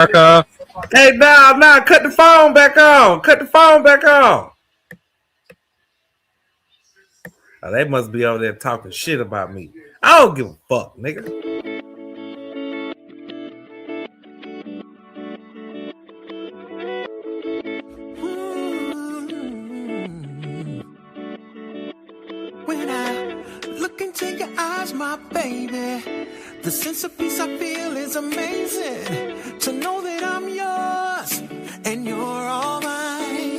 Hey, now, cut the phone back on. Cut the phone back on. Oh, they must be over there talking shit about me. I don't give a fuck, nigga. When I look into your eyes, my baby, the sense of peace I feel is amazing. To know that I'm yours and you're all mine.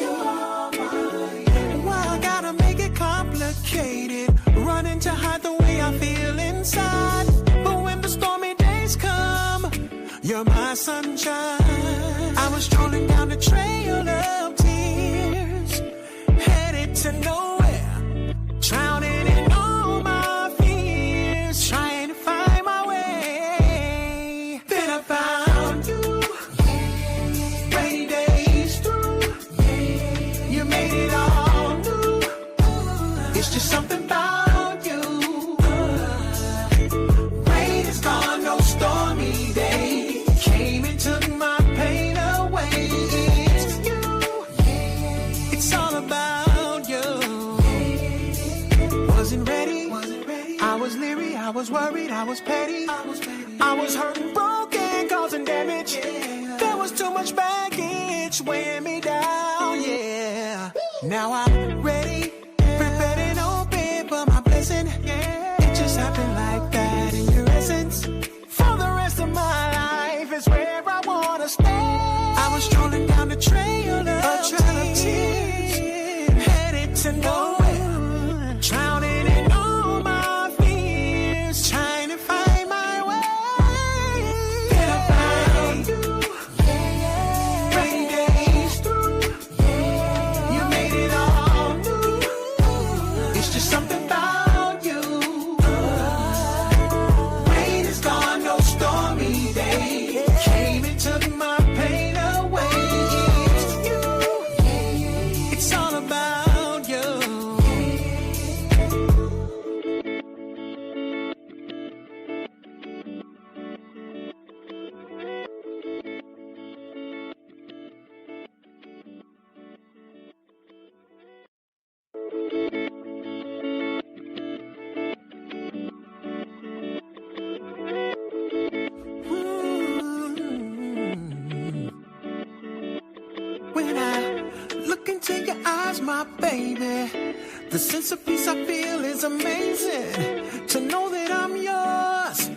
Why I gotta make it complicated? Running to hide the way I feel inside. But when the stormy days come, you're my sunshine. I was strolling down the trail of tears, headed to nowhere, drowning in all my fears, trying to find my way. Then I found you. Rainy days through, you made it all new. It's just something about you. Rain is gone, no stormy day. Came and took my pain away. It's you. It's all about you. Wasn't ready. I was leery, I was worried, I was petty. I was hurt and broken, causing damage. There was too much baggage weighing me down, yeah. Now I'm ready, prepared and open for my blessing. It just happened like that in your essence. For the rest of my life is where I wanna stay. I was strolling down the trail of tears, headed to nowhere, drowning in all my fears, trying to find my way. Then I found you. Rainy days through, you made it all new. It's just something about you. Rain is gone, no stormy day. Came and took my pain away. It's you. It's all about you. When I look into your eyes, my baby, the sense of peace I feel is amazing. To know that I'm yours.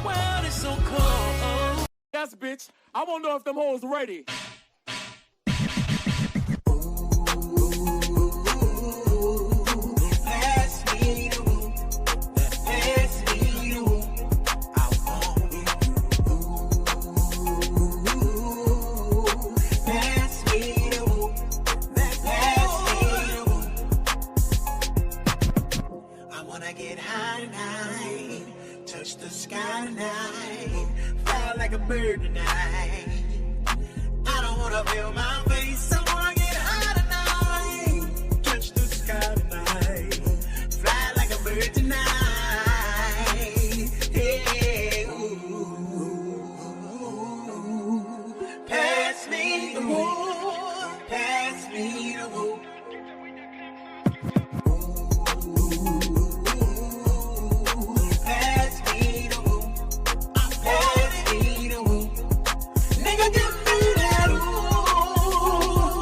World is so cold. Yes, bitch. I wanna know if them hoes ready. Pass me the woo. Pass me the woo. I want you. Pass me the woo. Pass me the woo. I wanna get high tonight, touch the sky tonight, fly like a bird tonight. I don't wanna feel my face, I wanna get high tonight, touch the sky tonight, fly like a bird tonight. Yeah, ooh. Pass me the woo, pass me the woo. Pass me the woo, pass me the woo. Nigga, give me that ooh.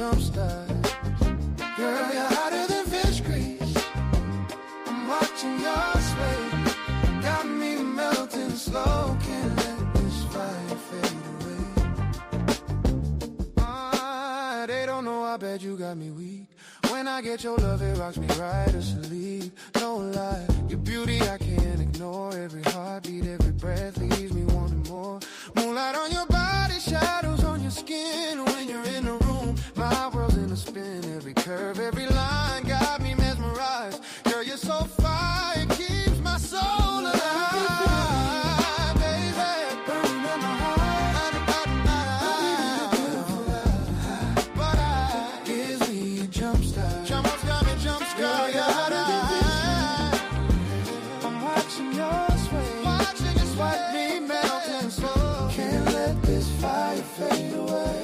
jumpstart. Girl, you're hotter than fish grease. I'm watching your sway. Got me melting slow. Can't let this fire fade away. They don't know how bad you got me weak. When I get your love, it rocks me right to sleep. No lie, your beauty I can't ignore. Every heartbeat, every breath leaves me wanting more. Moonlight on your body, shadows on your skin. When you're in the room, my world's in a spin. Every curve, every line got me mesmerized. Girl, you're so fire, it keeps my soul alive. Baby, burning in my heart. But I gives me a jump start. Jump start, yeah. I'm watching your sway. Watch me melting slow. Can't let this fire fade away.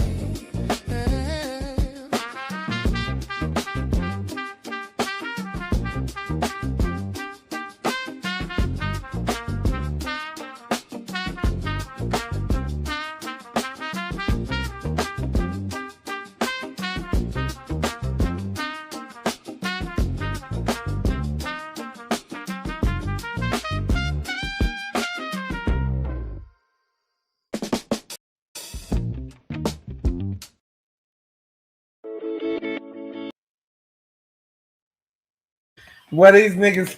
What these niggas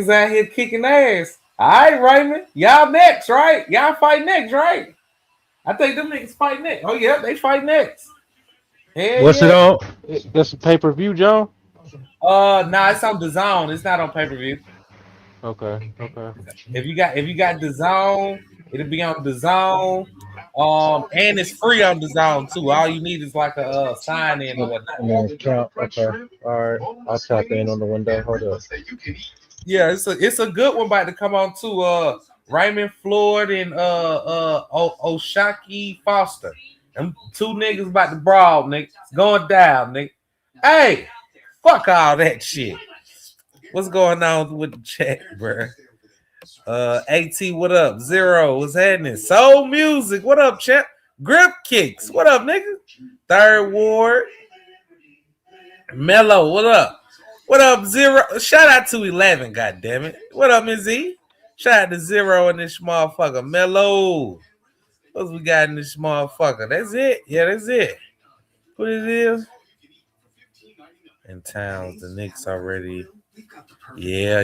out here kicking ass. All right, Raymond. Y'all next, right? Y'all fight next, right? I think them niggas fight next. Oh, yeah, they fight next. Hell What's yeah. it on? That's a pay-per-view, John? Nah, it's on the zone. It's not on pay-per-view. Okay. If you got the zone, it'll be on the zone. And it's free on the zone too. All you need is like a sign in or whatnot. And then count. Okay. All right. I'll tap in on the window. Hold up. Yeah, it's a good one about to come on too. Raymond Floyd and Oshaki Foster. Them two niggas about to brawl, nigga. It's going down, nigga. Hey, fuck all that shit. What's going on with the chat, bro? AT, what up? Zero, what's happening? Soul Music, what up, champ? Grip Kicks, what up, nigga? Third Ward. Mello, what up? What up, Zero? Shout out to 11, goddammit. What up, Ms. Z? Shout out to Zero and this motherfucker. Mello. What we got in this motherfucker? That's it. Yeah, that's it. What it is? In towns, the Knicks already. Yeah,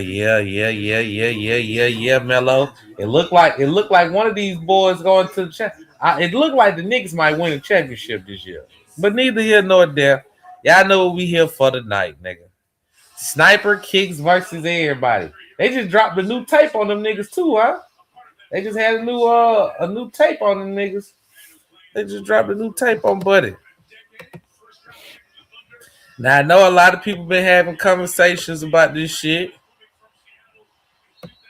Mello. It looked like one of these boys going to the it looked like the Knicks might win a championship this year. But neither here nor there. Y'all know what we here for tonight, nigga. Sniper Kicks versus everybody. They just dropped a new tape on them niggas too, huh? They just had a new tape on them niggas. They just dropped a new tape on Buddy. Now I know a lot of people been having conversations about this shit.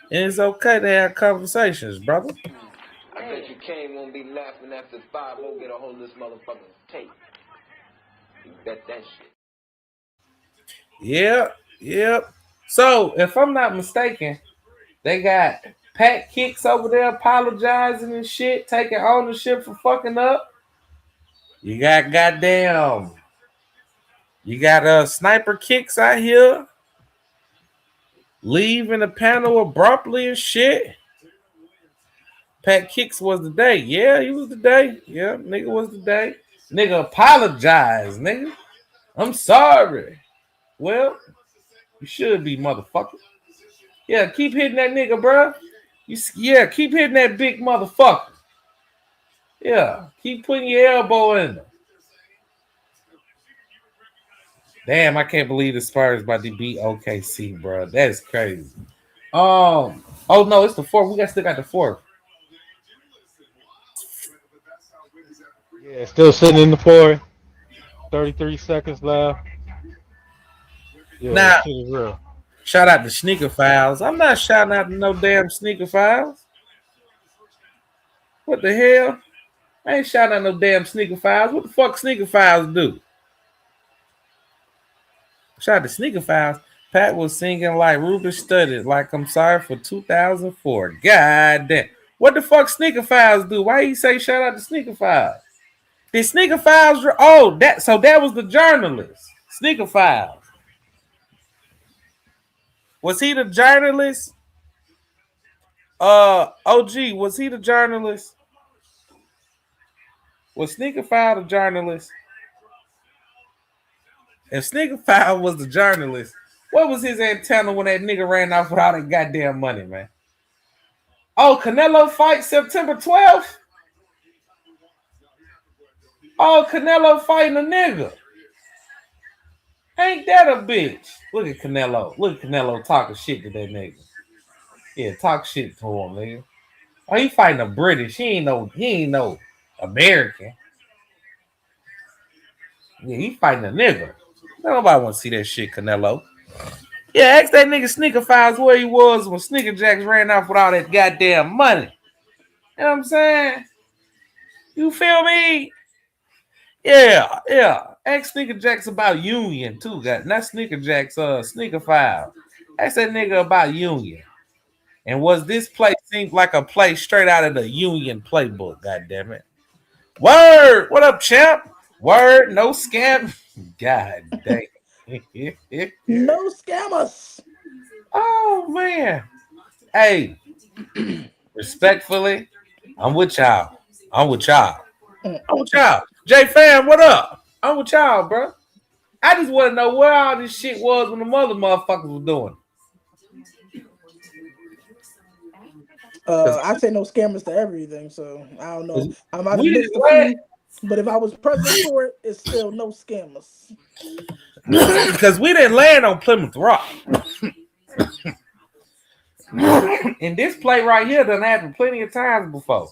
And it's okay to have conversations, brother. I bet you Kane won't be laughing after 5 won't get a hold of this motherfucking tape. You bet that shit. Yep. So, if I'm not mistaken, they got Pat Kicks over there apologizing and shit, taking ownership for fucking up. You got Sniper Kicks out here leaving the panel abruptly and shit. Pat Kicks was the day. Yeah, he was the day. Yeah, nigga was the day. Nigga apologize, nigga. I'm sorry. Well, you should be, motherfucker. Yeah, keep hitting that nigga, bro. Keep hitting that big motherfucker. Yeah, keep putting your elbow in there. Damn, I can't believe the Spurs about to beat OKC, bro. That is crazy. Oh no, it's the fourth. We still got the fourth. Yeah, still sitting in the fourth. 33 seconds left. Yeah, Now, shit is real. Shout out to Sneaker Files. I'm not shouting out to no damn Sneaker Files. What the hell? I ain't shouting out no damn Sneaker Files. What the fuck Sneaker Files do? Shout out to Sneaker Files. Pat was singing like Ruben Studdard, like I'm sorry for 2004. God damn. What the fuck Sneaker Files do? Why you say shout out to Sneaker Files? Did Sneaker Files? Oh, that was the journalist. Sneaker Files. Was he the journalist? OG, was he the journalist? Was Sneaker File the journalist? If Sneaker File was the journalist, what was his antenna when that nigga ran off with all that goddamn money, man? Oh, Canelo fight September 12th? Oh, Canelo fighting a nigga. Ain't that a bitch? Look at Canelo. Look at Canelo talking shit to that nigga. Yeah, talk shit to him, nigga. Oh, he fighting a British. He ain't no American. Yeah, he fighting a nigga. Nobody want to see that shit, Canelo. Yeah, ask that nigga Sneaker Files where he was when Sneaker Jacks ran off with all that goddamn money. You know what I'm saying? You feel me? Yeah. Ask Sneaker Jacks about Union too, guys. Not Sneaker Jacks, Sneaker Files. Ask that nigga about Union. And was this play seemed like a play straight out of the Union playbook, goddamn it. Word! What up, champ? Word, no scam. God damn. No scammers. Oh man. Hey, respectfully, I'm with y'all. J Fam, what up? I'm with y'all, bro. I just want to know where all this shit was when the motherfuckers was doing. I say no scammers to everything, so I don't know. I might have We missed a few, but if I was present for it, it's still no scammers. Because we didn't land on Plymouth Rock. And this play right here done happened plenty of times before.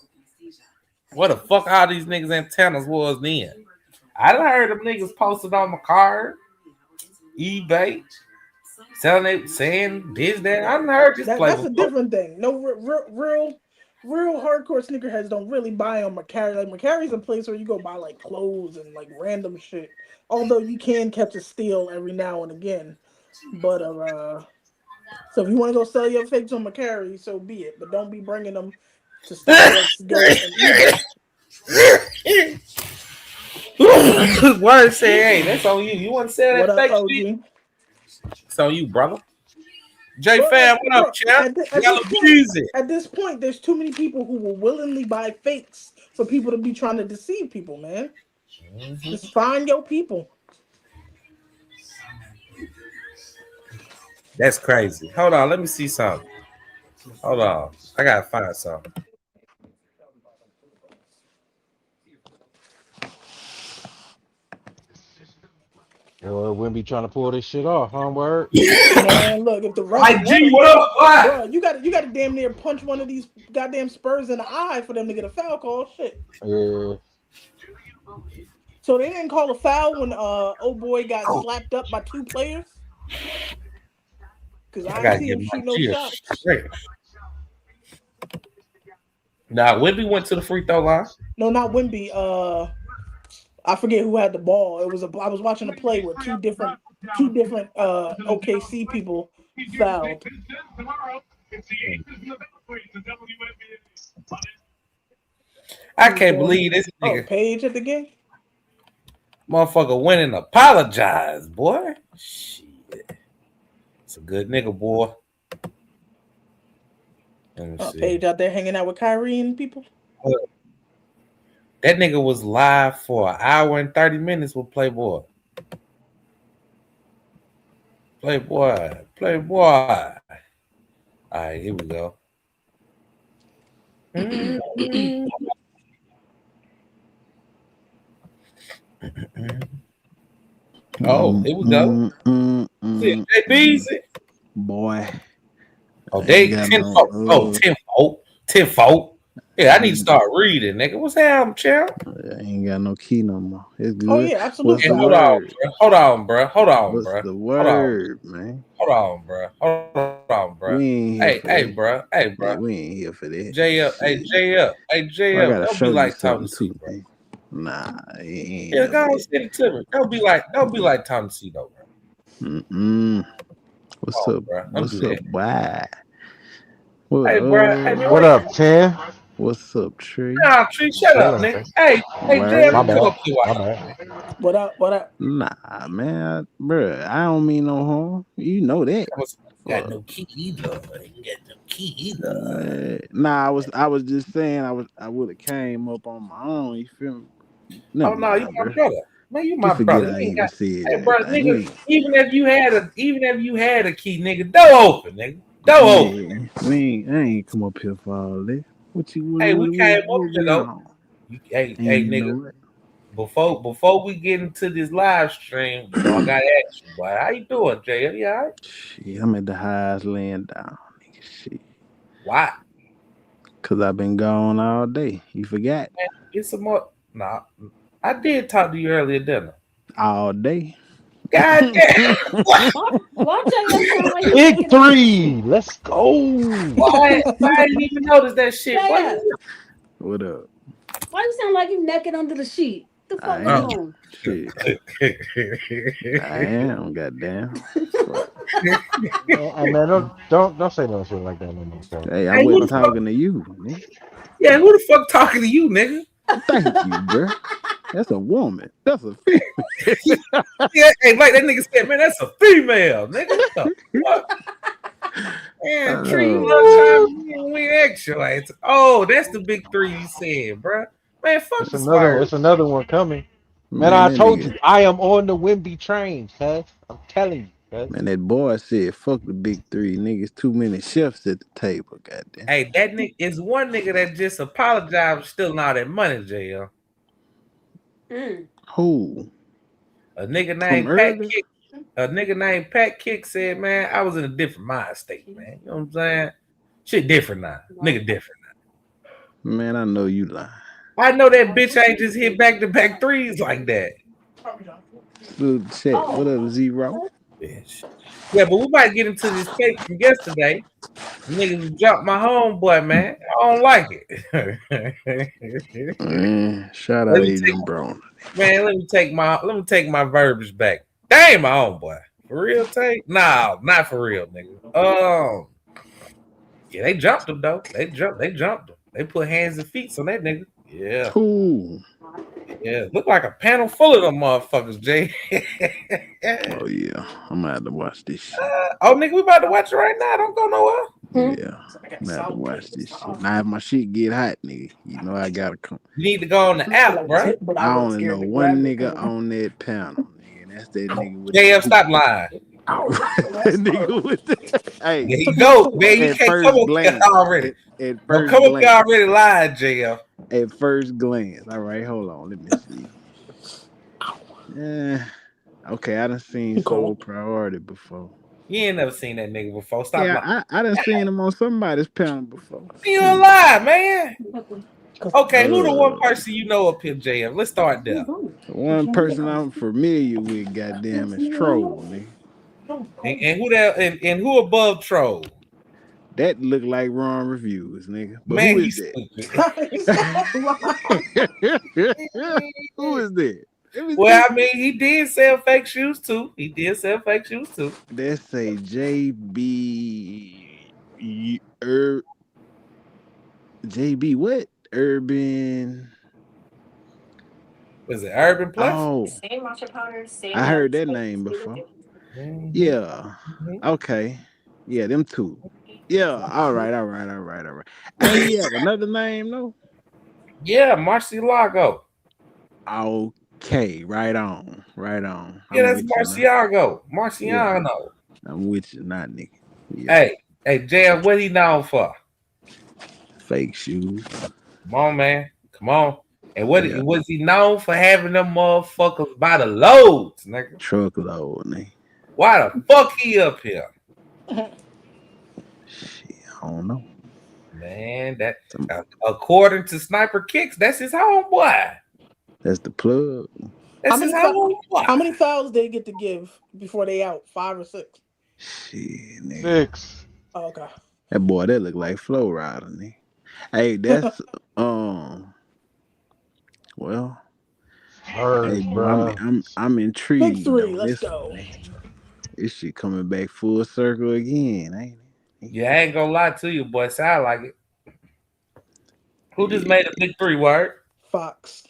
What the fuck all these niggas antennas was then? I done heard them niggas posted on my card, eBay, saying this, that. I done heard this play That's before. a different thing. No, real hardcore sneakerheads don't really buy on Macari. Like Macari's a place where you go buy like clothes and like random shit. Although you can catch a steal every now and again. But so if you want to go sell your fakes on Macari, so be it. But don't be bringing them to Starbucks, Go, and eBay. Word say, hey, that's on you. You want to sell that What up, fake OG? shit? It's on you, brother. J Fam, what up, champ? At this point, there's too many people who will willingly buy fakes for people to be trying to deceive people, man. Mm-hmm. Just find your people. That's crazy. Hold on, let me see something. Hold on. I gotta find something. Well, wouldn't be trying to pull this shit off, huh, word? Man, look, if the right G, what up? Bro, you got to damn near punch one of these goddamn Spurs in the eye for them to get a foul call. Shit. Yeah. So they didn't call a foul when old boy got slapped up by two players? Because I didn't see him shoot no shots. Nah, Wimby went to the free throw line. No, not Wimby. I forget who had the ball. I was watching a play where two different OKC people fouled. I can't believe this nigga. Page at the game? Motherfucker went and apologized, boy. Shit. It's a good nigga, boy. Page out there hanging out with Kyrie and people? That nigga was live for an hour and 30 minutes with Playboy. Playboy. All right, here we go. Oh, here we go. See, JB's boy. Oh, they 10-fold. 10-fold. Yeah, I need to start reading, nigga. What's happening, champ? I ain't got no key no more. It's good. Oh yeah, absolutely. Hold on, bro. What's the word, man? Hold on, bro. Hey, bro. We ain't here for that. J up. Don't be like Tom C, bro. Nah, yeah, go on, send it to me. Don't be like Tom C, though, bro. What's up, bro? What's up? Why? Hey, bro. What up, Tim? What's up, Tree? Nah, Tree, shut up, Chilling, nigga. bro. Hey, Word. Jay, My let me bad. come up to you. My bad. What up? What up? Nah, man, bruh, I don't mean no harm. You know that. Got no key either. Ain't got no key either. Nah, I was just saying I would have came up on my own. You feel me? Never Oh no, you mind, my bro. brother. Man, you You my forget brother. I You ain't even got. said Hey, bro, anything. You nigga. ain't. Even if you had a key, nigga, door open, nigga. Door open. Man, I ain't come up here for all that. What you Hey, we came up what here going though. on? Hey, And you know nigga. what? Before we get into this live stream, I gotta ask you, boy, how you doing, Jay? You all right? Shit, I'm at the highest laying down, nigga. Shit. Why? Cause I've been gone all day. You forgot? Man, get some more. Nah, I did talk to you earlier, didn't I? All day. God damn. Why JF sound like he's Big naked under the sheet? three. Let's go. Why? I didn't even notice that shit. Boy, JF, What up? why you sound like you naked under the sheet? What the fuck I going am. on? Shit. I am, goddamn. Fuck. Hey, man, don't say no shit like that no more, bro. Hey, I Hey, who wasn't the fuck? talking to you, nigga. Yeah, who the fuck talking to you, nigga? Thank you, bruh. That's a woman. That's a female. Yeah, hey, like that nigga said, man, that's a female, nigga. What the fuck? Man, Tree, you love Oh, time we ask your ass. Oh, that's the big three you said, bruh. Man, fuck It's the another. swerve. It's another one coming. Man, man, I that told nigga. you, I am on the Wimby train, cuz. I'm telling you, cuz. Man, that boy said, fuck the big three. Niggas, too many chefs at the table, goddamn. Hey, that nigga is one nigga that just apologized for stealing all that money, JL. Mm. Who? A nigga From named Pat early? Kick. A nigga named Pat Kick said, man, I was in a different mind state, man. You know what I'm saying? Shit different now. Nigga different now. Man, I know you lying. I know that bitch ain't just hit back-to-back threes like that. Salute the chat. What up, Zero? Bitch. Yeah, but we might get into this tape from yesterday. Niggas jumped my homeboy, man. I don't like it. Man, shout let out me take, Adrian Brown. man, let me take my verbiage back. Damn, my homeboy. For real, Tate? Nah, not for real, nigga. Yeah, they jumped him though. They jumped him. They put hands and feet on that nigga. Yeah. Who? Yeah. Look like a panel full of them motherfuckers, Jay. Oh, yeah. I'm gonna have to watch this shit. Oh, nigga, we about to watch it right now. Don't go nowhere. Yeah. I'm gonna have to watch this shit. Now, if my shit get hot, nigga, you know I gotta come. You need to go on the app, bro. I only know one nigga on that panel, nigga, and that's that nigga with the JF, hoop. stop lying. That nigga with the There hey. you go, man. You At can't come first up here glance, already. at Don't first come up here glance, already lying, JF. at first glance. All right, hold on, let me see. Yeah, okay, I done seen Soul Priority before. You ain't never seen that nigga before. Stop lying. Yeah, I done seen him on somebody's panel before. You don't lie, man. Okay, who the one Uh, person you know up here, JF? Let's start there. one person I'm familiar with, goddamn, is Troll, nigga. And who that and who above Troll? That look like wrong reviews, nigga. But Man, who is he's that? stupid. Who is that? Let me Well, see. I mean, he did sell fake shoes too. They say JB what? Urban. Was it Urban Plus? Oh, I heard that name before. Mm-hmm. Yeah. Mm-hmm. Okay. Yeah, them two. Yeah. All right. Ain't he have another name though? Yeah, Marciago. Okay. Right on. Yeah, I'm that's with you now. Marciago. Yeah. Marciano. I'm with you, not nigga. Yeah. Hey, JF, what he known for? Fake shoes. Come on, man. Come on. And Yeah. was he known for having them motherfuckers by the loads, nigga? Truckload, nigga. Why the fuck he up here? Shit, I don't know. Man, that according to Sniper Kicks, that's his homeboy. That's the plug. That's his homeboy. How many fouls they get to give before they out? 5 or 6? Shit, nigga. 6. Oh, okay. That boy, that look like Flow Rider, nigga. Hey, that's well. Hurts, Hey, bro. I'm Big intrigued 3, though. let's This go. one, this shit coming back full circle again, ain't it? Yeah, I ain't gonna lie to you, boy. Sound like it. Who just made a big 3 word? Fox.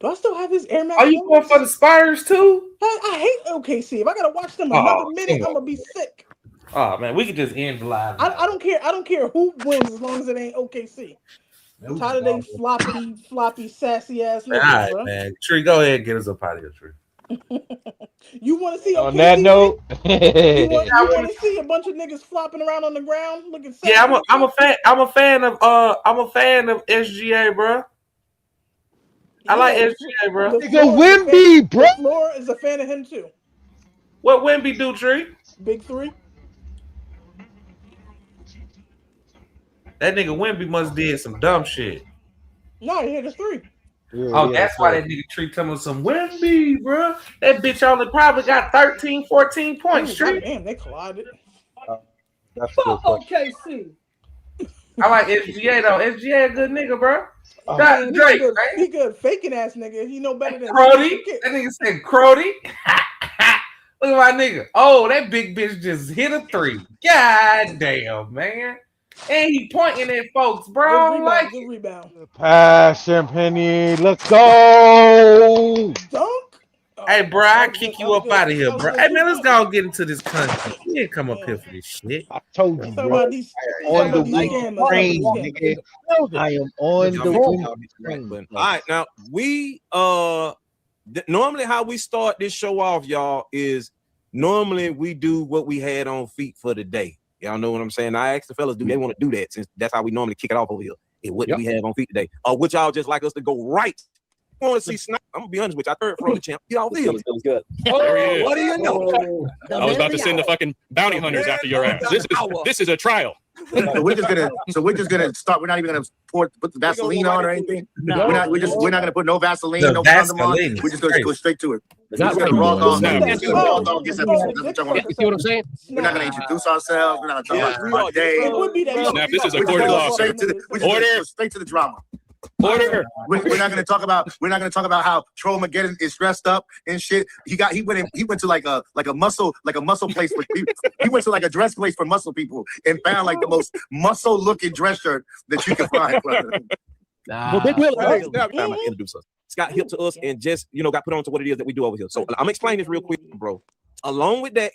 Do I still have his Air Max? Are you going for the Spurs too? I hate OKC. If I gotta watch them another minute, I'm gonna be sick. Oh man, we could just end the live. I don't care. I don't care who wins as long as it ain't OKC. I'm tired of they floppy, sassy ass niggas, All right, bro. man. Tree, go ahead and get us up out of here, Tree. You want to see On OKC that note, you want to see a bunch of niggas flopping around on the ground looking sassy? Yeah, I'm a fan of SGA, bro. I like SGA, bro. nigga Wimby, bro. The floor is a fan of him too. What Wimby do, Tree? Big 3. That nigga Wimby must did some dumb shit. No, he hit a 3. That's why that nigga Tree telling us some Wimby, bro. That bitch only probably got 13, 14 points, Tree. Damn, they collided. That's Fuck OKC. I like SGA though. SGA a good nigga, bro. Man, Drake, he good faking ass nigga. He know better than Crody. That nigga said Crody. Look at my nigga. Oh, that big bitch just hit a 3. God damn, man. And he pointing at folks, bro. Good rebound. Passion Penny, let's go. Dunk. Hey, bro, I kick you up out of here, bro. Hey, man, let's go get into this country. You didn't come up here for this shit. I told you, bro. On the winning train, nigga. I am on the winning train. All right, now we normally how we start this show off, y'all, is normally we do what we had on feet for the day. Y'all know what I'm saying? I asked the fellas, do they want to do that? Since that's how we normally kick it off over here. And what do we have on feet today? Or would y'all just like us to go right? I want to see Snipe. I'm gonna be honest with you. I heard from the champ. Y'all feel it. Feels good. Oh, what do you know? I was about to send the fucking bounty hunters after your ass. This is a trial. So we're just gonna start. We're not even gonna put the Vaseline on or anything. No. We're not gonna put no Vaseline, no condom on. We're just gonna go straight to it. We're just gonna raw dog. That's what I'm saying? We're not gonna introduce ourselves. We're not gonna talk about our day. Snap, this is a court of law. Straight to the drama. Order. We're not gonna talk about how Trollmageddon is dressed up and shit. He went to like a muscle place for people. He went to like a dress place for muscle people and found like the most muscle looking dress shirt that you can find, brother. Well, Big Will, introduce us. Scott hip to us and just got put on to what it is that we do over here. So I'm explaining this real quick, bro. Along with that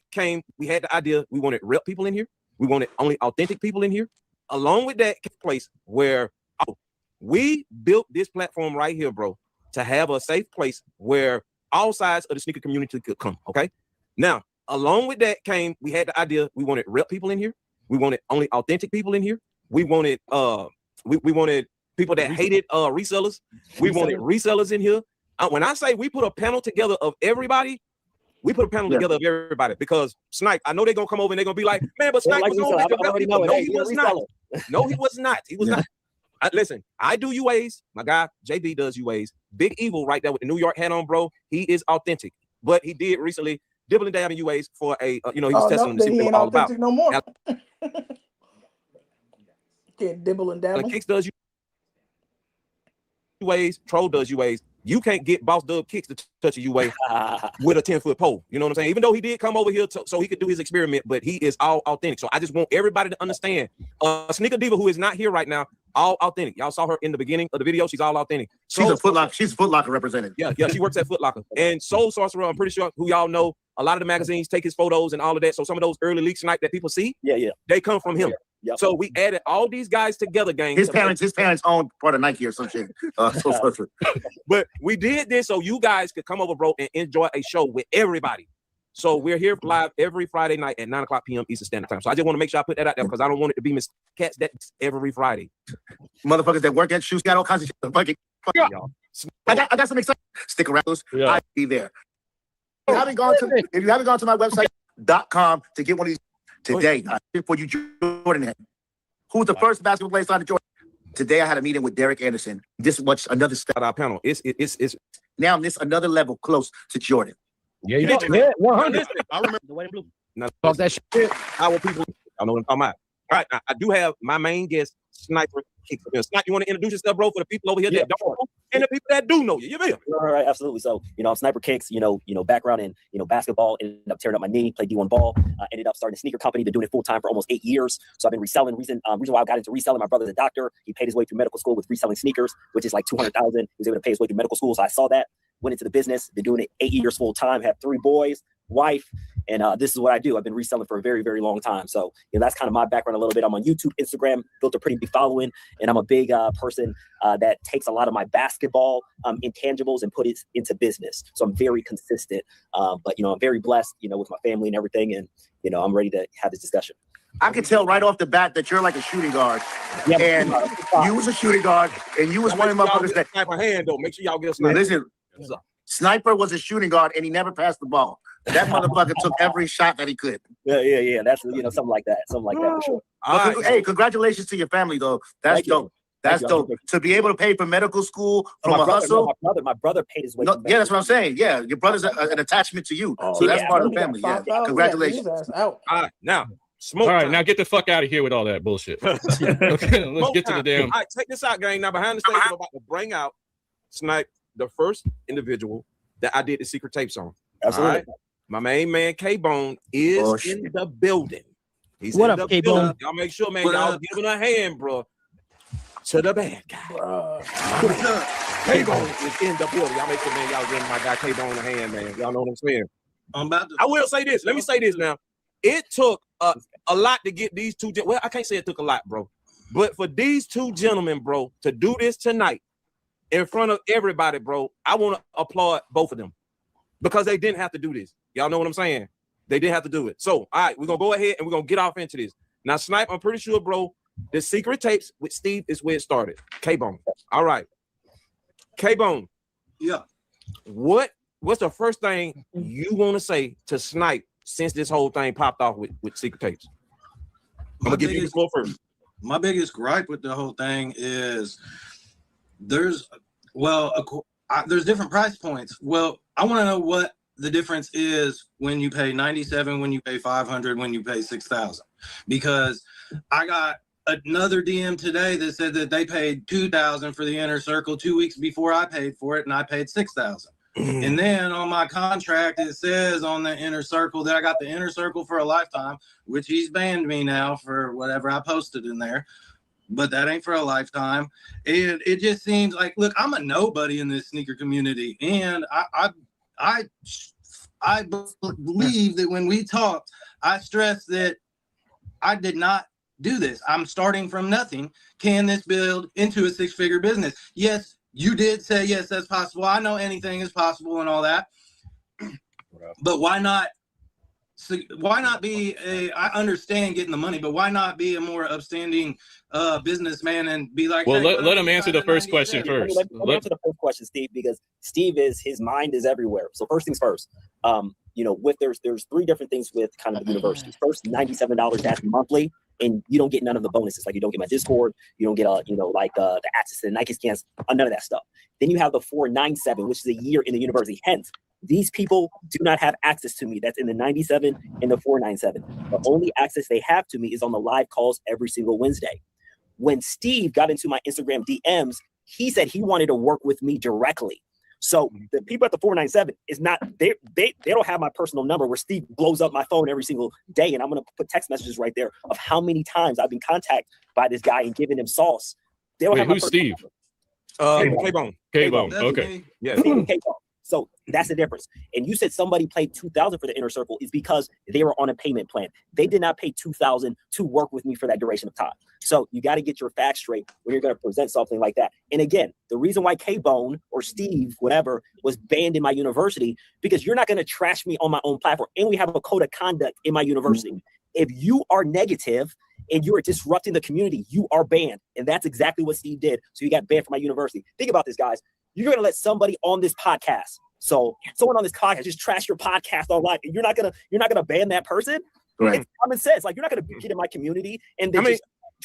we had the idea we wanted rep people in here. We wanted only authentic people in here. Along with that place where we built this platform right here, bro, to have a safe place where all sides of the sneaker community could come. Okay. Now, along with that we had the idea we wanted rep people in here. We wanted only authentic people in here. We wanted we wanted people that hated resellers. We wanted resellers in here. When I say we put a panel together of everybody, we put a panel together of everybody because Snipe, I know they're gonna come over and they're gonna be like, man, but Snipe was gonna make a rep people. No, he was not. No, he was not. He was not. Listen, I do UAs. My guy JB does UAs. Big Evil right there with the New York hat on, bro. He is authentic, but he did recently dibble and dab in UAs for a he was testing them to see what they were all about. No more. Can't dibble and dabble. Kicks does UAs. Troll does UAs. You can't get Boss Dub Kicks to touch a UA with a 10-foot pole. You know what I'm saying? Even though he did come over here so he could do his experiment, but he is all authentic. So I just want everybody to understand. Sneaker Diva, who is not here right now, all authentic. Y'all saw her in the beginning of the video. She's all authentic. She's a Foot Locker. She's a Foot Locker representative. Yeah, she works at Foot Locker. And Soul Sorcerer, I'm pretty sure who y'all know, a lot of the magazines take his photos and all of that. So some of those early leaks Snipe that people see, they come from him. Yep. So we added all these guys together, gang. His parents own part of Nike or some shit. But we did this so you guys could come over, bro, and enjoy a show with everybody. So we're here live every Friday night at 9:00 p.m. Eastern Standard Time. So I just want to make sure I put that out there because I don't want it to be Miss Cats. That's every Friday. Motherfuckers that work at shoes got all kinds of shit. Fucking y'all. I got some excitement. Stick around. I'll be there. If you haven't gone to my website.com to get one of these today, before you Jordan, who's the first basketball player signed to Jordan? Today I had a meeting with Derek Anderson. This much another step. Our panel. It's now this another level close to Jordan. Yeah, you did. 100. I remember the way blue. Now talk that shit. Our people, I know what I'm talking about. All right, I do have my main guest, Sniper Kicks. Snipe, you want to introduce yourself, bro, for the people over here that don't know? and the people that do know you. You feel? Right, absolutely. So, I'm Sniper Kicks, background in, basketball, ended up tearing up my knee, played D1 ball, ended up starting a sneaker company, been doing it full time for almost 8 years. So I've been reselling. Reason why I got into reselling, my brother's a doctor. He paid his way through medical school with reselling sneakers, which is like $200,000. He was able to pay his way through medical school. So I saw that, went into the business, been doing it 8 years full time, have 3 boys, wife. And this is what I do. I've been reselling for a very, very long time. So, that's kind of my background a little bit. I'm on YouTube, Instagram, built a pretty big following. And I'm a big person that takes a lot of my basketball intangibles and put it into business. So I'm very consistent. But, I'm very blessed, with my family and everything. And, I'm ready to have this discussion. I can tell right off the bat that you're like a shooting guard. Yeah, and you was a shooting guard. And you was one of my brothers that... Sniper hand, though. Make sure y'all get a sniper. Listen, Sniper was a shooting guard, and he never passed the ball. That motherfucker took every shot that he could. Yeah. That's something like that. Something like that for sure. Well, hey, congratulations to your family, though. That's dope. That's dope. To be able to pay for medical school from a hustle. My brother paid his way. Yeah, that's what I'm saying. Yeah, your brother's an attachment to you, so that's part of the family. Yeah, congratulations. All right, now smoke. All right, time. now get the fuck out of here with all that bullshit. Okay, let's get to the damn. All right, check this out, gang. Now behind the scenes, I'm about to bring out Snipe, the first individual that I did the secret tapes on. Absolutely. All right? My main man K-Bone is in the building. He's What in up, the K-Bone? building. Y'all make sure, man, y'all giving a hand, bro, to the bad guy. K-Bone is in the building. Y'all make sure, man, y'all giving my guy K-Bone a hand, man. Y'all know what I'm saying? I will say this. Let me say this now. It took a lot to get these two. Well, I can't say it took a lot, bro. But for these two gentlemen, bro, to do this tonight in front of everybody, bro, I want to applaud both of them because they didn't have to do this. Y'all know what I'm saying? They didn't have to do it. So, all right, we're going to go ahead and we're going to get off into this. Now, Snipe, I'm pretty sure, bro, the secret tapes with Steve is where it started. K-Bone. All right. K-Bone. Yeah. What's the first thing you want to say to Snipe since this whole thing popped off with secret tapes? I'm going to give you the floor first. My biggest gripe with the whole thing is there's different price points. Well, I want to know what the difference is when you pay 97, when you pay 500, when you pay 6,000, because I got another DM today that said that they paid 2,000 for the inner circle 2 weeks before I paid for it, and I paid 6,000. And then on my contract, it says on the inner circle that I got the inner circle for a lifetime, which he's banned me now for whatever I posted in there. But that ain't for a lifetime. And it just seems like, look, I'm a nobody in this sneaker community. And I believe that when we talked, I stressed that I did not do this. I'm starting from nothing. Can this build into a 6-figure business? Yes, you did say, yes, that's possible. I know anything is possible and all that. But why not? So why not be I understand getting the money, but why not be a more upstanding businessman and be like, well, hey, let him answer the first question first. Let me answer the first question, Steve, because Steve his mind is everywhere. So first things first, there's 3 different things with kind of the university. First, $97, that's monthly, and you don't get none of the bonuses. Like you don't get my Discord, you don't get the access to the Nike scans, none of that stuff. Then you have the $497, which is a year in the university. Hence, these people do not have access to me. That's in the 97 and the 497. The only access they have to me is on the live calls every single Wednesday. When Steve got into my Instagram DMs, he said he wanted to work with me directly. So the people at the 497 is not, they don't have my personal number where Steve blows up my phone every single day. And I'm going to put text messages right there of how many times I've been contacted by this guy and giving him sauce. They don't have who's Steve? K-Bone. K-Bone. Okay. Yeah. K-Bone. So that's the difference. And you said somebody paid $2,000 for the inner circle is because they were on a payment plan. They did not pay $2,000 to work with me for that duration of time. So you got to get your facts straight when you're going to present something like that. And again, the reason why K-Bone or Steve, whatever, was banned in my university, because you're not going to trash me on my own platform. And we have a code of conduct in my university. If you are negative and you are disrupting the community, you are banned. And that's exactly what Steve did. So you got banned from my university. Think about this, guys. You're going to let somebody on this podcast. So someone on this podcast just trash your podcast online, and you're not gonna ban that person. Right. It's common sense. Like you're not gonna get in my community and then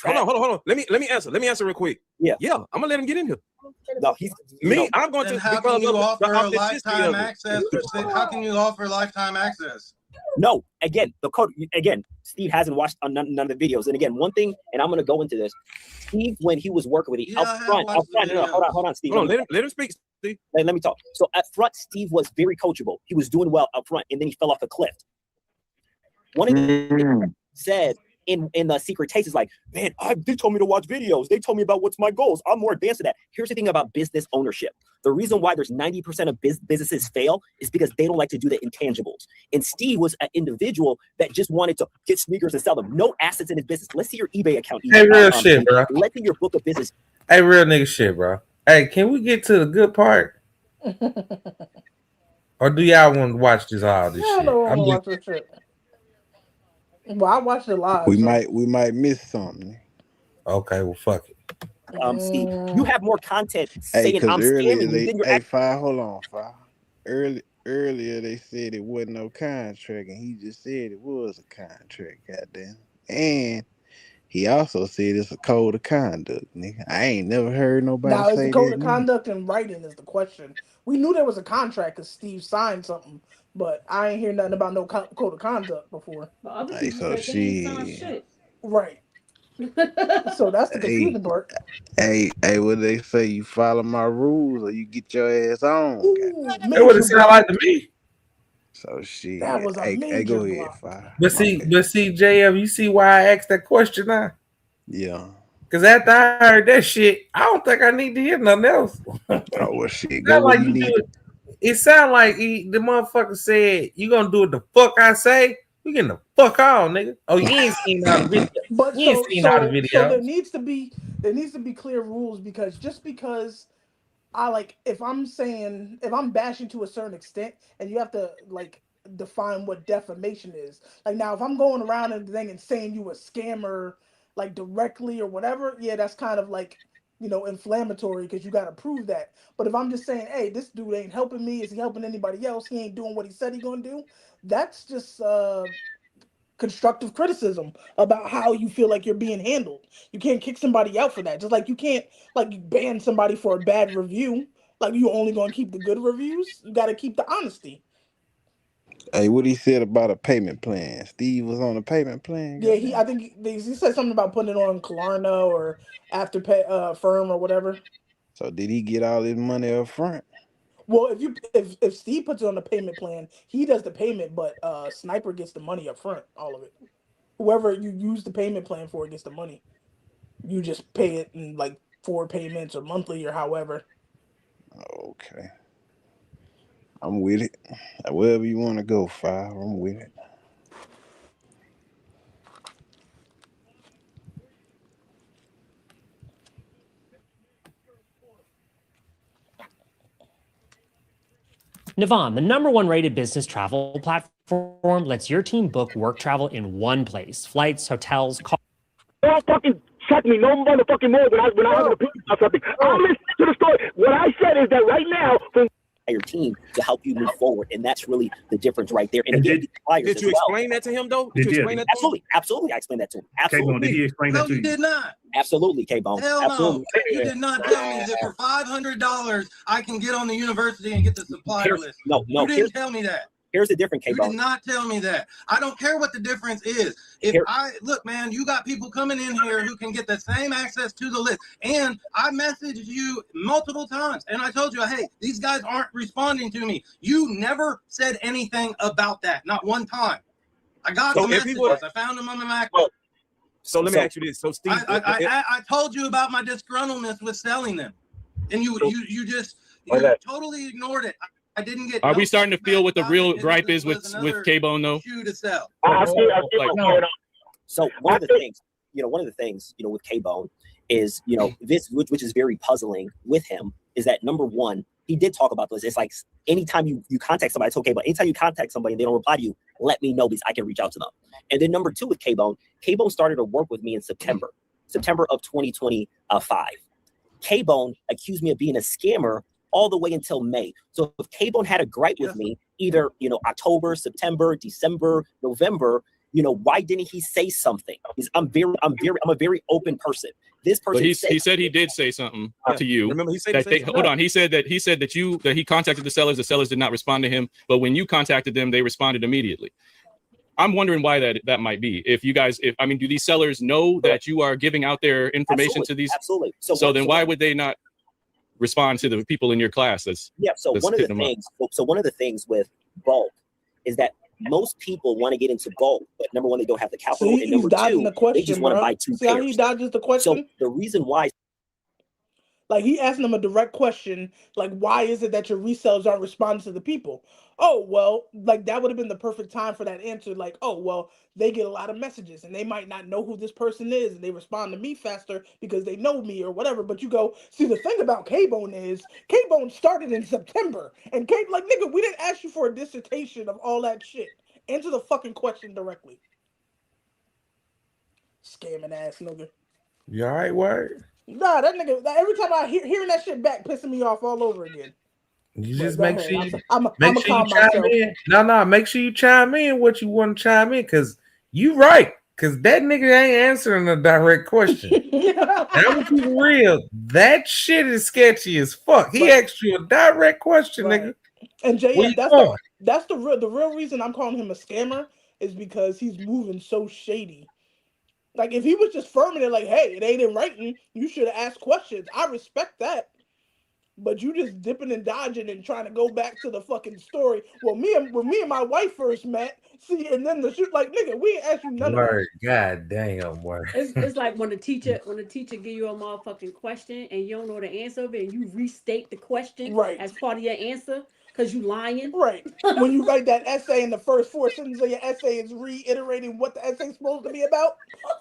hold on. Let me answer. Let me answer real quick. Yeah. I'm gonna let him get in here. No, I'm going to. How can you offer lifetime access? How can you offer lifetime access? No, again, the code. Again, Steve hasn't watched none of the videos. And again, one thing, and I'm going to go into this. Steve, when he was working with up front. No, hold on, Steve. Hold on, let him speak, Steve. Let me talk. So at front, Steve was very coachable. He was doing well up front, and then he fell off a cliff. One of the said in the secret taste is like, man, they told me to watch videos. They told me about what's my goals. I'm more advanced to that. Here's the thing about business ownership. The reason why there's 90% of businesses fail is because they don't like to do the intangibles. And Steve was an individual that just wanted to get sneakers and sell them. No assets in his business. Let's see your eBay account. Hey, real shit, bro. Let's see your book of business. Hey, real nigga shit, bro. Hey, can we get to the good part? Or do y'all want to watch this all this shit? I don't want to watch this shit. Well, I watched it live. We might miss something. Okay, well, fuck it. Steve, you have more content saying I'm scamming you. Hold on, Fi. Earlier they said it wasn't no contract, and he just said it was a contract, goddamn. And he also said it's a code of conduct, nigga. I ain't never heard nobody say that. Now, is the code of conduct in writing is the question. We knew there was a contract because Steve signed something, but I ain't hear nothing about no code of conduct before. Hey, so shit. Right. So that's the confusing part. Hey, what they say? You follow my rules or you get your ass on. That's what it sound like to me. So shit. That was a major go ahead, block. Fi. But see, JF, you see why I asked that question now? Yeah. Because after I heard that shit, I don't think I need to hear nothing else. Oh, well, shit. It sound like the motherfucker said, you gonna do what the fuck I say? We getting the fuck on, nigga. Oh, you ain't seen all the video. But you ain't seen all the video. So there needs to be clear rules, because just because if I'm bashing to a certain extent, and you have to like define what defamation is. Like now, if I'm going around and saying you a scammer like directly or whatever, yeah, that's kind of like, inflammatory because you got to prove that. But if I'm just saying, hey, this dude ain't helping me, is he helping anybody else? He ain't doing what he said he gonna do. That's just constructive criticism about how you feel like you're being handled. You can't kick somebody out for that. Just like you can't ban somebody for a bad review. Like you only gonna keep the good reviews. You got to keep the honesty. Hey, what he said about a payment plan? Steve was on a payment plan. Yeah, I think he said something about putting it on Klarna or Afterpay, Firm or whatever. So did he get all his money up front? Well, if Steve puts it on the payment plan, he does the payment, but Sniper gets the money up front, all of it. Whoever you use the payment plan for gets the money. You just pay it in like 4 payments or monthly or however. Okay. I'm with it. Wherever you want to go, Five, I'm with it. Navan, the #1 rated business travel platform, lets your team book work travel in one place. Flights, hotels, cars. Don't fucking check me no motherfucking more when I have an opinion about something. I'm listening to the story. What I said is that right now, your team to help you move forward, and that's really the difference right there. And again, did you explain that to him though? Did you explain that? Absolutely, I explained that to him. Absolutely. K-Bone, did he explain that to you? No, you did not. Absolutely, K-Bone. Hell Absolutely. no. You did not tell me that for $500 I can get on the university and get the supply list. No. You didn't tell me that. Here's the difference, You K-Bone. did not tell me that. I don't care what the difference is. Look, man, you got people coming in here who can get the same access to the list. And I messaged you multiple times and I told you, hey, these guys aren't responding to me. You never said anything about that. Not one time. I got the messages. I found them on the MacBook. So let me ask you this. So Steve, I told you about my disgruntlement with selling them. And you totally ignored it. I didn't get. Are we starting to feel what the real gripe is with K-Bone though? To sell. So one of the things, with K-Bone is, this, which is very puzzling with him, is that #1, he did talk about this. It's like anytime you contact somebody, it's okay, but anytime you contact somebody and they don't reply to you, let me know because I can reach out to them. And then #2 with K-Bone started to work with me in September of 2025. K-Bone accused me of being a scammer all the way until May. So if K-Bone had a gripe with me, either October, September, December, November, why didn't he say something? I'm a very open person. This person. But he said he did say something to you. Remember, he said hold on. He said that he contacted the sellers. The sellers did not respond to him. But when you contacted them, they responded immediately. I'm wondering why that might be. If you guys, I mean, do these sellers know that you are giving out their information to these? Absolutely. So then why would they not respond to the people in your class? So one of the things with bulk is that most people want to get into bulk, but number one, they don't have the capital, and number two, they just want to buy two See pairs. how he dodges the question? So the reason why, like, he asked them a direct question, like, why is it that your resellers aren't responding to the people? Oh, well, like, that would have been the perfect time for that answer. Like, oh, well, they get a lot of messages and they might not know who this person is, and they respond to me faster because they know me or whatever. But you go, see, the thing about K-Bone is K-Bone started in September, and like, nigga, we didn't ask you for a dissertation of all that shit. Answer the fucking question directly. Scamming ass nigga. You all right, word? Nah, that nigga. Every time I hearing that shit back, pissing me off all over again. You just Go make ahead. sure you I'm make a sure you calm chime myself. in. No, make sure you chime in what you want to chime in, because you right. Because that nigga ain't answering a direct question. I'm gonna keep it real. That shit is sketchy as fuck. He asked you a direct question, nigga. And Where JF, you that's the real reason I'm calling him a scammer is because he's moving so shady. Like, if he was just firming it, like, hey, it ain't in writing, you should have asked questions. I respect that. But you just dipping and dodging and trying to go back to the fucking story. When me and my wife first met, see, and then the shoot, like, nigga, we ain't asked you none of that. Word, god damn, word. It's like when a teacher give you a motherfucking question and you don't know the answer of it, and you restate the question as part of your answer because you lying. Right. When you write that essay and the first 4 sentences of your essay is reiterating what the essay's supposed to be about,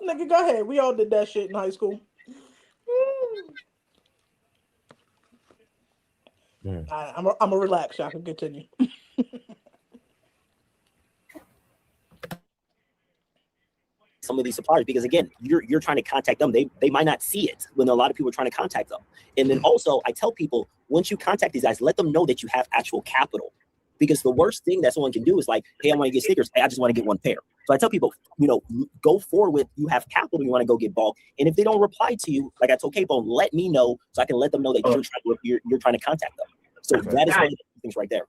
nigga, go ahead. We all did that shit in high school. I'm a relax. So I can continue. some of these suppliers, because again, you're trying to contact them. They might not see it when a lot of people are trying to contact them. And then also, I tell people, once you contact these guys, let them know that you have actual capital. Because the worst thing that someone can do is like, hey, I want to get stickers. Hey, I just want to get one pair. So I tell people, go forward with, you have capital, you want to go get bulk. And if they don't reply to you, like I told K-Bone, let me know so I can let them know that you're trying to contact them. So that is one of the things right there.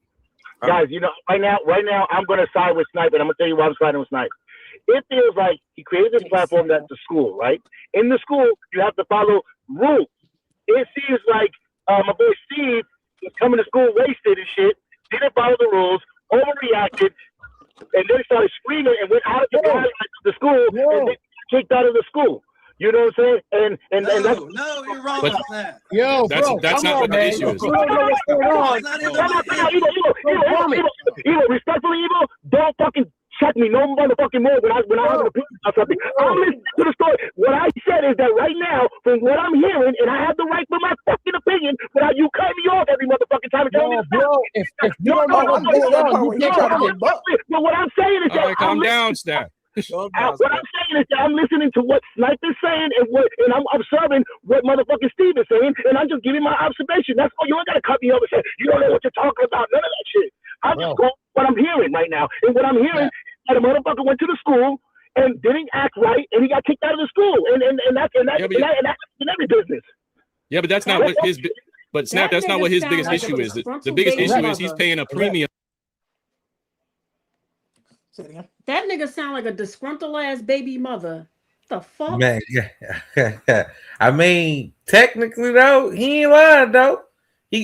Guys, right now, I'm going to side with Snipe, and I'm going to tell you why I'm siding with Snipe. It feels like he created this platform that's the school, right? In the school, you have to follow rules. It seems like my boy Steve was coming to school wasted and shit, didn't follow the rules, overreacted, and then started screaming and went out of the school and then kicked out of the school. You know what I'm saying? And that's you're wrong with that. Yo, that's not what the issue is. You don't know what's going on. Evo, respectfully, Evo, don't fucking check me no motherfucking more when I have an opinion about something. I'm listening to the story. What I said is that right now, from what I'm hearing, and I have the right for my fucking opinion, without you cut me off every motherfucking time and telling me to stop. If you don't know what's going on, you can't try to get bucked. But what I'm saying is that all right, calm down, Snap. what I'm saying is that I'm listening to what Snipe is saying and I'm observing what motherfucking Steve is saying, and I'm just giving my observation. That's all. You ain't gotta cut me off and say you don't know what you're talking about. None of that shit. I'm just going with what I'm hearing right now, and what I'm hearing is that a motherfucker went to the school and didn't act right, and he got kicked out of the school, and that's in every business. Yeah, but that's not what his. But Snap, that's not what his biggest issue is. The biggest issue is he's paying a premium. That nigga sound like a disgruntled ass baby mother. The fuck? Man, yeah. I mean, technically though, he ain't lying though.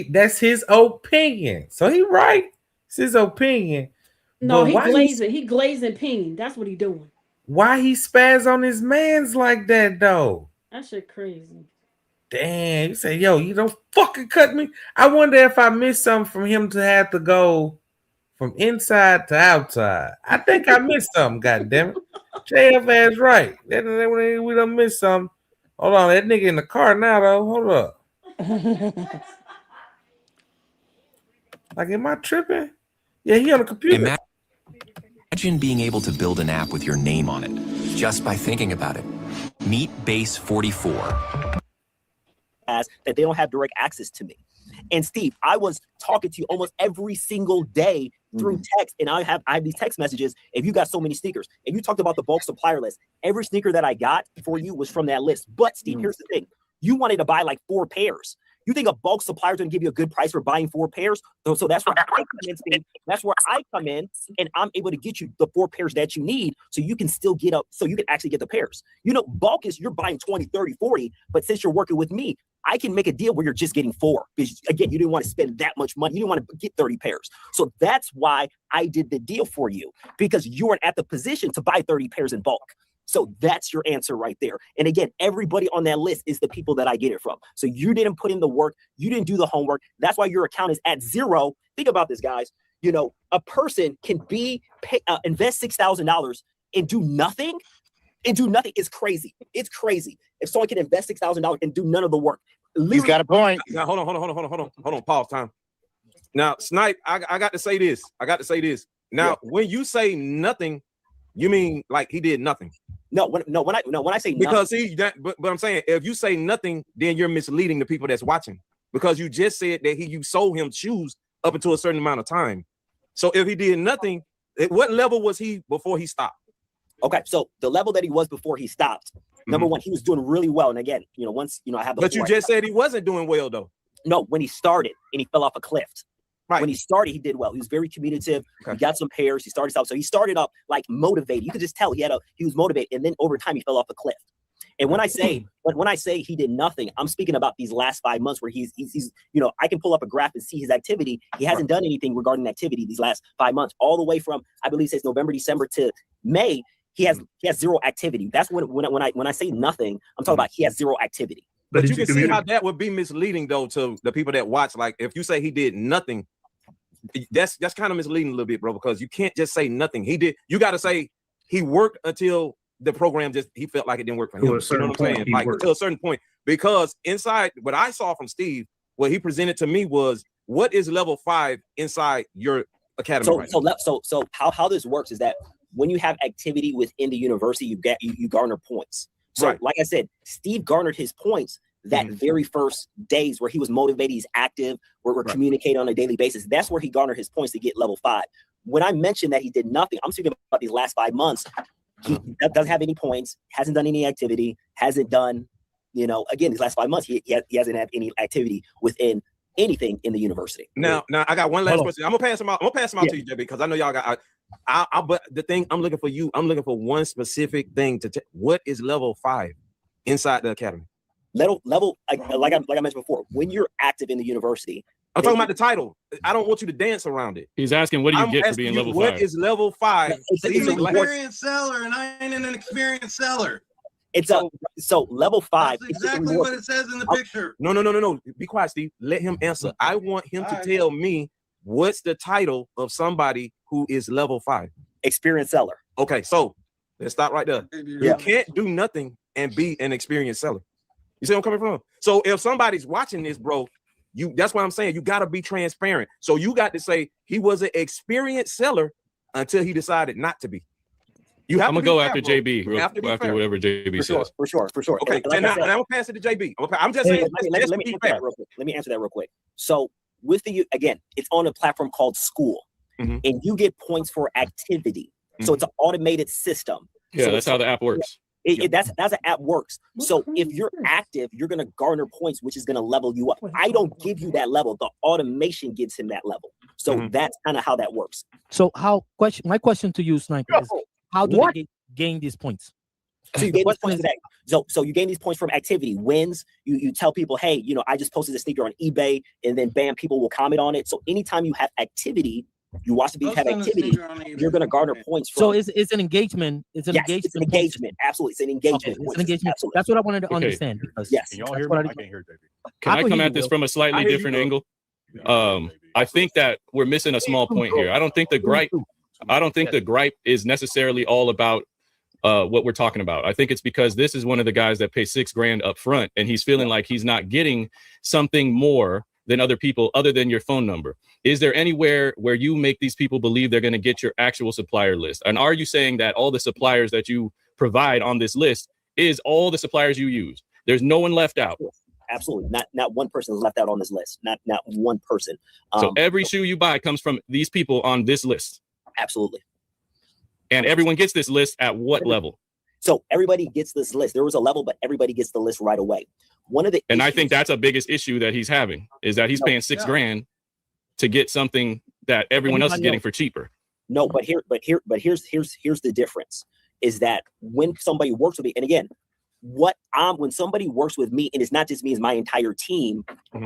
That's his opinion. So he right. It's his opinion. No, he glazing. He glazing peen. That's what he doing. Why he spaz on his mans like that though? That shit crazy. Damn, you say, yo, you don't fucking cut me. I wonder if I missed something from him to have to go from inside to outside. I think I missed something, goddammit. JF ass right. We done missed something. Hold on, that nigga in the car now, though. Hold up. Like, am I tripping? Yeah, he on the computer. Imagine being able to build an app with your name on it, just by thinking about it. Meet Base 44. That they don't have direct access to me. And Steve, I was talking to you almost every single day through text, and I have these text messages. If you got so many sneakers, and you talked about the bulk supplier list, every sneaker that I got for you was from that list. But Steve, here's the thing: you wanted to buy like 4 pairs. You think a bulk supplier is going to give you a good price for buying 4 pairs? So that's where I come in, Steve. That's where I come in, and I'm able to get you the 4 pairs that you need, so you can still get up, so you can actually get the pairs. You know, bulk is you're buying 20, 30, 40, but since you're working with me, I can make a deal where you're just getting 4. Because again, you didn't want to spend that much money. You didn't want to get 30 pairs. So that's why I did the deal for you, because you weren't at the position to buy 30 pairs in bulk. So that's your answer right there. And again, everybody on that list is the people that I get it from. So you didn't put in the work. You didn't do the homework. That's why your account is at 0. Think about this, guys. You know, a person can invest $6,000 and do nothing. Is crazy. It's crazy. If someone can invest $6,000 and do none of the work. He's got a point. Now, hold on. Pause time. Now, Snipe, I got to say this. Now, when you say nothing, you mean like he did nothing? No, when I say because nothing, but I'm saying if you say nothing, then you're misleading the people that's watching, because you just said that you sold him shoes up until a certain amount of time. So if he did nothing, what level was he before he stopped? Okay, so the level that he was before he stopped, number one, he was doing really well. And again, you know, once I have the. But you just said he wasn't doing well though. No, when he started and he fell off a cliff. Right. When he started, he did well. He was very communicative. Okay. He got some pairs. He started out. So he started up like motivated. You could just tell he was motivated. And then over time, he fell off a cliff. And when I say he did nothing, I'm speaking about these last 5 months where he's you know, I can pull up a graph and see his activity. He hasn't done anything regarding activity these last 5 months, all the way from, I believe it's November, December to May. He has 0 activity. That's when I say nothing, I'm talking about he has 0 activity. But you can see how that would be misleading though to the people that watch. Like if you say he did nothing, that's kind of misleading a little bit, bro, because you can't just say nothing. You got to say he worked until the program he felt like it didn't work for him. You know what I'm saying? Like to a certain point, because inside what I saw from Steve, what he presented to me was what is level 5 inside your academy. So how this works is that when you have activity within the university, you garner points. So like I said, Steve garnered his points that very first days where he was motivated, he's active, we're communicating on a daily basis. That's where he garnered his points to get level 5. When I mentioned that he did nothing, I'm speaking about these last 5 months. He doesn't have any points, hasn't done any activity, hasn't done, you know, again, these last 5 months, he hasn't had any activity within anything in the university. Now I got one last question. I'm gonna pass them out to you, JB, because I know y'all got but the thing I'm looking for one specific thing what is level 5 inside the academy? Level like I mentioned before, when you're active in the university. I'm talking about the title. I don't want you to dance around it. He's asking, what do you get for being level 5? What is level 5? It's an experienced seller, and I ain't an experienced seller. So level 5. That's exactly what it says in the picture. No. Be quiet, Steve. Let him answer. I want him to tell me what's the title of somebody who is level 5. Experienced seller. Okay, so let's stop right there. You can't do nothing and be an experienced seller. You see where I'm coming from? So if somebody's watching this, bro, that's why I'm saying you got to be transparent. So you got to say he was an experienced seller until he decided not to be. I'm gonna go after JB. After whatever JB says. For sure. Okay, like now I'm gonna pass it to JB. I'm just saying. Let me answer that real quick. So with again, it's on a platform called School, and you get points for activity. So it's an automated system. Yeah, that's how the app works. That's how the app works. So if you're active, you're going to garner points, which is going to level you up. I don't give you that level. The automation gives him that level. So that's kind of how that works. So my question to you, Sniper, is how do they gain these points? So you gain these points today. So you gain these points from activity, wins. You tell people, hey, you know, I just posted a sneaker on eBay, and then bam, people will comment on it. So anytime you have activity, you watch the people have activity, you're going to garner points. So it's an engagement. It's an engagement. Absolutely. It's an engagement. It's an engagement. Absolutely. That's what I wanted to understand. Yes. Can y'all hear me? I can't hear JB. Can I come at this from a slightly different angle? I think that we're missing a small point here. I don't think the gripe is necessarily all about what we're talking about. I think it's because this is one of the guys that pays $6,000 up front, and he's feeling like he's not getting something more than other people other than your phone number. Is there anywhere where you make these people believe they're going to get your actual supplier list? And are you saying that all the suppliers that you provide on this list is all the suppliers you use? There's no one left out. Absolutely. Not one person is left out on this list. Not one person. So every shoe you buy comes from these people on this list. Absolutely. And everyone gets this list at what level? So everybody gets this list. There was a level, but everybody gets the list right away. And I think that's a biggest issue that he's having is that he's paying $6,000 to get something that everyone else is getting for cheaper. No, but here's the difference is that when somebody works with me, and again, when somebody works with me, and it's not just me, it's my entire team,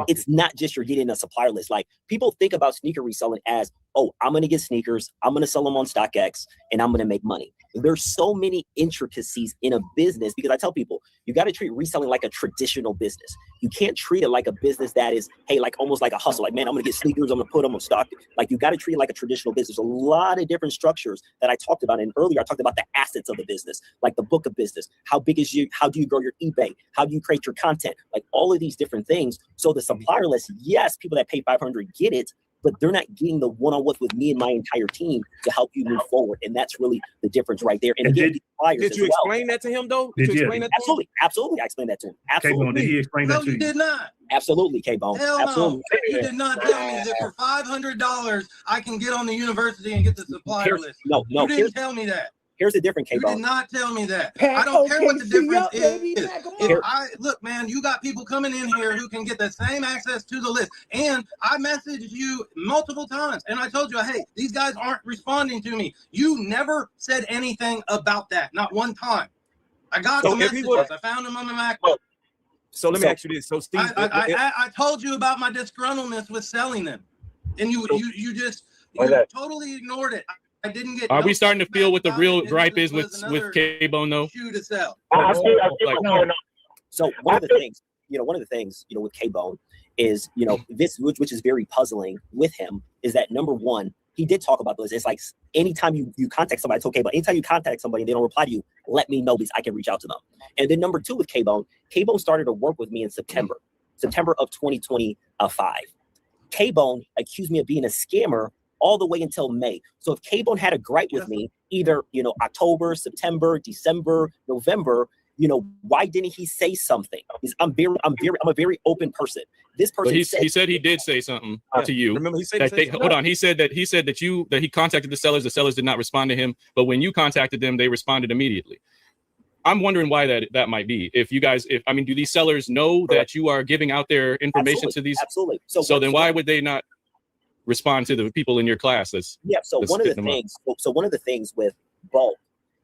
it's not just you're getting a supplier list. Like people think about sneaker reselling as, oh, I'm going to get sneakers, I'm going to sell them on StockX, and I'm going to make money. There's so many intricacies in a business because I tell people, you got to treat reselling like a traditional business. You can't treat it like a business that is, hey, like almost like a hustle. Like, man, I'm going to get sneakers, I'm going to put them on stock. Like you got to treat it like a traditional business. A lot of different structures that I talked about. And earlier I talked about the assets of the business, like the book of business. How big is how do you grow your eBay? How do you create your content? Like all of these different things. So the supplier list, yes, people that pay $500 get it, but they're not getting the one-on-one with me and my entire team to help you move forward. And that's really the difference right there. And again, did you explain that to him though? Did you explain that to him? Absolutely. I explained that to him. Absolutely. K-Bone, did he explain that to you? No, you did not. Absolutely, K-Bone. Hell Absolutely. no. You did not tell me that for $500 I can get on the university and get the supplier list. No. You didn't tell me that. Here's the difference, You K-Bone. did not tell me that. I don't care what the difference is. Look, man, you got people coming in here who can get the same access to the list. And I messaged you multiple times and I told you, hey, these guys aren't responding to me. You never said anything about that. Not one time. I got the messages. I found them on the MacBook. So let me ask you this. So Steve, I told you about my disgruntledness with selling them. And you totally ignored it. I didn't get. Are we starting to feel what the real gripe is with K-Bone though? Shoe to sell. So one of the things, with K-Bone is, this, which is very puzzling with him, is that number one, he did talk about this. It's like anytime you contact somebody, it's okay, but anytime you contact somebody and they don't reply to you, let me know because I can reach out to them. And then number two with K-Bone started to work with me in September of 2025. K-Bone accused me of being a scammer all the way until May. So if K-Bone had a gripe with me, either, October, September, December, November, why didn't he say something? Because I'm a very open person. This person he said he did say something to you. Remember he said he said that he contacted the sellers did not respond to him, but when you contacted them, they responded immediately. I'm wondering why that might be. Do these sellers know that you are giving out their information to these? Absolutely. So then why would they not respond to the people in your class? So one of the things with bulk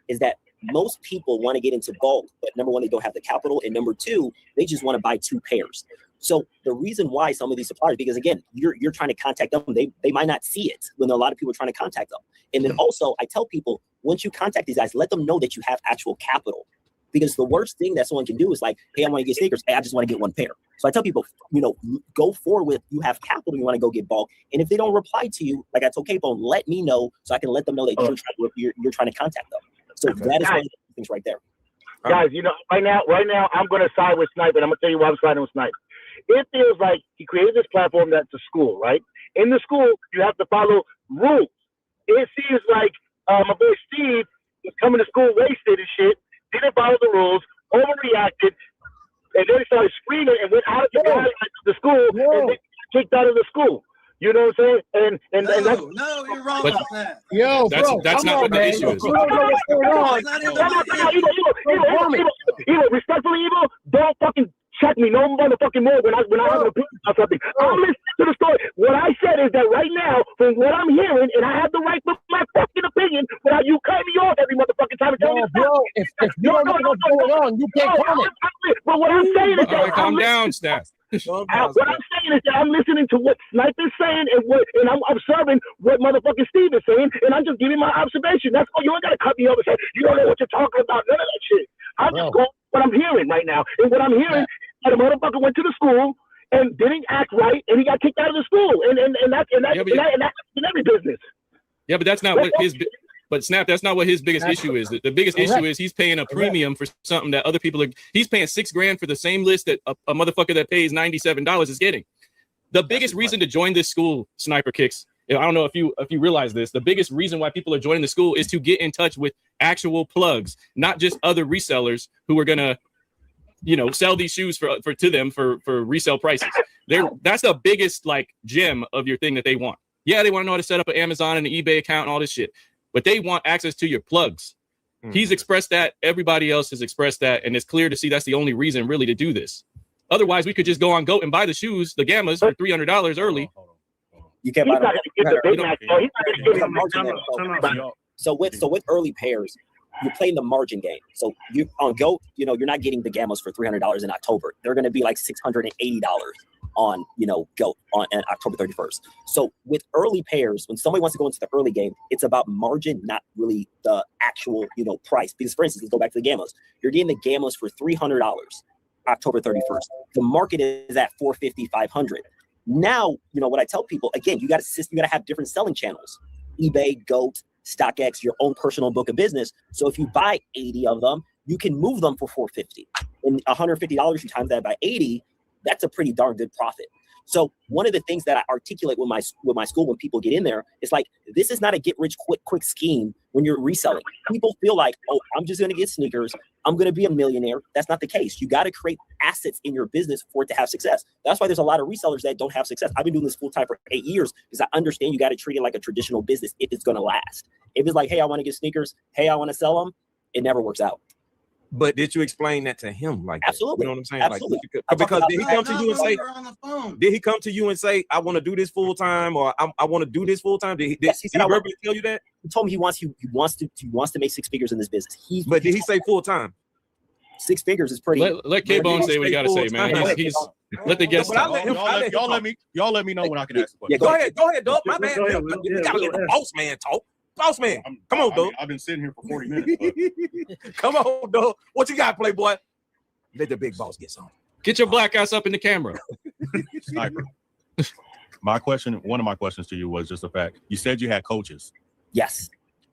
is that most people want to get into bulk, but number one, they don't have the capital, and number two, they just want to buy 2 pairs. So the reason why some of these suppliers, because again, you're trying to contact them, they might not see it when a lot of people are trying to contact them. And then also, I tell people, once you contact these guys, let them know that you have actual capital. Because the worst thing that someone can do is like, hey, I want to get sneakers. Hey, I just want to get 1 pair. So I tell people, go forward with, you have capital, you want to go get bulk. And if they don't reply to you, like I told K-Bone, let me know so I can let them know that you're trying to contact them. So that is one of the things right there. Guys, right now, I'm going to side with Snipe, and I'm going to tell you why I'm siding with Snipe. It feels like he created this platform that's a school, right? In the school, you have to follow rules. It seems like my boy Steve is coming to school wasted and shit, didn't follow the rules, overreacted, and then started screaming and went out of the school and then kicked out of the school. You know what I'm saying? And that's you're wrong about that. That's not what the issue is. Evil, respectfully, Evil, don't fucking check me no motherfucking more when I have an opinion about something. I'm listening to the story. What I said is that right now, from what I'm hearing, and I have the right to my fucking opinion without you cutting me off every motherfucking time and telling me if you don't know what's going on, you can't comment. But what I'm saying is that calm down, Steph. What I'm saying is that I'm listening to what Snipe is saying and I'm observing what motherfucking Steve is saying, and I'm just giving my observation. That's all. You ain't gotta cut me off and say you don't know what you're talking about. None of that shit. I'm just going what I'm hearing right now, and what I'm hearing is that a motherfucker went to the school and didn't act right, and he got kicked out of the school, and that's in every business. Yeah, but that's not what his. But Snap, that's not what his biggest issue is. The biggest issue is he's paying a premium for something that other people are. He's paying $6,000 for the same list that a motherfucker that pays $97 is getting. The biggest reason to join this school, Sniper Kicks. I don't know if you realize this. The biggest reason why people are joining the school is to get in touch with actual plugs, not just other resellers who are gonna, sell these shoes to them for resale prices. That's the biggest gem of your thing that they want. Yeah, they want to know how to set up an Amazon and an eBay account and all this shit. But they want access to your plugs. He's expressed that. Everybody else has expressed that, and it's clear to see that's the only reason really to do this. Otherwise, we could just go on GOAT and buy the shoes, the Gammas, for $300 early. You can't buy them. So with early pairs, you're playing the margin game. So you on GOAT, you're not getting the Gammas for $300 in October. They're going to be like $680 on GOAT on October 31st. So with early pairs, when somebody wants to go into the early game, it's about margin, not really the actual price. Because for instance, let's go back to the Gammas. You're getting the Gammas for $300 October 31st. The market is at $450, $500. Now, what I tell people, again, you got to have different selling channels. eBay, GOAT, StockX, your own personal book of business. So if you buy 80 of them, you can move them for $450. And $150, you times that by 80, that's a pretty darn good profit. So one of the things that I articulate with my school when people get in there is like, this is not a get rich quick scheme when you're reselling. People feel like, oh, I'm just going to get sneakers. I'm going to be a millionaire. That's not the case. You got to create assets in your business for it to have success. That's why there's a lot of resellers that don't have success. I've been doing this full time for 8 years because I understand you got to treat it like a traditional business if it's going to last. If it's like, hey, I want to get sneakers. Hey, I want to sell them. It never works out. But did you explain that to him? Like, absolutely, you know what I'm saying? Absolutely. Like, because did he come to you and say, did he come to you and say, I want to do this full time, or I want to do this full time? Did he verbally tell you that? He told me he wants to make 6 figures in this business. But did he say full time? 6 figures is pretty. Let K-Bone say what he got to say, man. He's let the guest talk. Y'all let me know when I can ask a question. Yeah, go ahead, Doug. My bad. You gotta let the boss man talk. Boss man, come on, Doug. I've been sitting here for 40 minutes. Come on, Doug. What you got, Playboy? Let the big boss get some. Get your black ass up in the camera. Sniper. One of my questions to you was just the fact you said you had coaches. Yes.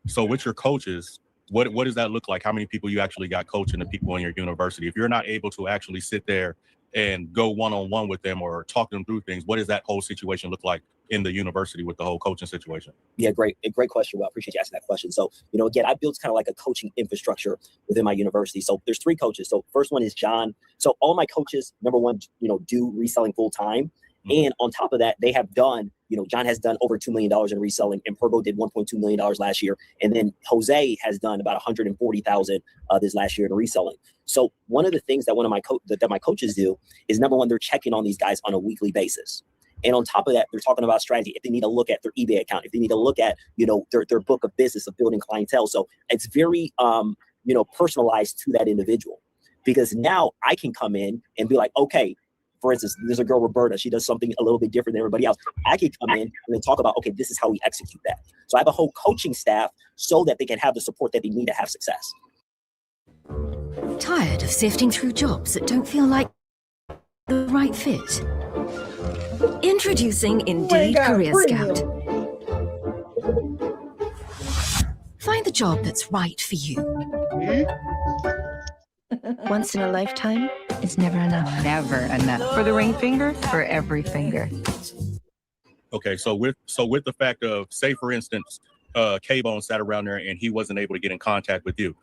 So with your coaches, what does that look like? How many people you actually got coaching the people in your university? If you're not able to actually sit there and go one-on-one with them or talk them through things, what does that whole situation look like in the university with the whole coaching situation? Yeah, great question. Well, I appreciate you asking that question. So, again, I built kind of like a coaching infrastructure within my university. So there's 3 coaches. So first one is John. So all my coaches, number one, do reselling full time. And on top of that, they have done, John has done over $2 million in reselling, and Pergo did $1.2 million last year. And then Jose has done about $140,000 this last year in reselling. So one of the things that that my coaches do is, number one, they're checking on these guys on a weekly basis. And on top of that, they're talking about strategy. If they need to look at their eBay account, if they need to look at, their book of business of building clientele. So it's very, personalized to that individual, because now I can come in and be like, okay, for instance, there's a girl, Roberta. She does something a little bit different than everybody else. I can come in and then talk about, okay, this is how we execute that. So I have a whole coaching staff so that they can have the support that they need to have success. Tired of sifting through jobs that don't feel like the right fit? Introducing Indeed Career Scout. Find the job that's right for you. Once in a lifetime is never enough. Never enough. For the ring finger, for every finger. Okay, so with the fact of, say for instance, K-Bone sat around there and he wasn't able to get in contact with you,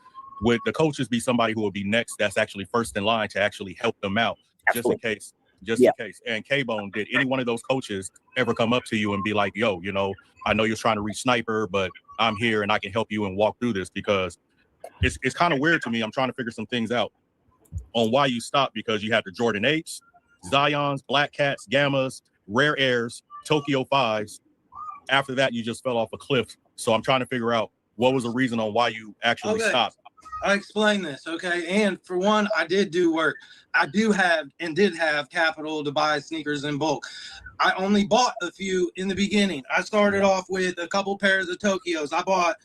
would the coaches be somebody who will be next that's actually first in line to actually help them out? Absolutely. Just in case. And K-Bone, did any one of those coaches ever come up to you and be like, yo, I know you're trying to reach Sniper, but I'm here and I can help you and walk through this? Because it's kind of weird to me. I'm trying to figure some things out on why you stopped, because you had the Jordan 8s, Zions, Black Cats, Gammas, Rare Airs, Tokyo 5s. After that, you just fell off a cliff. So I'm trying to figure out what was the reason on why you actually stopped. I explain this, okay? And for one, I did do work. I did have capital to buy sneakers in bulk. I only bought a few in the beginning. I started off with a couple pairs of Tokyos. I bought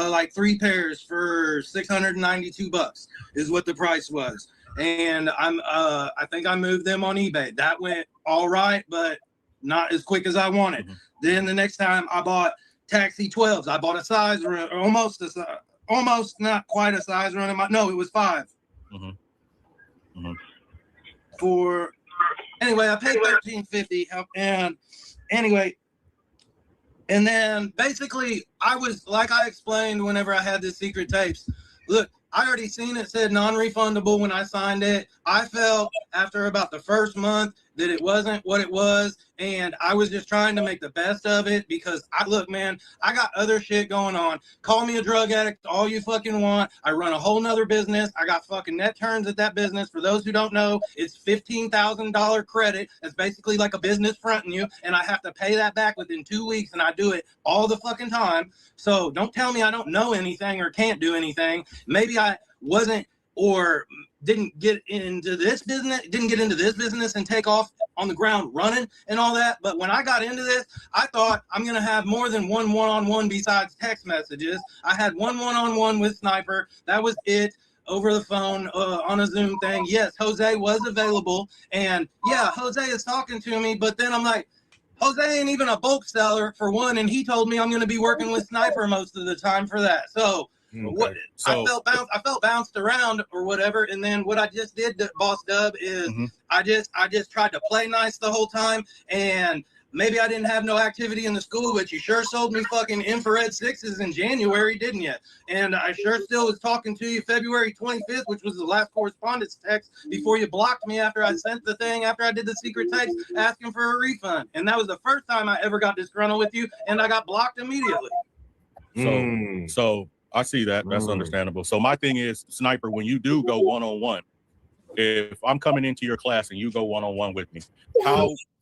like 3 pairs for $692 is what the price was. And I think I moved them on eBay. That went all right, but not as quick as I wanted. Then the next time I bought Taxi 12s. I bought a size run, almost not quite a size run. No, it was 5. For anyway, I paid $13.50, and anyway, and then basically I was like I explained whenever I had the secret tapes. Look, I already seen it said non-refundable when I signed it. I felt after about the first month that it wasn't what it was, and I was just trying to make the best of it because look, man, I got other shit going on. Call me a drug addict, all you fucking want. I run a whole nother business. I got fucking net turns at that business. For those who don't know, it's $15,000 credit. That's basically like a business fronting you, and I have to pay that back within 2 weeks, and I do it all the fucking time. So don't tell me I don't know anything or can't do anything. Maybe I wasn't or didn't get into this business and take off on the ground running and all that. But when I got into this, I thought I'm going to have more than one one-on-one besides text messages. I had one one-on-one with Sniper. That was it, over the phone on a Zoom thing. Yes, Jose was available. And yeah, Jose is talking to me. But then I'm like, Jose ain't even a bulk seller for one. And he told me I'm going to be working with Sniper most of the time for that. So what I felt bounced around or whatever, and then what I just did, Boss Dub, is I just tried to play nice the whole time, and maybe I didn't have no activity in the school, but you sure sold me fucking infrared 6s in January, didn't you? And I sure still was talking to you February 25th, which was the last correspondence text before you blocked me after I sent the thing, after I did the secret text asking for a refund. And that was the first time I ever got disgruntled with you, and I got blocked immediately. So I see that. That's understandable. So my thing is, Sniper, when you do go one-on-one, if I'm coming into your class and you go one-on-one with me,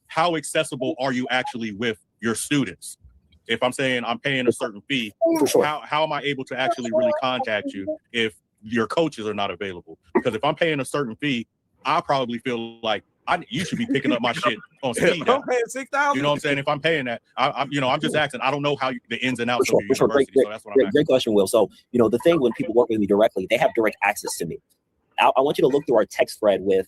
how accessible are you actually with your students? If I'm saying I'm paying a certain fee, how am I able to actually really contact you if your coaches are not available? Because if I'm paying a certain fee, I probably feel like you should be picking up my shit on speed dial. I'm paying $6,000. You know what I'm saying? If I'm paying that, I'm just asking. I don't know how the ins and outs of your For sure. university. So that's what I'm asking. Great question, Will. So, the thing when people work with me directly, they have direct access to me. I want you to look through our text thread with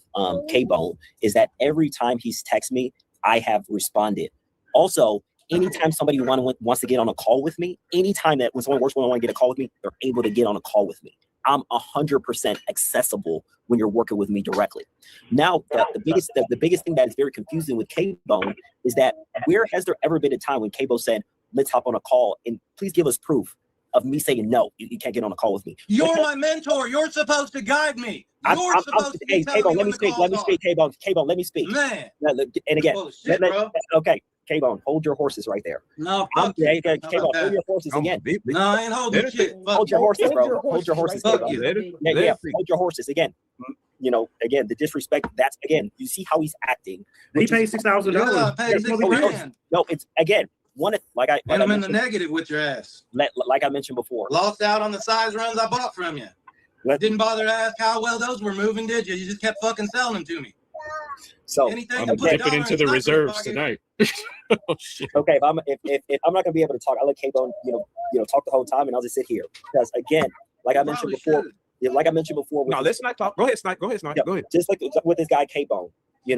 K-Bone, is that every time he's texted me, I have responded. Also, anytime somebody wants to get on a call with me, anytime that when someone works one-on-one to get a call with me, they're able to get on a call with me. I'm 100% accessible when you're working with me directly. Now, the biggest thing that is very confusing with K-Bone is that where has there ever been a time when K-Bone said, let's hop on a call and please give us proof of me saying, no, you can't get on a call with me. You're my mentor. You're supposed to guide me. You're supposed to be telling K-Bone, me let me speak. Let me speak, K-Bone. K-Bone, let me speak. Man. And again, bro. Okay, K-Bone, hold your horses right there. No, K-Bone, hold your horses again. No, I ain't holding shit. Hold your horses, bro. Hold your horses. Fuck you. Hold your horses again. Again, the disrespect. That's again. You see how he's acting. He paid $6,000. No, it's again. And I'm in the negative with your ass. Like I mentioned before. Lost out on the size runs I bought from you. Didn't bother to ask how well those were moving, did you? You just kept fucking selling them to me. So I'm dipping into the reserves tonight. Oh shit. Okay, if I'm not gonna be able to talk, I'll let K-Bone, talk the whole time, and I'll just sit here because again, like I mentioned before. No, let's not talk. Go ahead, Snipe. Go ahead. Just like with this guy K-Bone,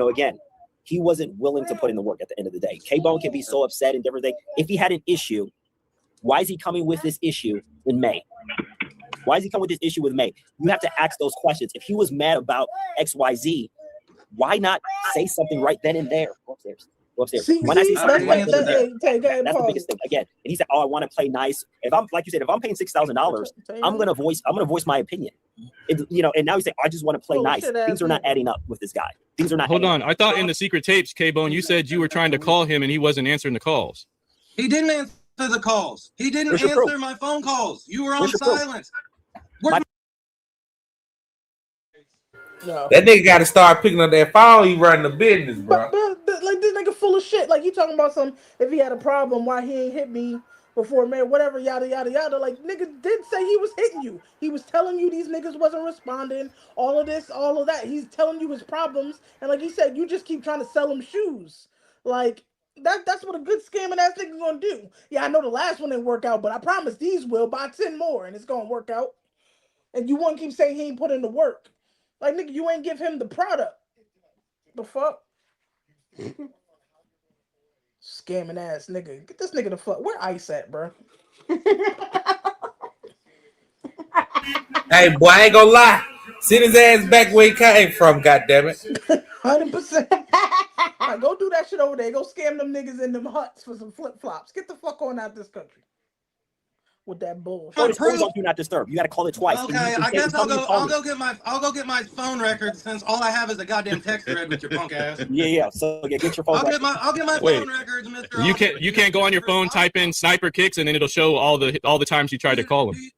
again, he wasn't willing to put in the work at the end of the day. K-Bone can be so upset and different things. If he had an issue, why is he coming with this issue in May? Why is he coming with this issue with May? You have to ask those questions. If he was mad about XYZ, why not say something right then and there? Go upstairs. Why not say something right then and there? That's the biggest thing. Again, and he said, "Oh, I want to play nice." If I'm like you said, if I'm paying $6,000, I'm gonna voice my opinion. And now he's saying, "I just want to play nice." Things are not adding up with this guy. Things are not. Hold on. I thought in the secret tapes, K-Bone, you said you were trying to call him and he wasn't answering the calls. He didn't answer the calls. He didn't answer my phone calls. You were on silence. No. That nigga got to start picking up that phone. He running the business, bro. But like this nigga full of shit. Like you talking about if he had a problem, why he ain't hit me before, man, whatever, yada, yada, yada. Like nigga did say he was hitting you. He was telling you these niggas wasn't responding. All of this, all of that. He's telling you his problems. And like he said, you just keep trying to sell him shoes. Like that's what a good scamming ass nigga gonna do. Yeah, I know the last one didn't work out, but I promise these will. Buy 10 more and it's gonna work out. And you won't keep saying he ain't put in the work. Like, nigga, you ain't give him the product. The fuck? Scamming ass nigga. Get this nigga the fuck. Where Ice at, bro? Hey, boy, I ain't gonna lie. Send his ass back where he came from, goddammit. 100%. Right, go do that shit over there. Go scam them niggas in them huts for some flip-flops. Get the fuck on out this country. with that bullshit. Oh, it's always on Do Not Disturb. You got to call it twice. Okay, I guess I'll go get my phone record since all I have is a goddamn text thread with your punk ass. Yeah. So get your phone. I'll get my phone records, Mr. You can't go on your phone, type in Sniper Kicks, and then it'll show all the times you tried to call him,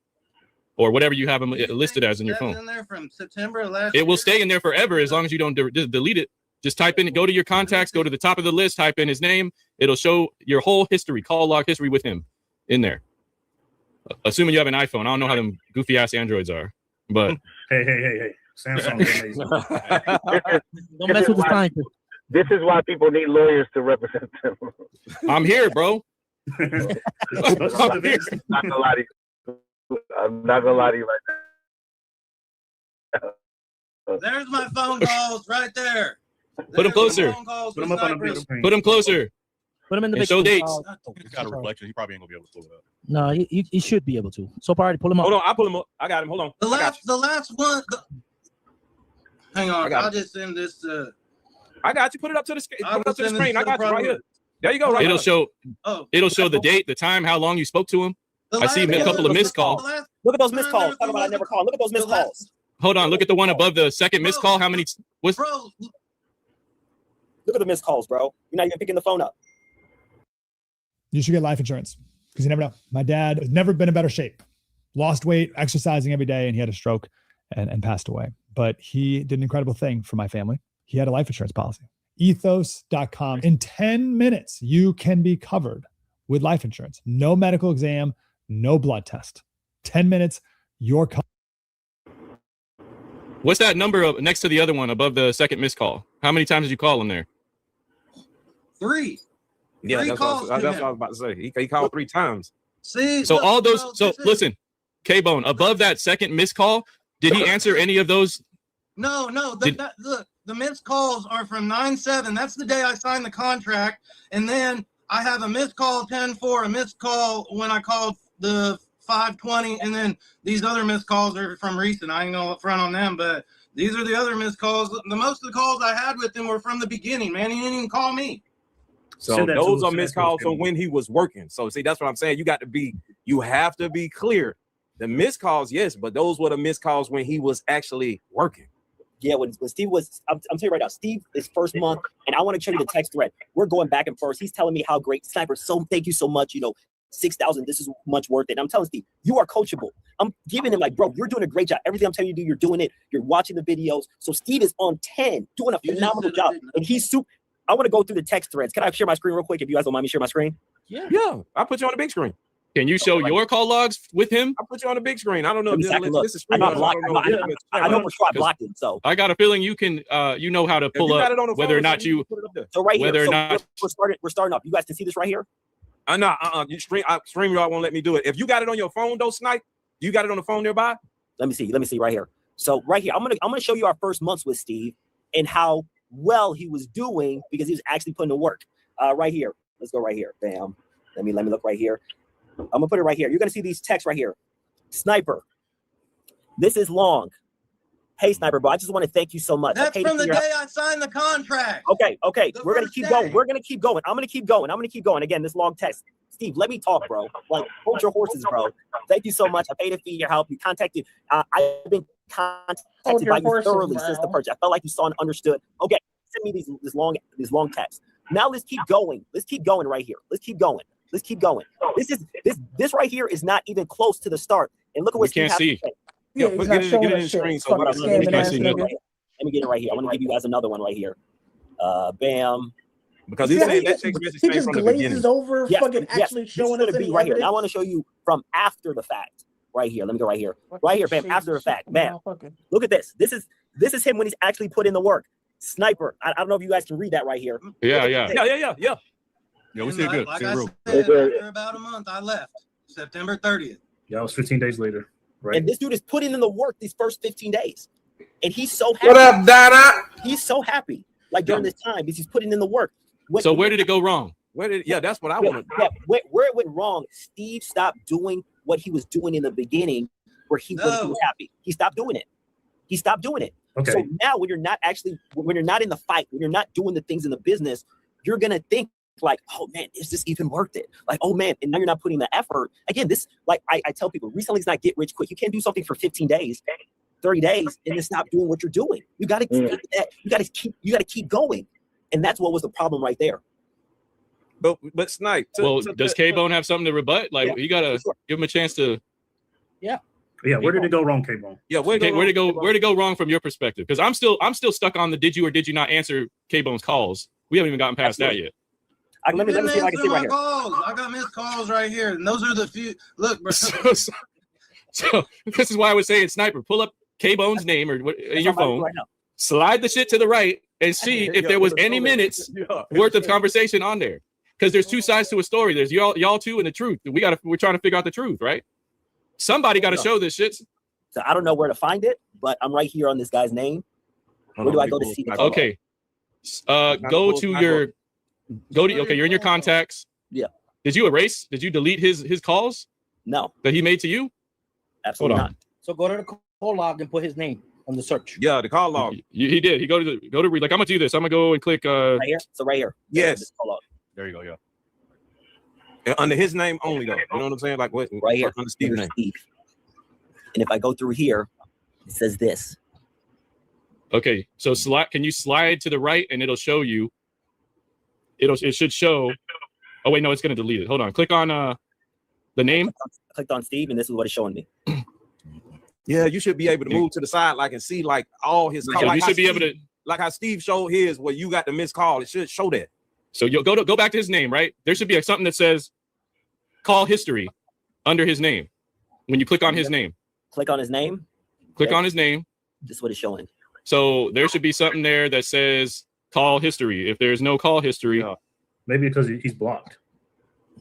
or whatever you have him listed as in your phone. In there from September of last It will stay in there forever as long as you don't delete it. Just type in, go to your contacts, go to the top of the list, type in his name. It'll show your whole history, call log history with him in there. Assuming you have an iPhone. I don't know how them goofy ass Androids are, but hey. Samsung is amazing. Don't mess with the scientists. This is why people need lawyers to represent them. I'm here, bro. I'm not gonna lie to you. I'm not gonna lie to you right now. There's my phone calls right there. Put them closer. Put them up on the big screen. Put them closer. Put him in the And big show screen. dates. He's got a reflection. He probably ain't gonna be able to pull it up. No, he should be able to. So already pull him up. Hold on, I pull him up. I got him. Hold on. The last one. Hang on, I'll just send this to. I got you. Put it up to the screen. Put it up to the screen. I got you right here. There you go. Right. It'll show. Oh. It'll show the date, the time, how long you spoke to him. I see a couple of missed calls. Look at those missed calls. Talk about I never called. Look at those missed calls. Hold on. Look at the one above the second missed call. How many? What's? Look at the missed calls, bro. You're not even picking the phone up. You should get life insurance because you never know. My dad has never been in better shape. Lost weight, exercising every day, and he had a stroke and passed away. But he did an incredible thing for my family. He had a life insurance policy. Ethos.com. In 10 minutes, you can be covered with life insurance. No medical exam, no blood test. 10 minutes, you're covered. What's that number next to the other one above the second missed call? How many times did you call him there? 3. Yeah, that's what I was about to say. He called 3 times. See, so all those. So listen, K-Bone, above that second missed call, did he answer any of those? No. Look, the missed calls are from 9/7. That's the day I signed the contract, and then I have a missed call 10/4, a missed call when I called the 5:20, and then these other missed calls are from recent. I ain't gonna front on them, but these are the other missed calls. The most of the calls I had with him were from the beginning. Man, he didn't even call me. So those are missed calls from when he was working. So see, that's what I'm saying. You have to be clear. The missed calls, yes, but those were the missed calls when he was actually working. Yeah, when Steve was, I'm telling you right now, Steve is first month, and I want to show you the text thread. We're going back and forth. He's telling me how great Sniper. So thank you so much. 6,000. This is much worth it. And I'm telling Steve, you are coachable. I'm giving him like, bro, you're doing a great job. Everything I'm telling you to do, you're doing it. You're watching the videos. So Steve is on 10, doing a phenomenal job, and he's super. I want to go through the text threads. Can I share my screen real quick? If you guys don't mind me share my screen. Yeah. I'll put you on the big screen. Can you show your call logs with him? I'll put you on the big screen. I don't know if this is I'm not blocked. I know for sure I blocked it. So I got a feeling you can. You know how to pull up whether or not you. So right here, whether or not we're starting up. You guys can see this right here. You StreamYard won't let me do it. If you got it on your phone, though, Snipe, you got it on the phone nearby. Let me see right here. So right here, I'm gonna show you our first months with Steve and how well he was doing because he was actually putting in work. Right here, let's go right here. Bam. Let me look right here. I'm gonna put it right here. You're gonna see these texts right here. Sniper, this is long. Hey, Sniper, bro, I just want to thank you so much. That's from the day I signed the contract. Okay. We're gonna keep going. I'm gonna keep going. Again, this long text. Steve, let me talk, bro. Like, hold your horses, bro. Thank you so much. I paid a fee, your help. You contacted. I've been contacted by you thoroughly since the purchase. I felt like you saw and understood. Okay, send me these long texts. Now let's keep going. Let's keep going right here. Let's keep going. This right here is not even close to the start. And look at what Steve has to say. Yeah, get it in the screen. So Let me get it right here. I want to give you guys another one right here. Bam. Because he's saying that text message came from the beginning. Over actually showing us any right here. Now I want to show you from after the fact. Right here. Let me go right here. Right here, bam. After the fact, bam. Look at this. This is him when he's actually put in the work. Sniper. I don't know if you guys can read that right here. Yeah. Yeah, we see good. Like I said, after about a month, I left. September 30th. Yeah, it was 15 days later. Right. And this dude is putting in the work these first 15 days. And he's so happy. What up, Donna? He's so happy. Like during this time, because he's putting in the work. So where did it go wrong? That's what I want to know. Where it went wrong, Steve stopped doing what he was doing in the beginning where he was happy. He stopped doing it. Okay. So now when you're not in the fight, when you're not doing the things in the business, you're going to think like, oh man, is this even worth it? Like, oh man, and now you're not putting the effort. Again, this, like I tell people, reselling's not get rich quick. You can't do something for 15 days, 30 days, and then stop doing what you're doing. You got to you got to keep going, and that's what was the problem right there. But Snipe. Does K-Bone have something to rebut? Like, you gotta give him a chance to. Yeah. Where did it go wrong, K-Bone? Yeah, where did it go wrong from your perspective? Because I'm still stuck on the did you or did you not answer K-Bone's calls. We haven't even gotten past that yet. Let me see if I can see right here. Calls. I got missed calls right here, and those are the few. Look, bro. So this is why I was saying, Sniper, pull up K-Bone's name or in your phone, slide the shit to the right, and see if there was any minutes worth of conversation on there. Because there's two sides to a story. There's y'all two and the truth. We're trying to figure out the truth, right? Somebody got to show this shit. So I don't know where to find it, but I'm right here on this guy's name. Where do I go to see the call? Okay. You're in your contacts. Yeah. Did you delete his calls? No. That he made to you? Absolutely not. So go to the call log and put his name on the search. Yeah, the call log. He did. He go to like, I'm gonna do this. I'm gonna go and click right here. So right here. Yes. There you go. Yeah. And under his name only, though. You know what I'm saying? Like what? Right here. Under Steve's name. Steve. And if I go through here, it says this. Okay. So can you slide to the right and it'll show you? It should show. Oh wait, no, it's gonna delete it. Hold on. Click on the name. I clicked on Steve, and this is what it's showing me. Yeah, you should be able to move to the side, like, and see like all his. Yeah, you should be able to, like how Steve showed his, where you got the missed call. It should show that. So you'll go back to his name, right? There should be something that says call history under his name. When you click on his name. Click on his name. Click on his name. This is what it's showing. So there should be something there that says call history. If there's no call history, maybe because he's blocked.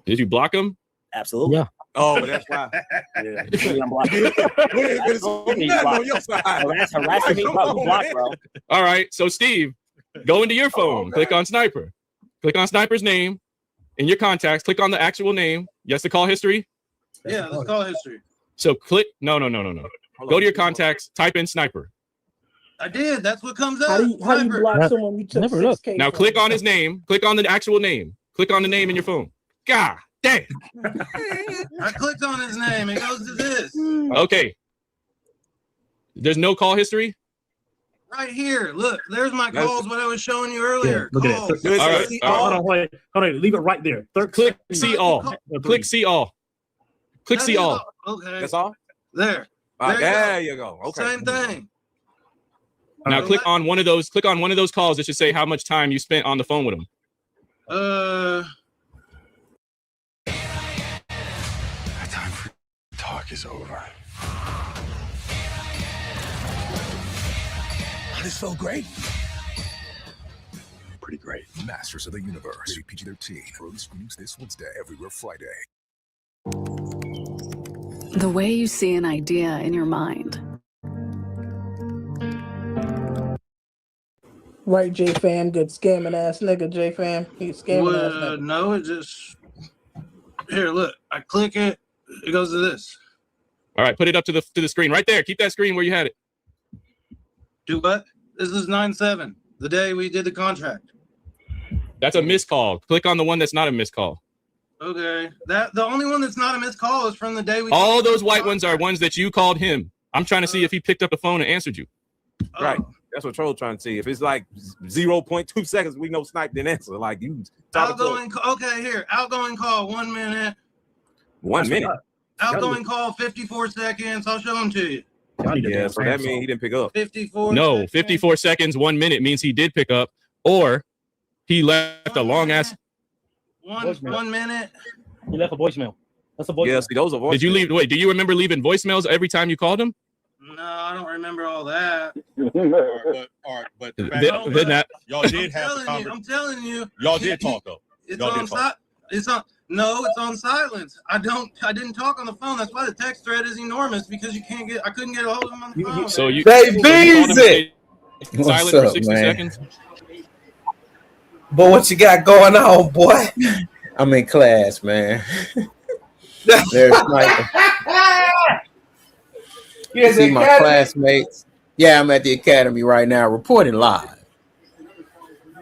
Did you block him? Absolutely. Yeah. Oh, that's why. Yeah. I'm blocked. That's harassing me, bro. Blocked, bro. All right. So Steve, go into your phone. Click on Sniper. Click on Sniper's name in your contacts. Click on the actual name. Yes, the call history. Yeah, let's call history. So click. No. Go to your contacts. Type in Sniper. I did. That's what comes up. How do you block someone you took Never 6K Now from? click on his name. Click on the actual name. Click on the name in your phone. God damn. I clicked on his name. It goes to this. Okay. There's no call history. Right here. Look, there's my calls. What I was showing you earlier. Look at Calls. that. All right. Hold on. Leave it right there. Click see all. Click see all. Click see all. Okay. That's all. There. There you go. Okay. Same thing. Now click on one of those. Click on one of those calls that should say how much time you spent on the phone with him. The time for talk is over. This felt great. Pretty great. Masters of the Universe. Rated PG-13. Early screenings this Wednesday. Everywhere Friday. The way you see an idea in your mind. Right, J-Fam, good scamming ass nigga, J-Fam. He's scamming ass nigga. No, it just... Here, look. I click it. It goes to this. All right, put it up to the screen right there. Keep that screen where you had it. Do what? This is 9/7, the day we did the contract. That's a missed call. Click on the one that's not a missed call. Okay. The only one that's not a missed call is from the day we... All those white ones are ones that you called him. I'm trying to see if he picked up the phone and answered you. Right. That's what Troll's trying to see. If it's like 0.2 seconds, we know Snipe didn't answer. Like you outgoing. Okay, here. Outgoing call 1 minute. 1 minute. Outgoing call 54 seconds. I'll show them to you. Yeah, so that means he didn't pick up. 54. No, 54 seconds, 1 minute means he did pick up, or he left a long ass. 1 minute. He left a voicemail. That's a voicemail. Yeah, see, those are voicemails. Did you leave? Wait, do you remember leaving voicemails every time you called him? No, I don't remember all that. But then that y'all did have the conversation. I'm telling you. Y'all did talk though. It's Y'all on did talk. It's on. No, it's on silence. I didn't talk on the phone. That's why the text thread is enormous, because I couldn't get a hold of him on the phone. So you Baby, silent for 60 seconds. But what you got going on, boy? I'm in class, man. There's Sniper. You See my classmates. Yeah, I'm at the academy right now, reporting live.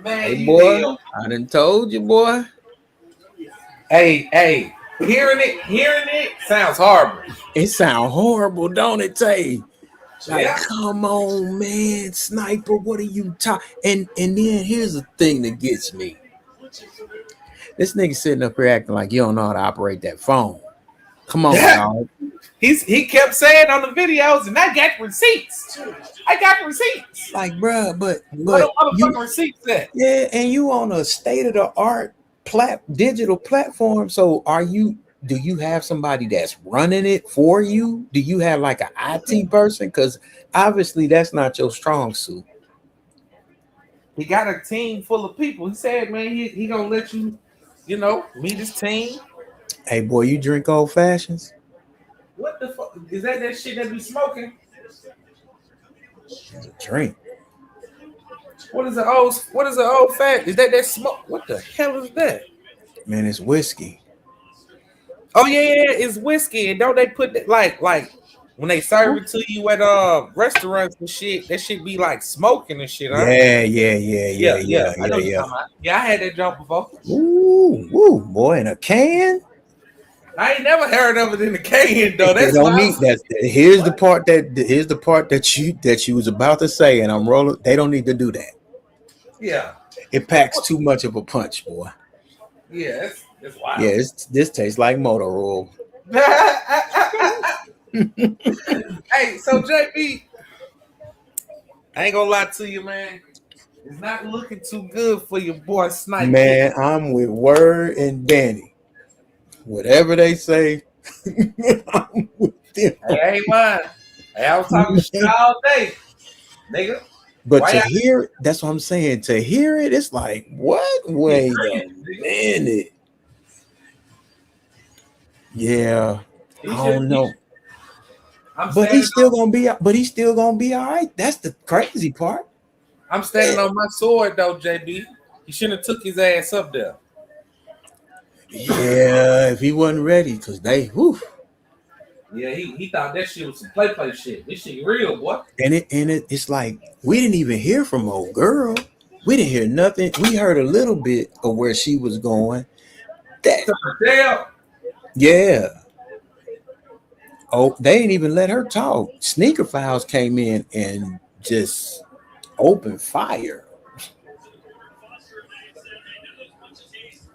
Man, hey, boy, I done told you, boy. Hey, hearing it sounds horrible. It sounds horrible, don't it, Tay? Like, Yeah. come on, man, Sniper, what are you talking? And then here's the thing that gets me. This nigga sitting up here acting like you don't know how to operate that phone. Come on, dog. He kept saying on the videos, and I got receipts. Like, bruh, but what you, motherfucking receipts at? yeah, and you on a state of the art digital platform. So do you have somebody that's running it for you? Do you have like an IT person? Because obviously that's not your strong suit. He got a team full of people. He said, man, he gonna let you, meet his team. Hey, boy, you drink old fashions? What the fuck is that shit that be smoking? It's a drink. What is the old fat? Is that smoke? What the hell is that? Man, it's whiskey. Oh yeah, it's whiskey. And don't they put that like when they serve it to you at restaurants and shit, that shit be like smoking and shit, huh? Yeah. I know you're talking about. Yeah, I had that jump before. Ooh, boy, in a can? I ain't never heard of it in the can though. That's They don't need that. Here's the part that you was about to say, and I'm rolling. They don't need to do that. Yeah. It packs too much of a punch, boy. Yeah, it's wild. Yeah, this tastes like motor oil. Hey, so JB, I ain't gonna lie to you, man. It's not looking too good for your boy Sniper. Man, I'm with Word and Danny. Whatever they say, I'm with them. Hey, man. Hey, I was talking shit all day, nigga. But to hear it, that's what I'm saying. To hear it, it's like, what? Wait a minute. Yeah, I don't know. But he's still gonna be all right. That's the crazy part. I'm standing on my sword though, JB. He shouldn't have took his ass up there. Yeah, if he wasn't ready, because Yeah, he thought that shit was some play shit. This shit real, boy. And it's like we didn't even hear from old girl. We didn't hear nothing. We heard a little bit of where she was going. Yeah. Oh, they didn't even let her talk. Sneaker Files came in and just opened fire.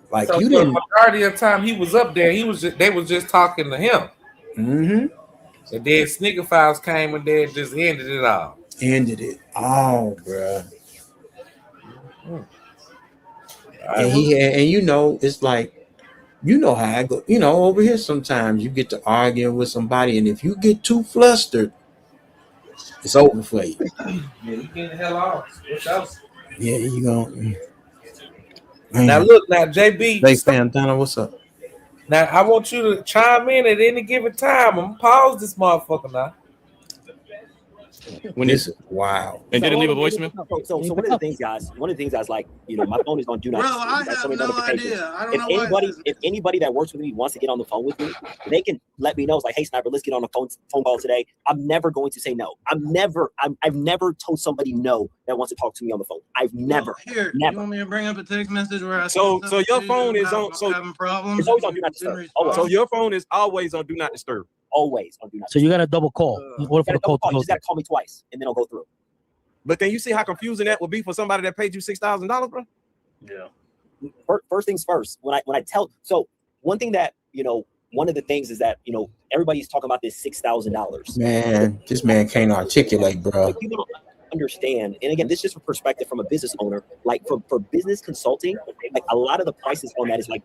Like so you didn't. The majority of the time he was up there, they was just talking to him. Mm-hmm. And then Sneaker Files came and then just ended it all. Bro. And it's like, how I go. Over here sometimes you get to arguing with somebody, and if you get too flustered, it's over for you. Yeah, you get the hell off. What's else? Yeah, you gonna. Now look, JB. Hey, Santana, what's up? Now I want you to chime in at any given time. I'm gonna pause this motherfucker now. This is wow. And did it leave a voicemail? So one of the things, guys, like, my phone is on do not Bro, I have so many no notifications. idea. I don't know If anybody that works with me wants to get on the phone with me, they can let me know. It's like, hey, Sniper, let's get on a phone call today. I'm never going to say no. I've never told somebody no that wants to talk to me on the phone. I've never. Here, never. you want me to bring up a text message where I So your phone is on. So having problems. It's always on do not disturb. Always. So your phone is always on do not disturb. Always on do not disturb. So you got to double call. What if the call? You just got to call me twice, and then I'll go through. But can you see how confusing that would be for somebody that paid you $6,000, bro? Yeah. First things first. When I tell, so one thing that one of the things is that everybody's talking about this $6,000. Man, this man can't articulate, bro. People don't understand, and again, this is just a perspective from a business owner. Like for business consulting, like a lot of the prices on that is like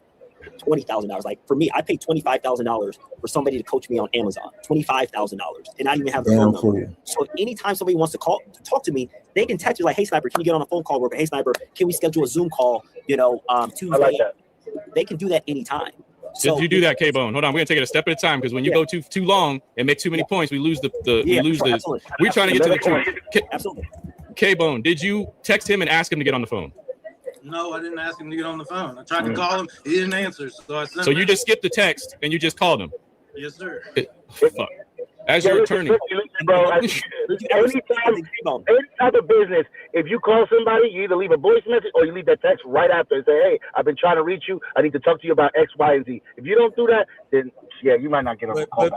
$20,000. Like for me, I paid $25,000 for somebody to coach me on Amazon. $25,000, and I didn't even have the phone number. So anytime somebody wants to talk to me, they can text me like, "Hey, Sniper, can you get on a phone call?" Or, "Hey, Sniper, can we schedule a Zoom call?" Tuesday. I like that. They can do that anytime. So you do that, K-Bone. Hold on, we're gonna take it a step at a time because when you go too long and make too many points, we lose the. We're trying to get to the truth. Absolutely. K-Bone, did you text him and ask him to get on the phone? No, I didn't ask him to get on the phone. I tried to call him. He didn't answer. So I sent you just skipped the text and you just called him? Yes, sir. Fuck. as your attorney. Bro, any type of business, if you call somebody, you either leave a voice message or you leave that text right after and say, hey, I've been trying to reach you. I need to talk to you about X, Y, and Z. If you don't do that, then yeah, you might not get on the call.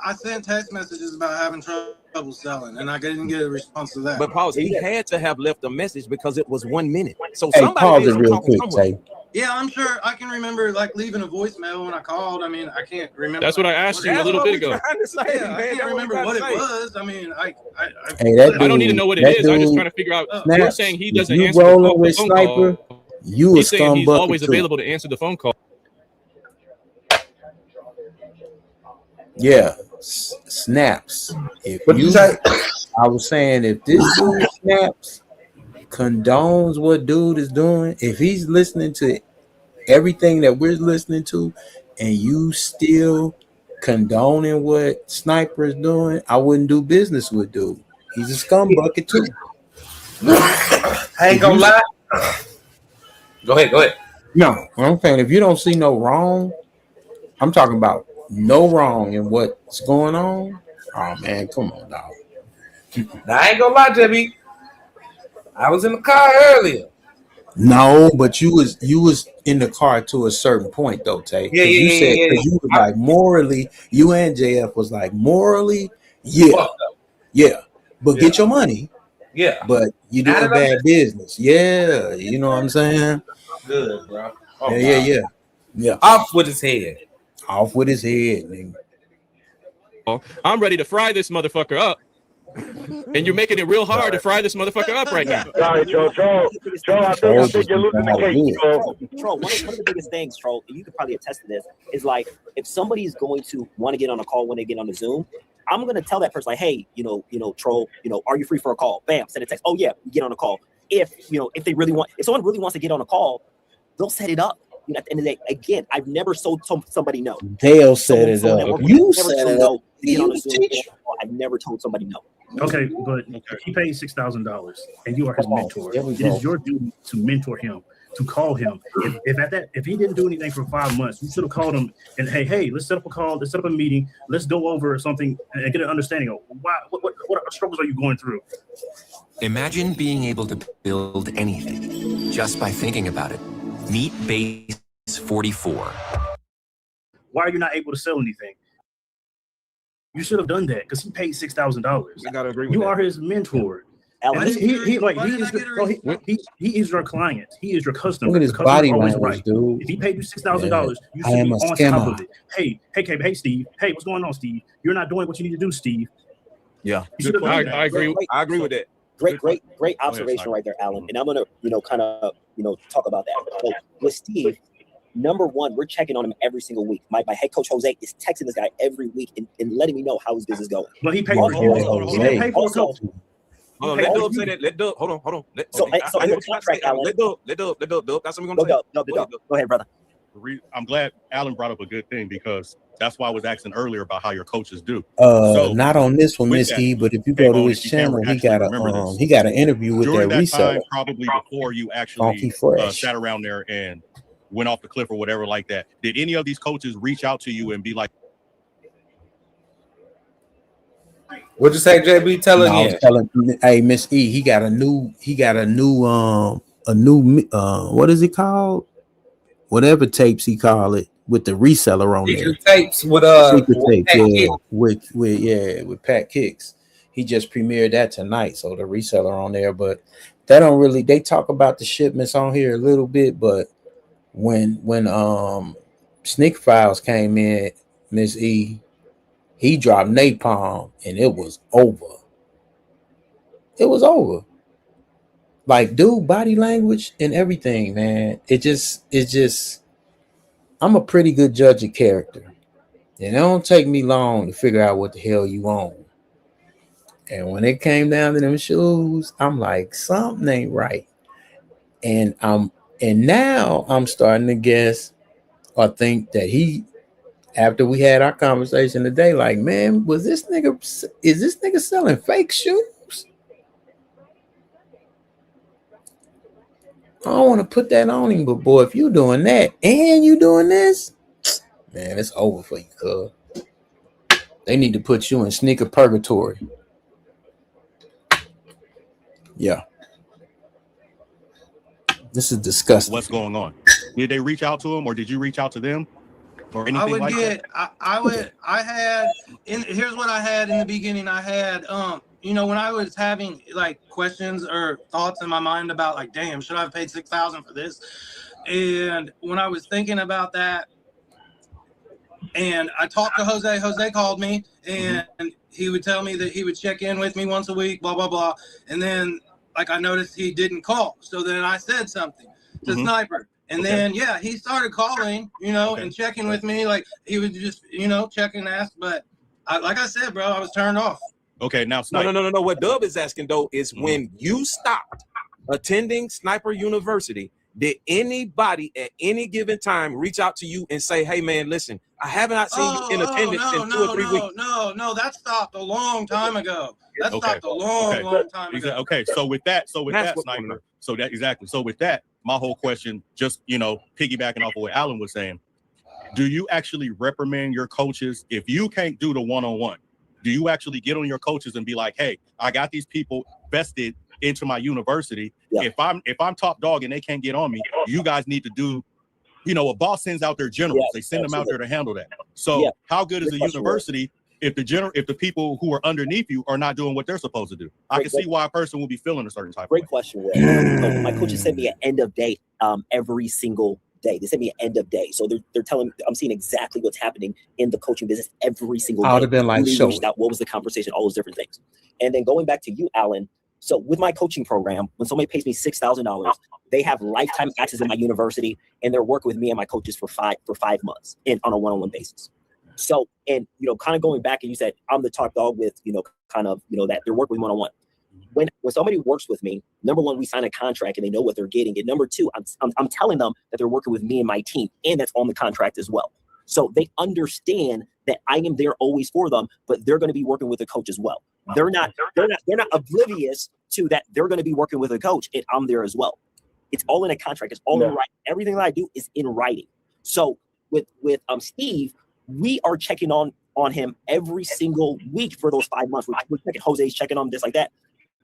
I sent text messages about having trouble selling, and I didn't get a response to that. But pause, he had to have left a message because it was 1 minute. So Hey, somebody pause made it some real talking quick, somewhere. Tay. Yeah, I'm sure I can remember like leaving a voicemail when I called. I mean, I can't remember. That's what I asked you a little bit ago. Yeah, I can't remember what it was. I mean, Hey, that dude, I don't need to know what it is. I'm just trying to figure out. Snaps, You're saying he if doesn't you answer the rolling with phone Sniper, call. you a He's saying he's scumbucket always too. available to answer the phone call. Yeah, Snaps. If What you you, say? I was saying, if this dude Snaps condones what dude is doing, if he's listening to everything that we're listening to, and you still condoning what Sniper is doing, I wouldn't do business with dude. He's a scumbucket too. I ain't gonna lie. Go ahead. No, I'm saying if you don't see no wrong, I'm talking about no wrong in what's going on. Oh man, come on, dog. Now, I ain't gonna lie, JB. I was in the car earlier. No, but you was in the car to a certain point though, Tay. Yeah. Because you was like morally, you and JF was like morally, yeah. But get your money. Yeah. But you do a bad business. Yeah, you know what I'm saying? Good, bro. Oh, Yeah. Off with his head. Off with his head, nigga. I'm ready to fry this motherfucker up. And you're making it real hard to fry this motherfucker up right now. Sorry, Troll, I think you're losing the case, Troll, one of the biggest things, Troll, and you could probably attest to this, is like if somebody is going to want to get on a call when they get on the Zoom, I'm gonna tell that person like, hey, Troll, are you free for a call? Bam, send a text. Oh yeah, we get on a call. If someone really wants to get on a call, they'll set it up. At the end of the day, again, I've never sold somebody no. They'll set it up. You set it up. I've never told somebody no. Okay, but if he paid $6,000 and you are his mentor, it is your duty to mentor him, to call him. If he didn't do anything for 5 months, you should have called him and hey, let's set up a call, let's set up a meeting, let's go over something and get an understanding of what struggles are you going through. Imagine being able to build anything just by thinking about it. Meet Base 44. Why are you not able to sell anything? You should have done that because he paid $6,000. I gotta agree with you that. are his mentor. And he is your client. He is your customer. Look at his The customer body is always language, right. dude. If he paid you $6,000, you I should am be a on top scammer. of it. Hey, Steve. Hey, what's going on, Steve? You're not doing what you need to do, Steve. Yeah, You should have done that. I agree with that. Great observation right there, Alan. And I'm gonna, kind of, talk about that. So with Steve, number one, we're checking on him every single week. My head coach Jose is texting this guy every week and letting me know how his business is going. But he paid for it. He didn't pay for a coach. Hold on, let Dub say that. Let Dub. Hold on. So in the contract, Alan. Let Dub. That's something we're gonna say. Go ahead, brother. I'm glad Alan brought up a good thing because that's why I was asking earlier about how your coaches do. Not on this one, Miss E, but if you go to his channel, he got an interview with during that that reseller. time, probably before you Funky actually Fresh. sat around there and went off the cliff or whatever like that. Did any of these coaches reach out to you and be like, What'd you say, JB? Tell I was again. telling, hey, Miss E, he got a new what is it called? Whatever tapes he call it with the reseller on there. Secret tapes with Secret tapes, Pat yeah, Kicks. with Pat Kicks. He just premiered that tonight, so the reseller on there. But they don't really. They talk about the shipments on here a little bit, but when Sneak Files came in, Miss E, he dropped napalm and it was over. It was over. Like, dude, body language and everything, man. It's just. I'm a pretty good judge of character, and it don't take me long to figure out what the hell you own. And when it came down to them shoes, I'm like, something ain't right. And now I'm starting to guess or think that he, after we had our conversation today, like, man, is this nigga selling fake shoes? I don't want to put that on him, but boy, if you doing that and you doing this, man, it's over for you, cuz. They need to put you in sneaker purgatory. Yeah. This is disgusting. What's going on? Did they reach out to him, or did you reach out to them, or anything I would like get. that? I had. Here's what I had in the beginning. I had. You know, when I was having like questions or thoughts in my mind about like, damn, should I have paid $6,000 for this? And when I was thinking about that, and I talked to Jose. Jose called me, and he would tell me that he would check in with me once a week, blah, blah, blah. And then, like, I noticed he didn't call. So then I said something to Sniper. And then, yeah, he started calling, you know, and checking with me. Like, he would just, you know, check and ask. But like I said, bro, I was turned off. Okay, now No. What Dub is asking, though, is when you stopped attending Sniper University, did anybody at any given time reach out to you and say, hey, man, listen, I have not seen you in attendance in 2 or 3 weeks? No, that stopped a long time ago. That stopped a long time ago. Okay, so with that, Sniper, so with that, my whole question, just, you know, piggybacking off of what Alan was saying, do you actually reprimand your coaches if you can't do the one-on-one? Do you actually get on your coaches and be like, hey, I got these people vested into my university. If I'm top dog and they can't get on me, you guys need to do, you know, a boss sends out their generals. They send them out there to handle that. So how good is a university if the people who are underneath you are not doing what they're supposed to do? I can see why a person will be feeling a certain type of way. Great question, Will. So my coaches send me an end of day every single day. They send me an end of day. So they're telling, I'm seeing exactly what's happening in the coaching business every single day. I would have been like, show what was the conversation, all those different things. And then going back to you, Alan. So with my coaching program, when somebody pays me $6,000, they have lifetime access in my university, and they're working with me and my coaches for 5 months on a one-on-one basis. So, and, you know, kind of going back, and you said I'm the top dog with, you know, kind of, you know, that they're working with one-on-one. When somebody works with me, number one, we sign a contract and they know what they're getting. And number two, I'm telling them that they're working with me and my team, and that's on the contract as well. So they understand that I am there always for them, but they're going to be working with a coach as well. They're not oblivious to that. They're going to be working with a coach, and I'm there as well. It's all in a contract. It's all in writing. Everything that I do is in writing. So with Steve, we are checking on him every single week for those 5 months. We're checking. Jose's checking on him, just like that.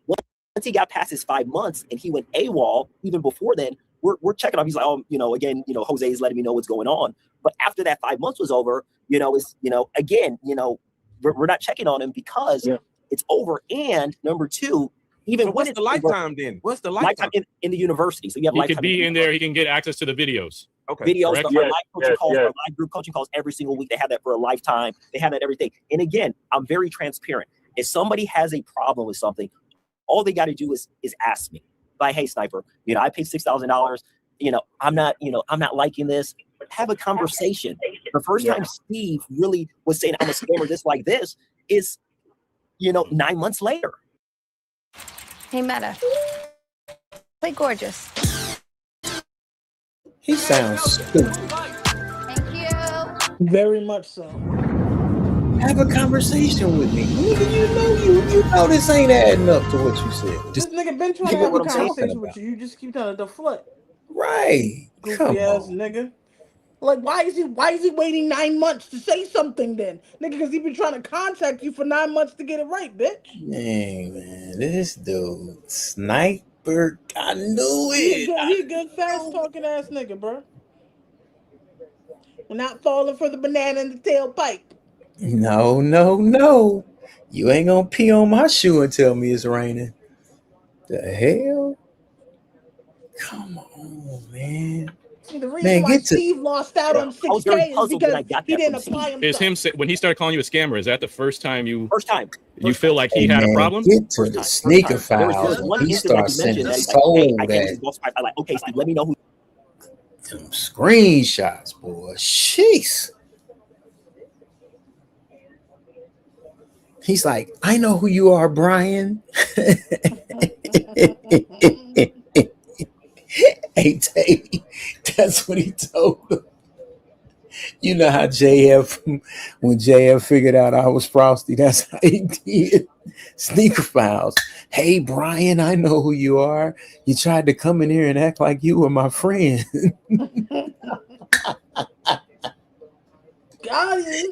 Once he got past his 5 months and he went AWOL, even before then, we're checking on him. He's like, oh, you know, again, you know, Jose is letting me know what's going on. But after that 5 months was over, you know, it's, you know, again, you know, we're not checking on him because it's over. And number two, even what's the lifetime then? What's the lifetime in the university? So you have he lifetime. Could be in there. He can get access to the videos. Okay. Videos, live coaching calls, live group coaching calls every single week. They have that for a lifetime. They have that everything. And again, I'm very transparent. If somebody has a problem with something, all they got to do is ask me. Like, hey, Sniper, you know, I paid $6,000. You know, I'm not liking this. Have a conversation. The first time Steve really was saying I'm a scammer, this like this is, you know, 9 months later. Hey, Meta. Play gorgeous. He sounds stupid. Thank you. Very much so. Have a conversation with me. You know this ain't adding up to what you said. This nigga been trying to have a conversation with you. You just keep trying to deflect. Right. Goofy ass nigga. Like, why is he waiting 9 months to say something then? Nigga, because he been trying to contact you for 9 months to get it right, bitch. Dang, man. This dude, Sniper, I knew it. He a good, fast talking ass nigga, bro. We're not falling for the banana in the tailpipe. No. You ain't gonna pee on my shoe and tell me it's raining. The hell? Come on, man. See, the reason why Steve lost out on 6K is because he didn't apply himself. Is him when he started calling you a scammer? Is that the first time you feel like Hey, he had man, a problem? Get to the sneaker files. He starts sending soul that. I'm like, okay, Steve, let me know who. Them screenshots, boy. Jeez. He's like, I know who you are, Brian. Hey, Tay, that's what he told him. You know how JF, when JF figured out I was Frosty, that's how he did. Sneaker files. Hey, Brian, I know who you are. You tried to come in here and act like you were my friend. Got him.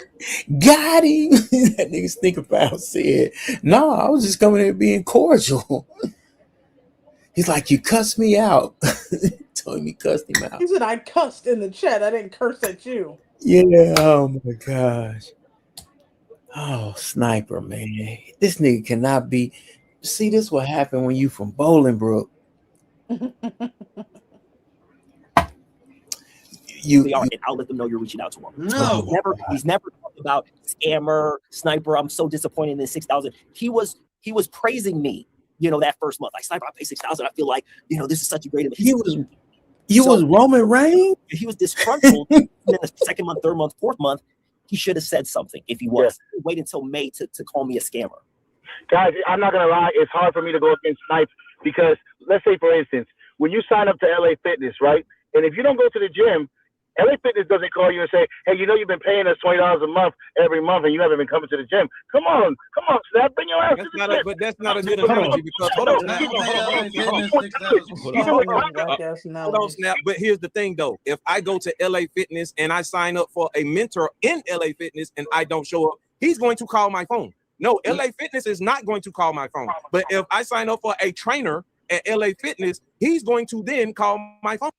Got him. That nigga Stinkerpound said, no, I was just coming here being cordial. He's like, you cussed me out. Told me cussed him out. He said I cussed in the chat. I didn't curse at you. Yeah, oh my gosh. Oh, Sniper, man. This nigga cannot be. See, this what happened when you from Bolingbrook. They are, and I'll let them know you're reaching out to him. No. He's never talked about scammer, sniper. I'm so disappointed in the 6,000. He was praising me, that first month. Like, Sniper, I paid 6,000. I feel like, this is such a great investment. You was Roman Reigns? He was disgruntled. And then the second month, third month, fourth month, he should have said something if he was. Yeah. Wait until May to call me a scammer. Guys, I'm not going to lie. It's hard for me to go against Snipes because, let's say, for instance, when you sign up to LA Fitness, right? And if you don't go to the gym, LA Fitness doesn't call you and say, hey, you've been paying us $20 a month every month and you haven't been coming to the gym. Come on, Snap, bring your ass to the gym. But that's not a good analogy because hold on, Snap. But here's the thing, though. If I go to LA Fitness and I sign up for a mentor in LA Fitness and I don't show up, he's going to call my phone. No, LA Fitness is not going to call my phone. But if I sign up for a trainer at LA Fitness, he's going to then call my phone.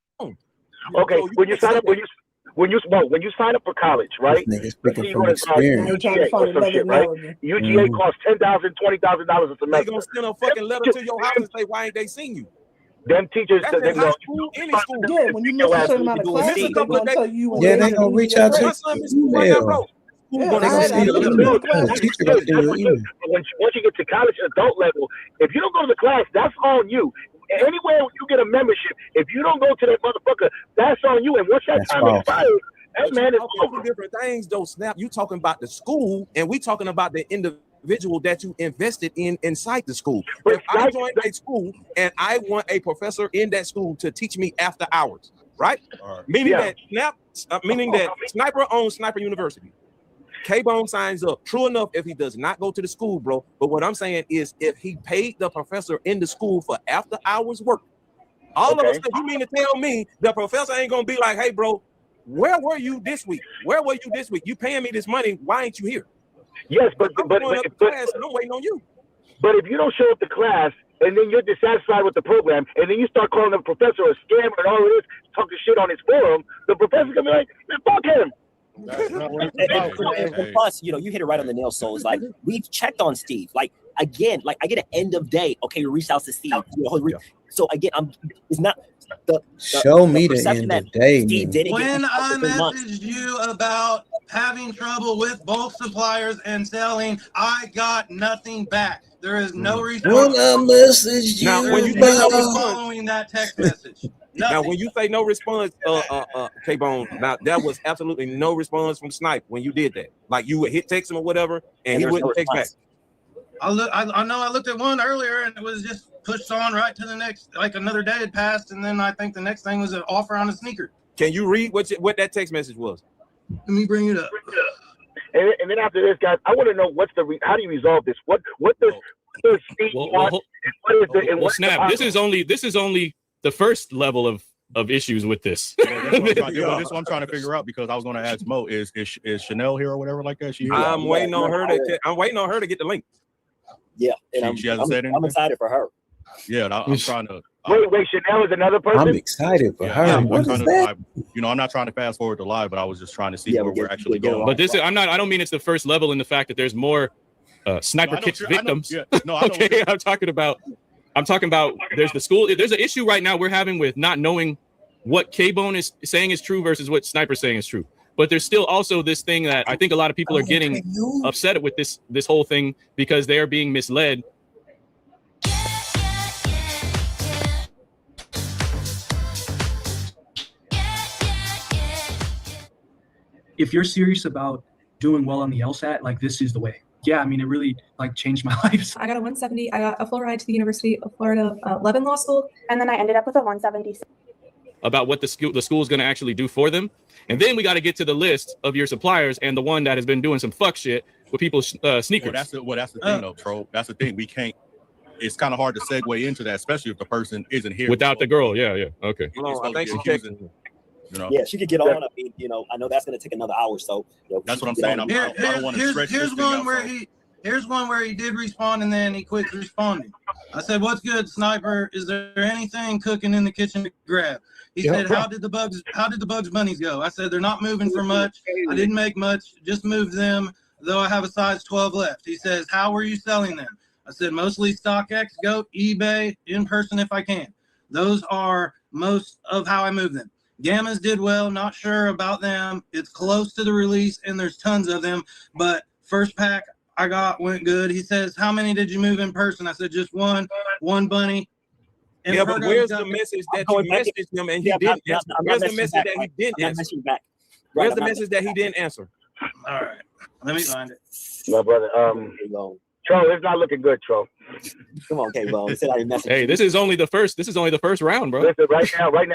Okay, so when you sign up, when you sign up for college, right? Speaking from experience. UGA costs $10,000, $20,000 a semester. They gonna send a fucking letter to your house and say, why ain't they seen you? Them teachers, any school. Yeah, when you miss a certain amount of classes, they're gonna tell you. Yeah, they gonna reach out to you. Once you get to college adult level, if you don't go to the class, that's on you. Anywhere you get a membership, if you don't go to that motherfucker, that's on you. And once that time expires, that man is over. Different things, though, Snap. You talking about the school, and we talking about the individual that you invested in inside the school. But if I join a school and I want a professor in that school to teach me after hours, right? Meaning that Sniper owns Sniper University. K-Bone signs up. True enough, if he does not go to the school, bro. But what I'm saying is if he paid the professor in the school for after hours work, all of a sudden, you mean to tell me the professor ain't gonna be like, hey, bro, where were you this week? Where were you this week? You paying me this money. Why ain't you here? Yes, but I'm waiting on you. But if you don't show up to class and then you're dissatisfied with the program and then you start calling the professor a scammer and all of this, talking shit on his forum, the professor's gonna be like, man, fuck him. And plus, you hit it right on the nail. So it's like we've checked on Steve. Like again, like I get an end of day. Okay, we reached out to Steve. So again, it's not the show me the end of day. When I messaged you about having trouble with bulk suppliers and selling, I got nothing back. There is no response. When I messaged you, now when you following that text message. Now, when you say no response, K-Bone, now there was absolutely no response from Snipe when you did that. Like you would hit text him or whatever, and he wouldn't text back. I know I looked at one earlier, and it was just pushed on right to the next. Like another day had passed, and then I think the next thing was an offer on a sneaker. Can you read what that text message was? Let me bring it up. And then after this, guys, I want to know how do you resolve this? What does Steve want? Snap. This is only the first level of issues with this. This is what I'm trying to figure out because I was going to ask Mo, is Chanel here or whatever like that? I'm waiting on her to get the link. Yeah, and she hasn't said anything. I'm excited for her. Yeah, I'm trying to. Wait, Chanel is another person. I'm excited for her. I'm not trying to fast forward the live, but I was just trying to see where we're actually going. But I don't mean it's the first level in the fact that there's more sniper kicks victims. Okay, I'm talking about there's the school. There's an issue right now we're having with not knowing what K-Bone is saying is true versus what Sniper's saying is true. But there's still also this thing that I think a lot of people are getting upset with this whole thing because they are being misled. If you're serious about doing well on the LSAT, like this is the way. Yeah, I mean, it really changed my life. I got a 170. I got a full ride to the University of Florida Levin Law School, and then I ended up with a 176. About what the school is going to actually do for them, and then we got to get to the list of your suppliers and the one that has been doing some fuck shit with people's sneakers. That's the thing, though, Tro. That's the thing. We can't. It's kind of hard to segue into that, especially if the person isn't here without the girl. Yeah. Okay. I think she's checking. You know? Yeah, she could get on. I mean, I know that's going to take another hour. So that's what I'm saying. I don't want to stretch this thing out. Here's one where he did respond and then he quit responding. I said, "What's good, Sniper? Is there anything cooking in the kitchen to grab?" He said, "How did the bugs bunnies go?" I said, "They're not moving for much. I didn't make much, just moved them, though I have a size 12 left." He says, "How were you selling them?" I said, "Mostly StockX, Goat, eBay, in person if I can. Those are most of how I move them. Gammas did well, not sure about them. It's close to the release and there's tons of them, but first pack I got went good." He says, "How many did you move in person?" I said, "Just one bunny." And yeah, but where's the message that you messaged him and he didn't answer? Where's the message that he didn't answer? Where's the message that he didn't answer? All right, let me find it. My brother, Tro, it's not looking good, Tro. Come on, K-Bone. Hey, this is only the first round, bro. Listen, right now,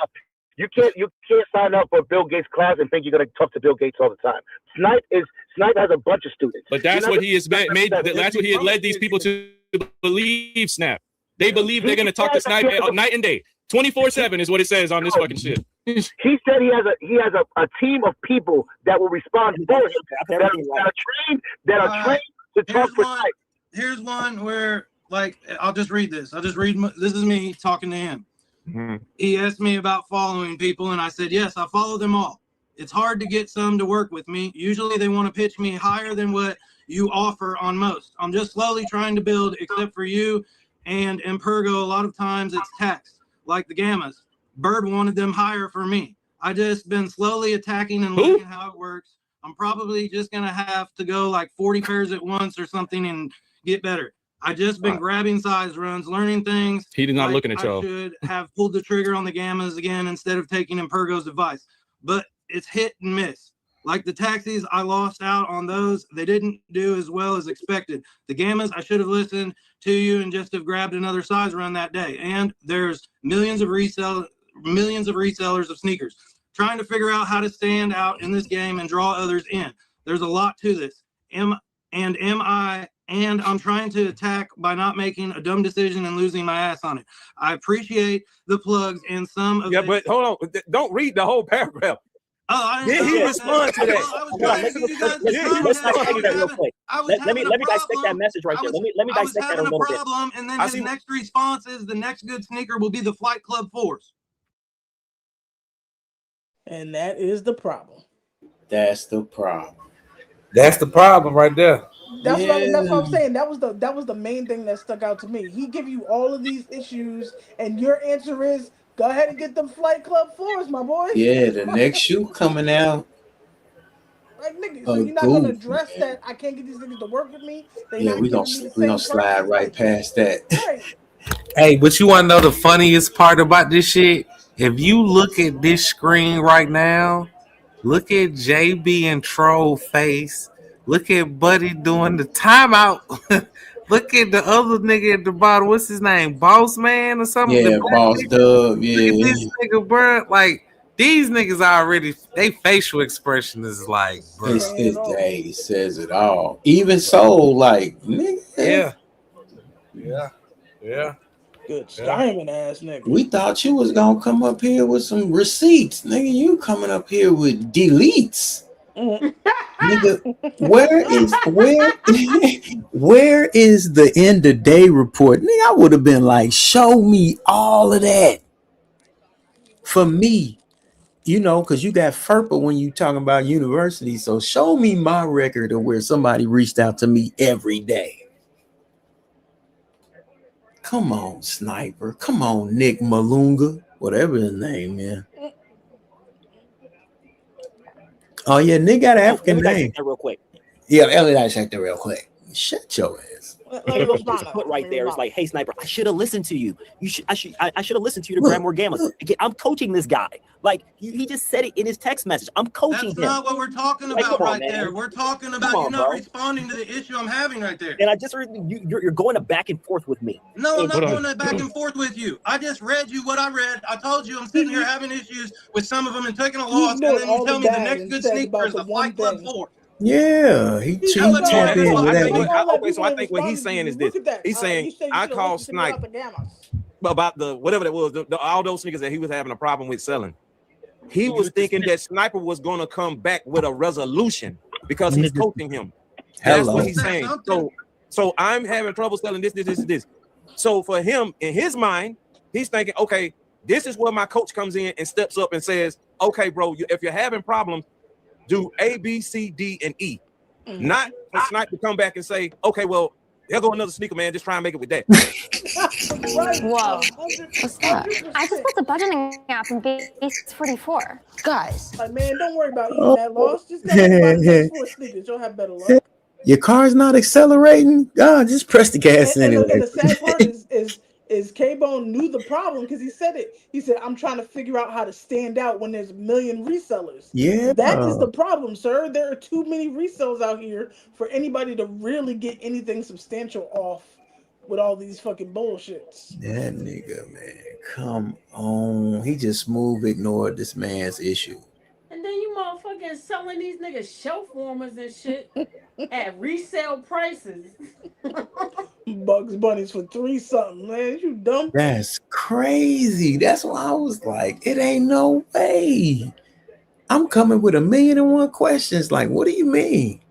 you can't sign up for Bill Gates' class and think you're gonna talk to Bill Gates all the time. Snipe has a bunch of students. But that's what he has made. That's what he had led these people to believe. Snap. They believe they're gonna talk to Snipe night and day, 24/7 is what it says on this fucking shit. He said he has a team of people that will respond for him that are trained to talk for Snipe. Here's one where, like, I'll just read this. This is me talking to him. Mm-hmm. He asked me about following people, and I said, yes, I follow them all. It's hard to get some to work with me. Usually they want to pitch me higher than what you offer on most. I'm just slowly trying to build, except for you and Impergo. A lot of times it's taxed, like the Gammas. Bird wanted them higher for me. I just been slowly attacking and looking at how it works. I'm probably just going to have to go like 40 pairs at once or something and get better. I just been grabbing size runs, learning things. He did not looking at y'all. I should have pulled the trigger on the Gammas again instead of taking Impergo's advice. But it's hit and miss. Like the taxis, I lost out on those. They didn't do as well as expected. The Gammas, I should have listened to you and just have grabbed another size run that day. And there's millions of resellers of sneakers. Trying to figure out how to stand out in this game and draw others in. There's a lot to this. I'm trying to attack by not making a dumb decision and losing my ass on it. I appreciate the plugs and some of but hold on. Don't read the whole paragraph. Did he respond to that? Let me dissect that message right there. Let me dissect that a little bit. And then his next response is the next good sneaker will be the Flight Club 4s. And that is the problem. That's the problem. That's the problem right there. That's what I'm saying. That was the main thing that stuck out to me. He give you all of these issues, and your answer is go ahead and get them Flight Club 4s, my boy. Yeah, the next shoe coming out. Like nigga, so you're not gonna address that. I can't get these niggas to work with me. We gonna slide right past that. Right. Hey, but you want to know the funniest part about this shit? If you look at this screen right now, look at JB and Troll face. Look at Buddy doing the timeout. Look at the other nigga at the bottom. What's his name? Boss Man or something? Yeah, Boss Dub. Yeah. Look at this nigga, bro. Like, these niggas already, they facial expression is like, bro. It says it all. Even so, like, nigga. Yeah. Good diamond ass nigga. We thought you was gonna come up here with some receipts, nigga. You coming up here with deletes. Nigga, where is the end of day report? Nigga, I would have been like, show me all of that for me, because you got FERPA when you talking about university. So show me my record of where somebody reached out to me every day. Come on, Sniper. Come on, Nick Malunga, whatever his name is. Oh yeah, Nick got an African name. Real quick. Yeah, let me dissect that real quick. Shut your ass. Put right there. It's like, hey, Sniper, I should have listened to you. I should have listened to you to grab more gammas. Again, I'm coaching this guy. Like he just said it in his text message. I'm coaching him. That's not what we're talking about there. We're talking about you not responding to the issue I'm having right there. And I just heard you're going back and forth with me. No, I'm not going back and forth with you. I just read you what I read. I told you I'm sitting here having issues with some of them and taking a loss, and then you tell me the next good sneaker is the Flight Club 4. Yeah, he tapped in with that. So I think what he's saying is this. He's saying I called Snipe about the whatever that was, all those sneakers that he was having a problem with selling. He was thinking that Sniper was going to come back with a resolution because he's coaching him. That's Hello. what he's saying. So I'm having trouble selling this. So for him, in his mind, he's thinking, okay, this is where my coach comes in and steps up and says, okay, bro, if you're having problems, do A, B, C, D, and E. Not for Sniper to come back and say, okay, well, there go another sneaker, man. Just try and make it with that. Whoa. What's that? I just put the budgeting app in base 44. Guys. Like, man, don't worry about eating that loss. Just go ahead and buy the next 4 sneakers. You'll have better luck. Your car's not accelerating? God, just press the gas anyway. And the sad part is K-Bone knew the problem because he said it. He said, I'm trying to figure out how to stand out when there's a million resellers. Yeah. That is the problem, sir. There are too many resellers out here for anybody to really get anything substantial off with all these fucking bullshits. That nigga, man. Come on. He just smooth ignored this man's issue. And then you motherfucking selling these niggas shelf warmers and shit at resale prices. Bugs Bunnies for $3 man. You dumb. That's crazy. That's why I was like, it ain't no way. I'm coming with 1,000,001 questions. Like, what do you mean?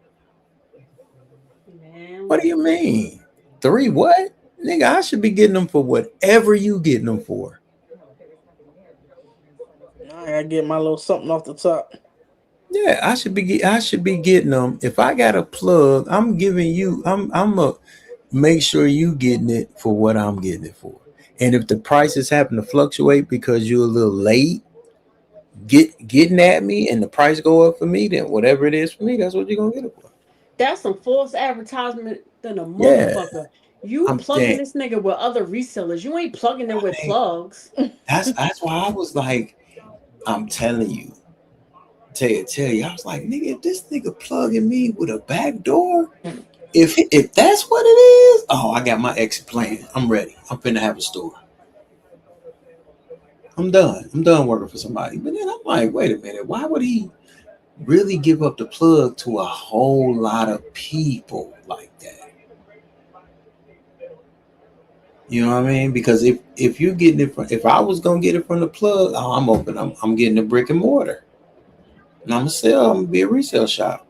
Man, what do you mean? 3 what? Nigga, I should be getting them for whatever you getting them for. I gotta get my little something off the top. Yeah, I should be getting them. If I got a plug, I'm giving you. I'm a make sure you getting it for what I'm getting it for. And if the prices happen to fluctuate because you're a little late getting at me, and the price go up for me, then whatever it is for me, that's what you're gonna get it for. that's some false advertisement than a Yeah. motherfucker. You I'm plugging saying- this nigga with other resellers. You ain't plugging them with plugs. That's why I was like, I'm telling you. Tell you, I was like, nigga, if this nigga plugging me with a back door, if that's what it is, oh, I got my exit plan. I'm ready. I'm finna have a store. I'm done working for somebody. But then I'm like, wait a minute, why would he really give up the plug to a whole lot of people like that? You know what I mean? Because if you're getting it from, if I was gonna get it from the plug, oh, I'm open. I'm getting a brick and mortar. And I'm gonna be a resale shop.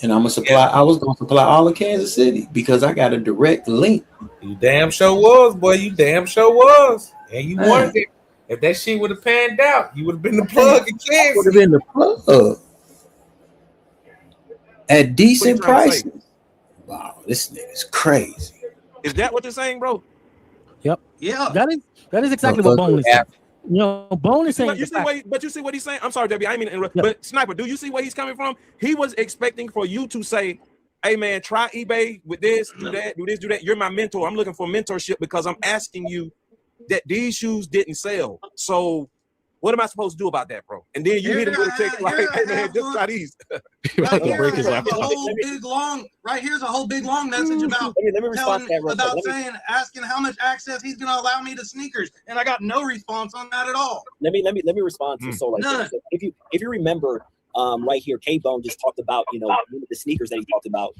And I was gonna supply all of Kansas City because I got a direct link. You damn sure was, boy. You damn sure was. And you wanted it. If that shit would have panned out, you would have been the plug in Kansas. Would have been the plug. At decent prices. Wow, this nigga's crazy. Is that what they're saying, bro? Yep. Yeah. That is exactly what Bone is saying. You know, Bone is saying. But you see what he's saying? I'm sorry, Debbie. I didn't mean to interrupt. But Sniper, do you see where he's coming from? He was expecting for you to say, hey man, try eBay with this, do that, do this, do that. You're my mentor. I'm looking for mentorship because I'm asking you that these shoes didn't sell. So what am I supposed to do about that, bro? And then you hit him with a text like, hey man, just try these. Right here's a whole big long message about asking how much access he's going to allow me to sneakers, and I got no response on that at all. Let me respond to so if you remember right here, K-Bone just talked about the sneakers that he talked about,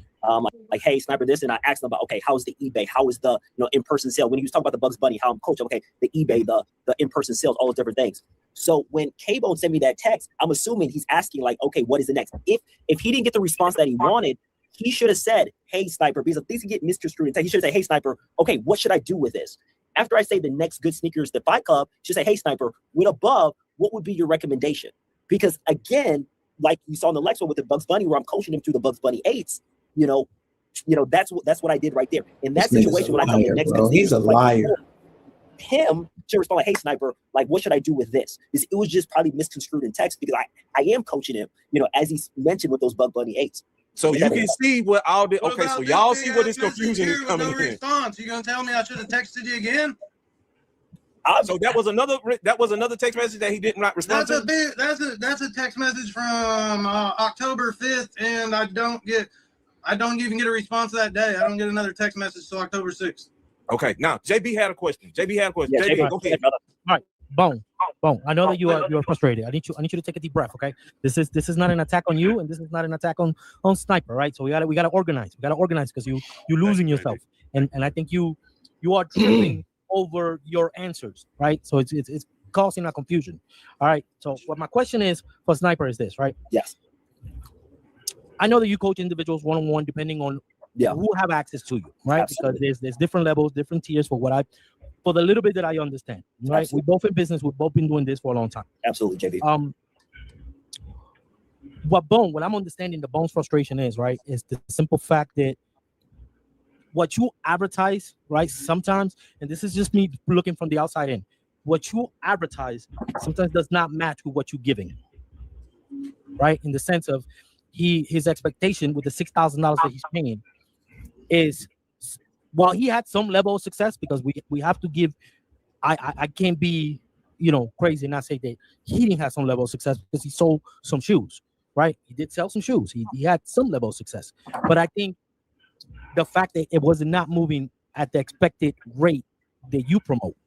like hey Sniper this, and I asked him about okay, how's the eBay, how is the in-person sale, when he was talking about the Bugs Bunny, how I'm coaching, okay, the eBay, the in-person sales, all those different things. So when K-Bone sent me that text, I'm assuming he's asking like, okay, what is the next? If he didn't get the response that he wanted, he should have said, hey Sniper, because if things can get misconstrued, he should have said, hey Sniper, okay, what should I do with this? After I say the next good sneakers, the Fight Club, should say, hey Sniper, with above, what would be your recommendation? Because again, like you saw in the next one with the Bugs Bunny, where I'm coaching him through the Bugs Bunny 8s, that's what I did right there. In that situation, when I come in next, he's a liar. Him to respond like, hey Sniper, like what should I do with this? It was just probably misconstrued in text because I am coaching him, as he mentioned with those Bug Bunny 8s. So you can see what all the okay. So y'all see what this confusion is coming in. Response. You gonna tell me I should have texted you again? So that was another text message that he did not respond to. That's a text message from October 5th, and I don't even get a response that day. I don't get another text message till October 6th. Okay, now JB had a question. Yeah, JB, go ahead. All right, Bone. I know that you are frustrated. I need you to take a deep breath. Okay, this is not an attack on you, and this is not an attack on Sniper. Right? So we gotta organize. We gotta organize because you're losing yourself, and I think you are tripping over your answers. Right? So it's causing a confusion. All right. So what my question is for Sniper is this, right? Yes. I know that you coach individuals one-on-one depending on who have access to you, right? Absolutely. Because there's different levels, different tiers for the little bit that I understand, right? Absolutely. We both in business, we've both been doing this for a long time. Absolutely, JB. What I'm understanding the Bone's frustration is, right, is the simple fact that what you advertise, right, sometimes, and this is just me looking from the outside in, what you advertise sometimes does not match with what you're giving, right? In the sense of his expectation with the $6,000 that he's paying is, while he had some level of success, because we have to give, I can't be, crazy and not say that he didn't have some level of success because he sold some shoes, right? He did sell some shoes. He had some level of success, but I think the fact that it was not moving at the expected rate that you promote.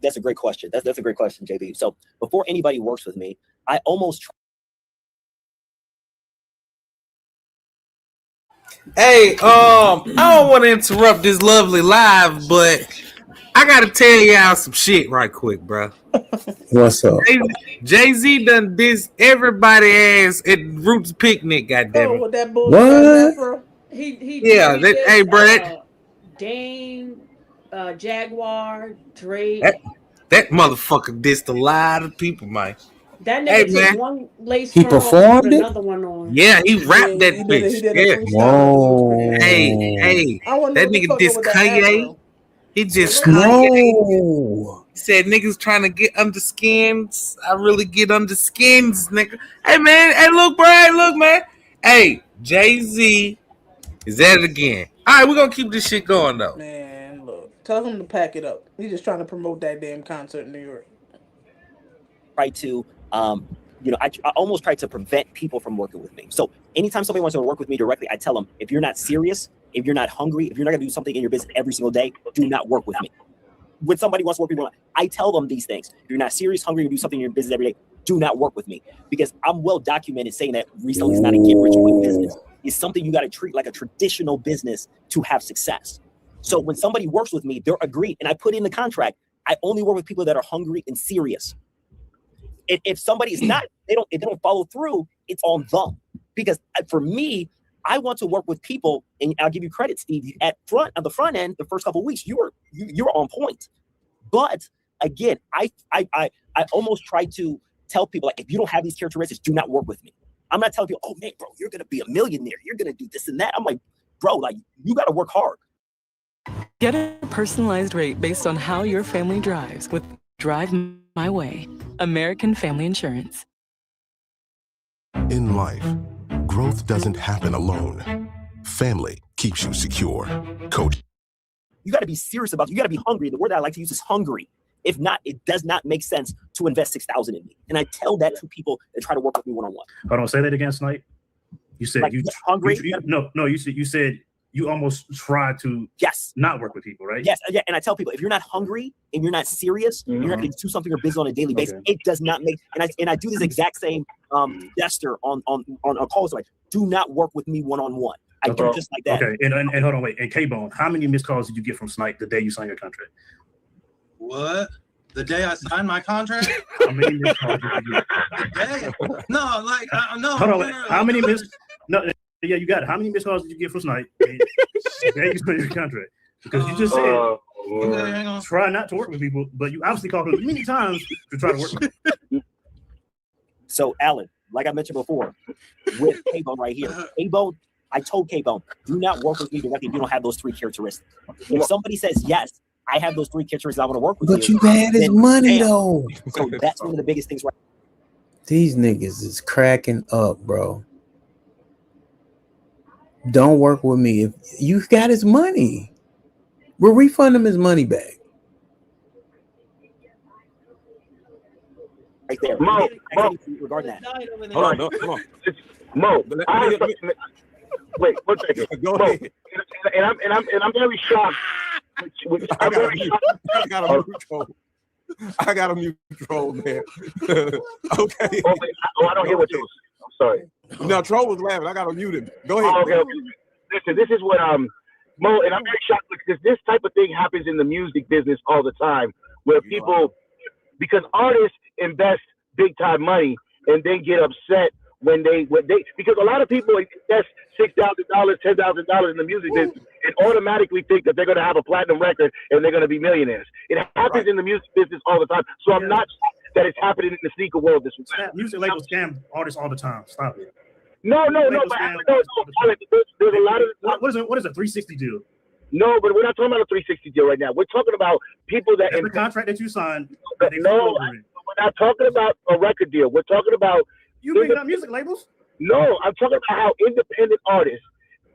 That's a great question. That's a great question, JB. So before anybody works with me, I almost Hey, I don't want to interrupt this lovely live, but I gotta tell y'all some shit right quick, bro. What's up? Jay-Z done this everybody ass at Roots Picnic, goddamn it. With that bullshit, bro. He Yeah, did hey, bro. Dame, Jaguar, Drake. That motherfucker dissed a lot of people, man. That nigga Hey, took man. one lace He front off and performed put it? another one on. Yeah, he rapped that he bitch. did a Yeah. freestyle. Hey, I wanna know that what the nigga fuck dissed with that Kanye. afro. He just No. He said niggas trying to get under skins. I really get under skins, nigga. Hey man, hey look, bro, hey look, man. Hey, Jay-Z is at it again. All right, we're gonna keep this shit going though. Man, look, tell him to pack it up. He's just trying to promote that damn concert in New York. try to, I almost try to prevent people from working with me. So anytime somebody wants to work with me directly, I tell them, if you're not serious, if you're not hungry, if you're not going to do something in your business every single day, do not work with me. When somebody wants to work with me, I tell them these things. If you're not serious, hungry, or do something in your business every day, do not work with me. Because I'm well documented saying that reselling is not a get rich quick business. It's something you got to treat like a traditional business to have success. So when somebody works with me, they're agreed. And I put in the contract, I only work with people that are hungry and serious. If somebody is not, if they don't follow through, it's on them. Because for me, I want to work with people, and I'll give you credit, Steve. On the front end, the first couple of weeks, you're on point. But again, I almost try to tell people, like, if you don't have these characteristics, do not work with me. I'm not telling people, oh man, bro, you're gonna be a millionaire, you're gonna do this and that. I'm like, bro, like, you got to work hard. Get a personalized rate based on how your family drives with Drive My Way, American Family Insurance. In life, growth doesn't happen alone. Family keeps you secure. Coach. You got to be serious about it. You got to be hungry. The word that I like to use is hungry. If not, it does not make sense to invest $6,000 in me. And I tell that to people that try to work with me one-on-one. Hold on, say that again, Snipe. You said like, you hungry. You said you almost try to not work with people, right? Yes, yeah. And I tell people, if you're not hungry and you're not serious, you're not going to do something or business on a daily basis. It does not make. And I do this exact same gesture on a call. So like, do not work with me one-on-one. I do just like that. Okay, and hold on, wait. And K-Bone, how many missed calls did you get from Snipe the day you signed your contract? What? The day I signed my contract? How many missed calls did you get? The day? No, like, no. Hold on, wait. How many missed? No, yeah, you got it. How many missed calls did you get from Snipe the day you signed your contract? Because you just said try not to work with people, but you obviously called him many times to try to work with them. So, Alan, like I mentioned before, with K-Bone right here, K-Bone, I told K-Bone, do not work with me directly if you don't have those three characteristics. If somebody says, yes, I have those three characteristics, I want to work with you. But you had his money, though. So that's one of the biggest things right. These niggas is cracking up, bro. Don't work with me. If you got his money, we'll refund him his money back. Right there. Mo, regarding that. Hold on. Mo, wait, one second. Go Mo, ahead. And I'm very shocked. I got a mute troll, man. Okay. I don't hear what you. I'm sorry. No, troll was laughing. I got to mute him. Go ahead. Okay. Listen, this is what Mo, and I'm very shocked because this type of thing happens in the music business all the time, where people because artists invest big time money and then get upset when they because a lot of people invest $6,000, $10,000 in the music business and automatically think that they're going to have a platinum record and they're going to be millionaires. It happens in the music business all the time. So I'm not that it's happening in the sneaker world this week. Music labels scam artists all the time. Stop it. No. But there's a lot of what is a 360 deal? No, but we're not talking about a 360 deal right now. We're talking about people that in the contract that you signed. No, we're not talking about a record deal. We're talking about you bringing up music labels. No, I'm talking about how independent artists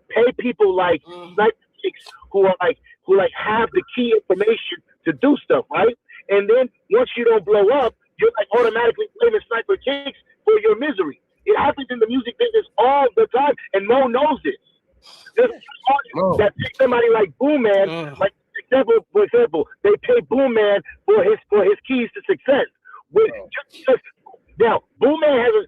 pay people like Sniper Kicks who have the key information to do stuff, right? And then once you don't blow up, you're like automatically blaming Sniper Kicks for your misery. It happens in the music business all the time, and Mo knows this. There's artists that pick somebody like Boom Man, for example, they pay Boom Man for his keys to success. Now, Boom Man has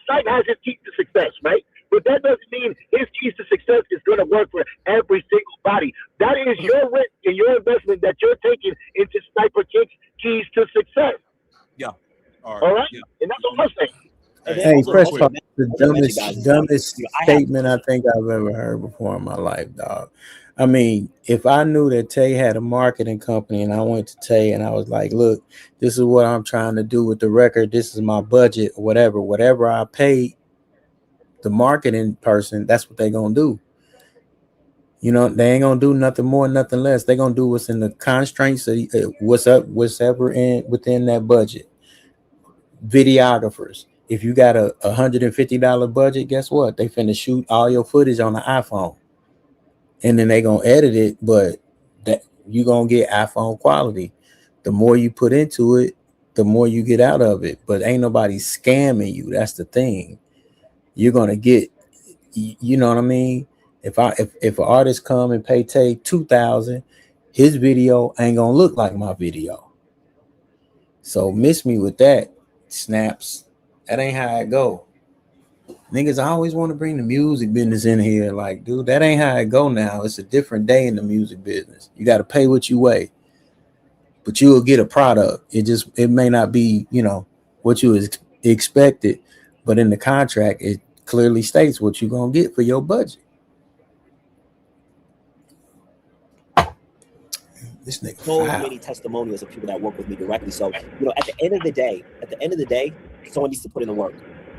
Snipe has his keys to success, right? But that doesn't mean his keys to success is going to work for every single body. That is your risk and your investment that you're taking into Sniper Kicks' keys to success. Yeah. All right? Yeah. And that's what I'm saying. Hey, first of all, the dumbest statement I think I've ever heard before in my life, dog. I mean, if I knew that Tay had a marketing company and I went to Tay and I was like, look, this is what I'm trying to do with the record. This is my budget or whatever I paid the marketing person, that's what they're going to do. You know, they ain't going to do nothing more, nothing less. They're going to do what's in the constraints of what's ever within that budget. Videographers. If you got a $150 budget, guess what? They finna shoot all your footage on the iPhone. And then they gonna edit it, but that you gonna get iPhone quality. The more you put into it, the more you get out of it. But ain't nobody scamming you. That's the thing. You're gonna get, you know what I mean? If an artist come and pay Tay $2,000, his video ain't gonna look like my video. So miss me with that, snaps. That ain't how it go. Niggas always want to bring the music business in here. Like, dude, that ain't how it go now. It's a different day in the music business. You got to pay what you weigh, but you will get a product. It may not be, you know, what you expected, but in the contract, it clearly states what you're going to get for your budget. This nigga so many testimonials of people that work with me directly. So, you know, at the end of the day, someone needs to put in the work.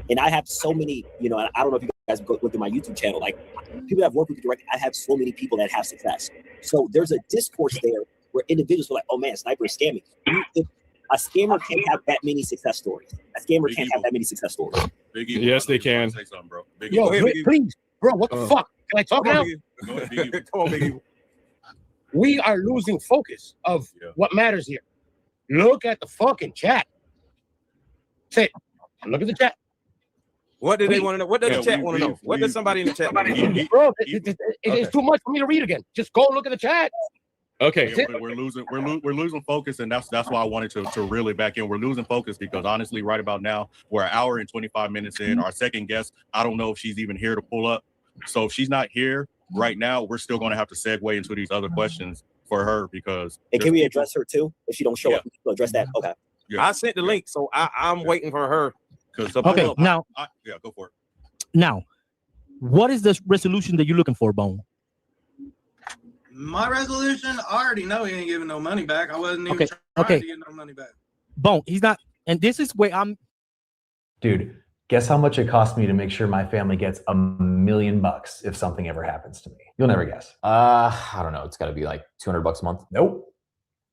And I have so many, you know, I don't know if you guys look at my YouTube channel, like people that have worked with me directly, I have so many people that have success. So there's a discourse there where individuals are like, oh man, Sniper is scamming. A scammer can't have that many success stories. A scammer can't have that many success stories. Yes, they can. Say something, bro. Yo, please, bro, what the fuck? Can I talk now? Come on, Biggie. We are losing focus of what matters here. Look at the fucking chat. Say it. Look at the chat. What do they want to know? What does the chat want to know? What does somebody in the chat want to know? Bro, it's too much for me to read again. Just go look at the chat. Okay. Yeah, we're losing focus, and that's why I wanted to really back in. We're losing focus because honestly, right about now, we're an hour and 25 minutes in. Our second guest, I don't know if she's even here to pull up. So if she's not here right now, we're still going to have to segue into these other questions for her because. And can we address her too? If she don't show up, we'll address that. Okay. Yeah. I sent the link, so I'm waiting for her. Okay, now. Yeah, go for it. Now, what is the resolution that you're looking for, Bone? My resolution, I already know he ain't giving no money back. I wasn't even trying to get no money back. Bone, he's not, and this is where I'm. Dude, guess how much it cost me to make sure my family gets $1 million if something ever happens to me? You'll never guess. I don't know. It's got to be like $200 a month. Nope.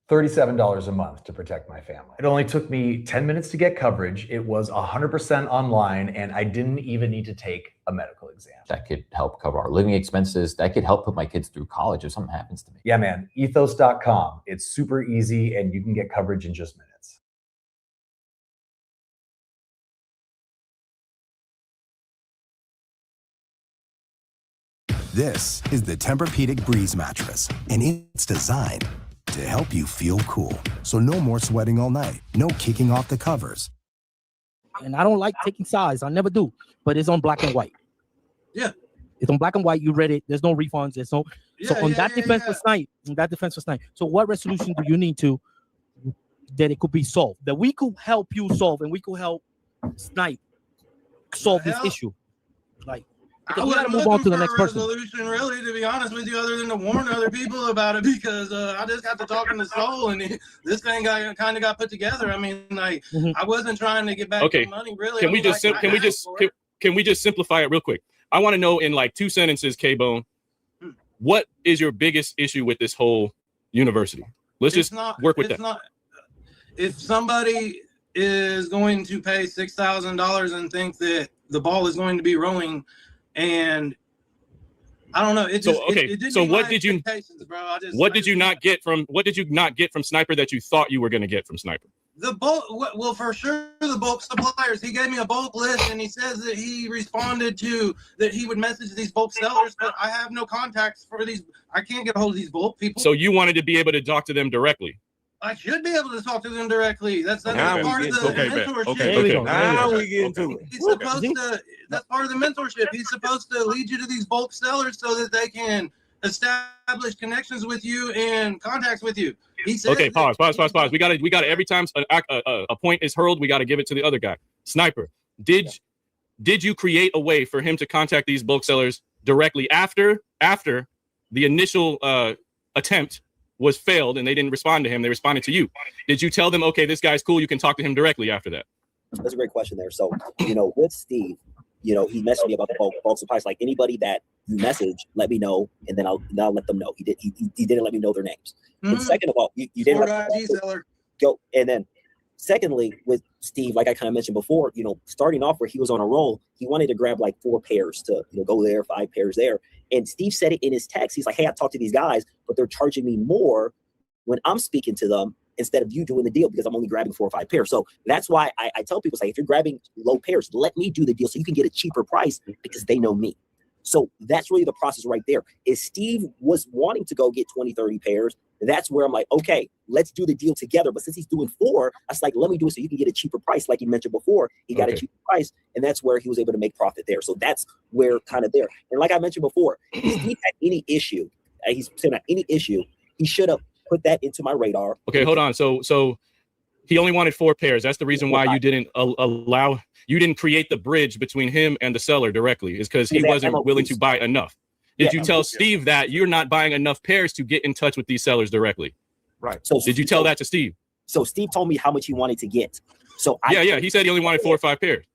$37 a month to protect my family. It only took me 10 minutes to get coverage. It was 100% online, and I didn't even need to take a medical exam. That could help cover our living expenses. That could help put my kids through college if something happens to me. Yeah, man. Ethos.com. It's super easy, and you can get coverage in just minutes. This is the Tempur-Pedic Breeze mattress, and it's designed to help you feel cool. So no more sweating all night. No kicking off the covers. And I don't like taking sides. I never do. But it's on black and white. Yeah. It's on black and white. You read it. There's no refunds. There's no. So on that defense for Snipe. On that defense for Snipe. So what resolution do you need to that it could be solved, that we could help you solve, and we could help Snipe solve this issue. Like, because we gotta move on to the next person. Resolution, really, to be honest with you, other than to warn other people about it, because I just got to talking to Soul, and this thing kind of got put together. I mean, like, I wasn't trying to get back the money, really. Can we just simplify it real quick? I want to know in like 2 sentences, K-Bone, what is your biggest issue with this whole university? Let's just work with that. If somebody is going to pay $6,000 and think that the ball is going to be rolling, and I don't know, it just it didn't. So meet what my did you? expectations, bro. What did you not get from Sniper that you thought you were going to get from Sniper? The bulk, well, for sure, the bulk suppliers. He gave me a bulk list, and he says that he responded to that he would message these bulk sellers, but I have no contacts for these. I can't get a hold of these bulk people. So you wanted to be able to talk to them directly. I should be able to talk to them directly. That's part of the mentorship. Okay. Now we get into it. He's supposed to. That's part of the mentorship. He's supposed to lead you to these bulk sellers so that they can establish connections with you and contacts with you. He said, okay, pause. We got to every time a point is hurled, we got to give it to the other guy. Sniper, did you create a way for him to contact these bulk sellers directly after the initial attempt was failed and they didn't respond to him? They responded to you. Did you tell them, okay, this guy's cool, you can talk to him directly after that? That's a great question there. So, with Steve, he messaged me about the bulk supplies. Like, anybody that you message, let me know, and then I'll let them know. He didn't let me know their names. And second of all, you didn't let go. And then secondly, with Steve, like I kind of mentioned before, starting off where he was on a roll, he wanted to grab like 4 pairs to go there, 5 pairs there. And Steve said it in his text. He's like, hey, I talked to these guys, but they're charging me more when I'm speaking to them instead of you doing the deal, because I'm only grabbing 4 or 5 pairs. So that's why I tell people, say, if you're grabbing low pairs, let me do the deal so you can get a cheaper price because they know me. So that's really the process right there. If Steve was wanting to go get 20, 30 pairs, that's where I'm like, okay, let's do the deal together. But since he's doing 4, I was like, let me do it so you can get a cheaper price. Like you mentioned before, he got a cheaper price, and that's where he was able to make profit there. So that's where kind of there. And like I mentioned before, if Steve had any issue, he's saying that any issue, he should have put that into my radar. Okay, hold on. So he only wanted 4 pairs. That's the reason why you didn't you didn't create the bridge between him and the seller directly, is because he wasn't willing to buy enough. Did you tell Steve that you're not buying enough pairs to get in touch with these sellers directly? Right. So did you tell that to Steve? So Steve told me how much he wanted to get. So he said he only wanted 4 or 5 pairs.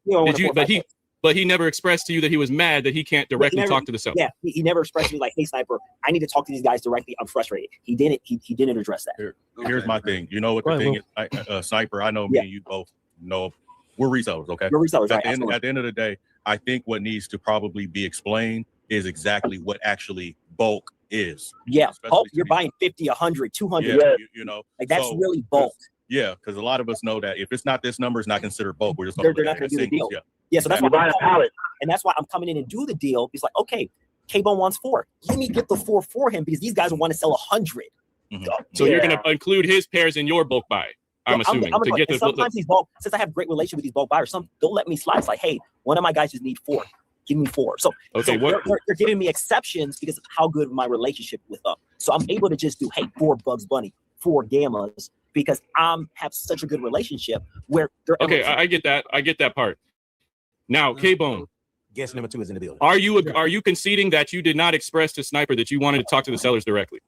But he never expressed to you that he was mad that he can't directly talk to the seller. Yeah, he never expressed to me like, hey, Sniper, I need to talk to these guys directly. I'm frustrated. He didn't address that. Here's my thing. You know what the thing is, Sniper, I know me and you both know we're resellers, okay? We're resellers, at the end of the day, I think what needs to probably be explained is exactly what actually bulk is. Yeah, bulk, you're buying 50, 100, 200. Yeah, like that's really bulk. Yeah, because a lot of us know that if it's not this number, it's not considered bulk. We're just they're not going to do the deal. Yeah, so that's why I'm pallet. And that's why I'm coming in and do the deal. He's like, okay, K-Bone wants 4. Let me get the 4 for him because these guys will want to sell 100. So you're going to include his pairs in your bulk buy, I'm assuming. Sometimes these bulk, since I have great relation with these bulk buyers, some they'll let me slide. It's like, hey, one of my guys just need 4. Give me 4. So, they're giving me exceptions because of how good my relationship with them. So I'm able to just do, hey, 4 Bugs Bunny, 4 Gammas, because have such a good relationship where they're I get that part. Now, K-Bone, guest number 2 is in the building. Are you conceding that you did not express to Sniper that you wanted to talk to the sellers directly?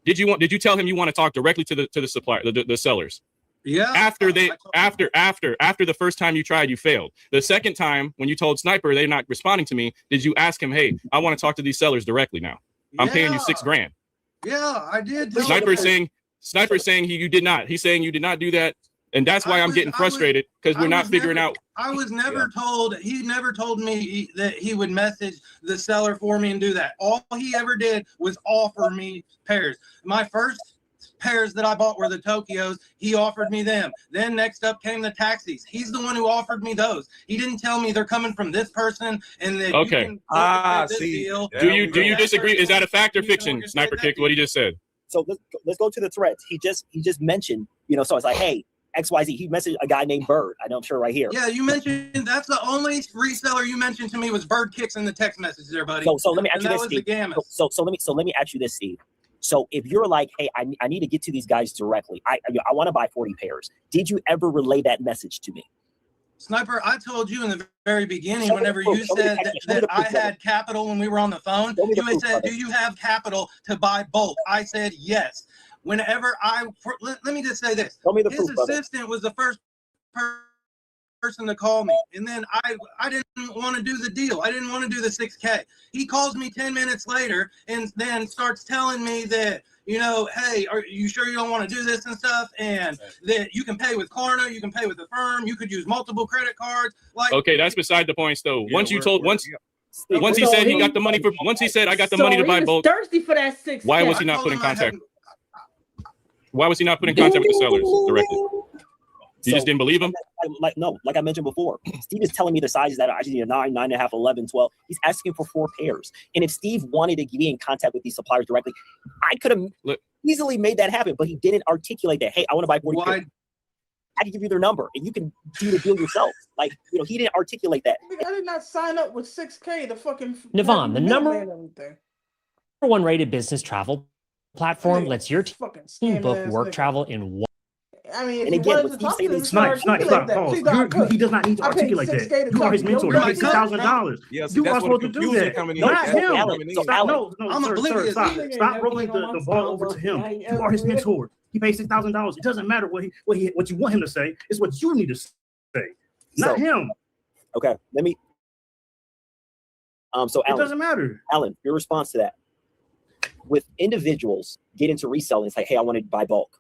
Did you tell him you want to talk directly to the supplier, the sellers? Yeah. After the first time you tried, you failed. The second time, when you told Sniper they're not responding to me, did you ask him, hey, I want to talk to these sellers directly now? I'm paying you $6,000. Yeah, I did. Sniper's saying you did not. He's saying you did not do that. And that's why I'm getting frustrated, because we're not figuring out. I was never told. He never told me that he would message the seller for me and do that. All he ever did was offer me pairs. My first pairs that I bought were the Tokyos. He offered me them. Then next up came the taxis. He's the one who offered me those. He didn't tell me they're coming from this person and that. Okay. Deal. Do you disagree? Is that a fact or fiction? Sniper kicked what he just said. So let's go to the threads. He just mentioned, so it's like, hey, XYZ. He messaged a guy named Bird. I know, I'm sure right here. Yeah, you mentioned that's the only reseller you mentioned to me was Bird Kicks in the text message there, buddy. So let me ask you this, Steve. So let me ask you this, Steve. So if you're like, hey, I need to get to these guys directly. I want to buy 40 pairs. Did you ever relay that message to me? Sniper, I told you in the very beginning, whenever you said that I had capital when we were on the phone, you had said, do you have capital to buy bulk? I said, yes. Whenever let me just say this. His assistant was the first person to call me. And then I didn't want to do the deal. I didn't want to do the 6K. He calls me 10 minutes later and then starts telling me that, you know, hey, are you sure you don't want to do this and stuff? And that you can pay with Klarna, you can pay with the firm, you could use multiple credit cards. Like, okay, that's beside the point, though. Once he said he got the money once he said I got the money to buy bulk. Thirsty for that 6K. Why was he not put in contact? Why was he not put in contact with the sellers directly? You just didn't believe him? Like I mentioned before, Steve is telling me the sizes that I just need a 9, 9.5, 11, 12. He's asking for 4 pairs. And if Steve wanted to be in contact with these suppliers directly, I could have easily made that happen, but he didn't articulate that. Hey, I want to buy 40 pairs. I can give you their number and you can do the deal yourself. Like, you know, he didn't articulate that. I did not sign up with 6K to fucking Navon, the number one rated business travel platform lets your team book work travel in one. I mean, and again, with Steve saying Snipe, pause. He does not need to articulate that. You are his mentor. He paid $6,000. You are supposed to do that. Not him. No, sir, stop. Stop rolling the ball over to him. You are his mentor. He paid $6,000. It doesn't matter what you want him to say. It's what you need to say, not him. Okay, let me. So Alan, it doesn't matter. Alan, your response to that. With individuals get into reselling, it's like, hey, I want to buy bulk.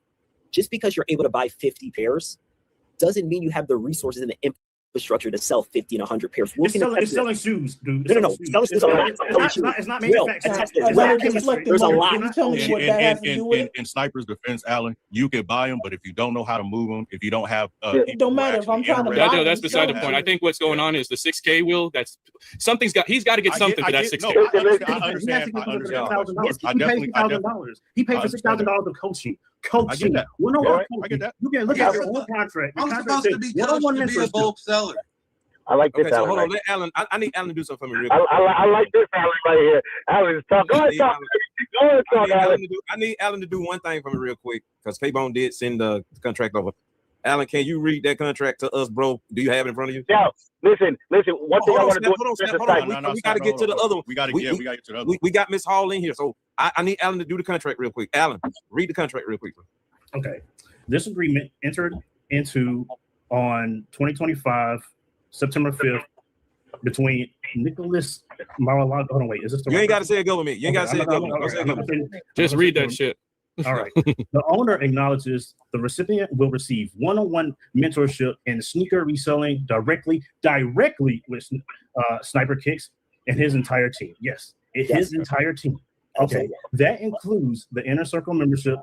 Just because you're able to buy 50 pairs doesn't mean you have the resources and the infrastructure to sell 50 and 100 pairs. It's selling shoes, dude. No. Selling shoes. It's not manufacturing. There's a lot. In Sniper's defense, Alan, you can buy them, but if you don't know how to move them, if you don't have, it don't matter if I'm trying to buy. That's beside the point. I think what's going on is the 6K will. He's got to get something for that 6K. I understand. He paid $6,000. He paid for $6,000 of coaching. I get that. You can look at your own contract. I'm supposed to be a bulk seller. I like this. Okay, so hold on. Let Alan. I need Alan to do something for me real quick. I like this Alan right here. Alan, talk. Go ahead, talk. I need Alan to do one thing for me real quick because K-Bone did send the contract over. Alan, can you read that contract to us, bro? Do you have it in front of you? Yeah. Listen. One thing I want to do. Hold on. We got to get to the other one. We got to get to the other one. We got Miss Hall in here, so I need Alan to do the contract real quick. Alan, read the contract real quick. Okay. This agreement entered into on 2025 September 5th between Nicholas Mar-a-Lago. Hold on, wait. Is this the You ain't got to say it government. You ain't got to say it government. Just read that shit. All right. The owner acknowledges the recipient will receive one-on-one mentorship and sneaker reselling directly with Sniper Kicks and his entire team. Yes, his entire team. Okay. That includes the Inner Circle membership,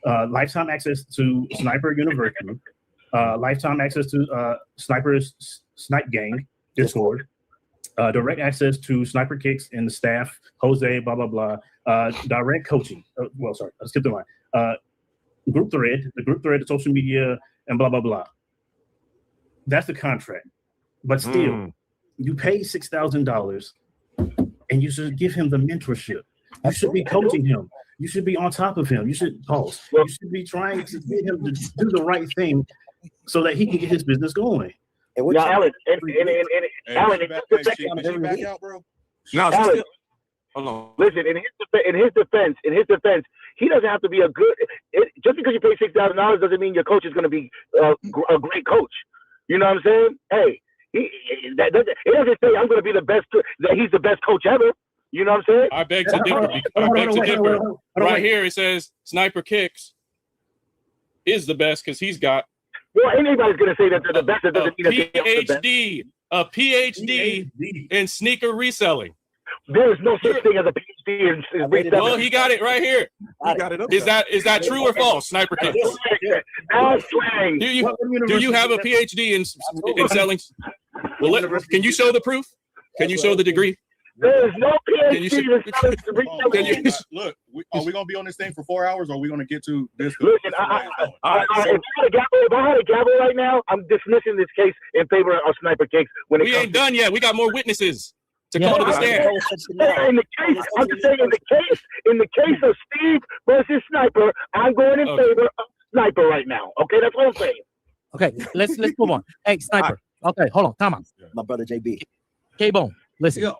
lifetime access to Sniper University, lifetime access to Sniper's Snipe Gang Discord, direct access to Sniper Kicks and the staff, Jose, blah, blah, blah, direct coaching. Sorry, I skipped the line. Group thread, the social media, and blah, blah, blah. That's the contract. But still, you pay $6,000 and you should give him the mentorship. You should be coaching him. You should be on top of him. You should pause. You should be trying to get him to do the right thing so that he can get his business going. And Alan, Alan, hold on. Listen, in his defense, he doesn't have to be a good. Just because you pay $6,000 doesn't mean your coach is going to be a great coach. You know what I'm saying? Hey, it doesn't say I'm going to be the best. That he's the best coach ever. You know what I'm saying? I beg to differ. Right here it says Sniper Kicks is the best because he's got. Well, anybody's going to say that they're the best. It doesn't mean that a PhD in sneaker reselling. There is no such thing as a PhD in reselling. Well, he got it right here. Is that true or false, Sniper Kicks? Do you have a PhD in selling? Well, can you show the proof? Can you show the degree? There is no PhD in reselling. Look, are we going to be on this thing for 4 hours, or are we going to get to this? Listen, if I had a gavel right now, I'm dismissing this case in favor of Sniper Kicks. We ain't done yet. We got more witnesses. to come to the stand. In the case, I'm just saying, in the case of Steve versus Sniper, I'm going in favor of Sniper right now. Okay, that's what I'm saying. Okay, let's move on. Hey, Sniper. Okay, hold on. Time out. My brother JB. K-Bone, listen.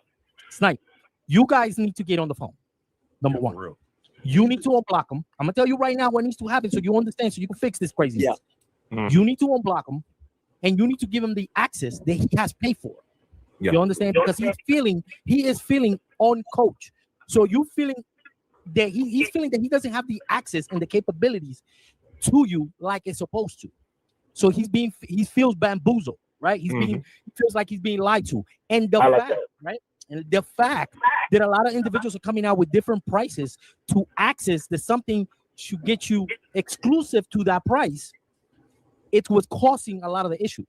Snipe, you guys need to get on the phone. Number one. You need to unblock them. I'm gonna tell you right now what needs to happen so you understand, so you can fix this crazy. Yeah. You need to unblock him, and you need to give him the access that he has paid for. Yeah. You understand? Because he is feeling on coach. So you feeling that he's feeling that he doesn't have the access and the capabilities to you like it's supposed to. So he feels bamboozled, right? He feels like he's being lied to. And the fact, right? And the fact that a lot of individuals are coming out with different prices to access that something should get you exclusive to that price, it was causing a lot of the issues,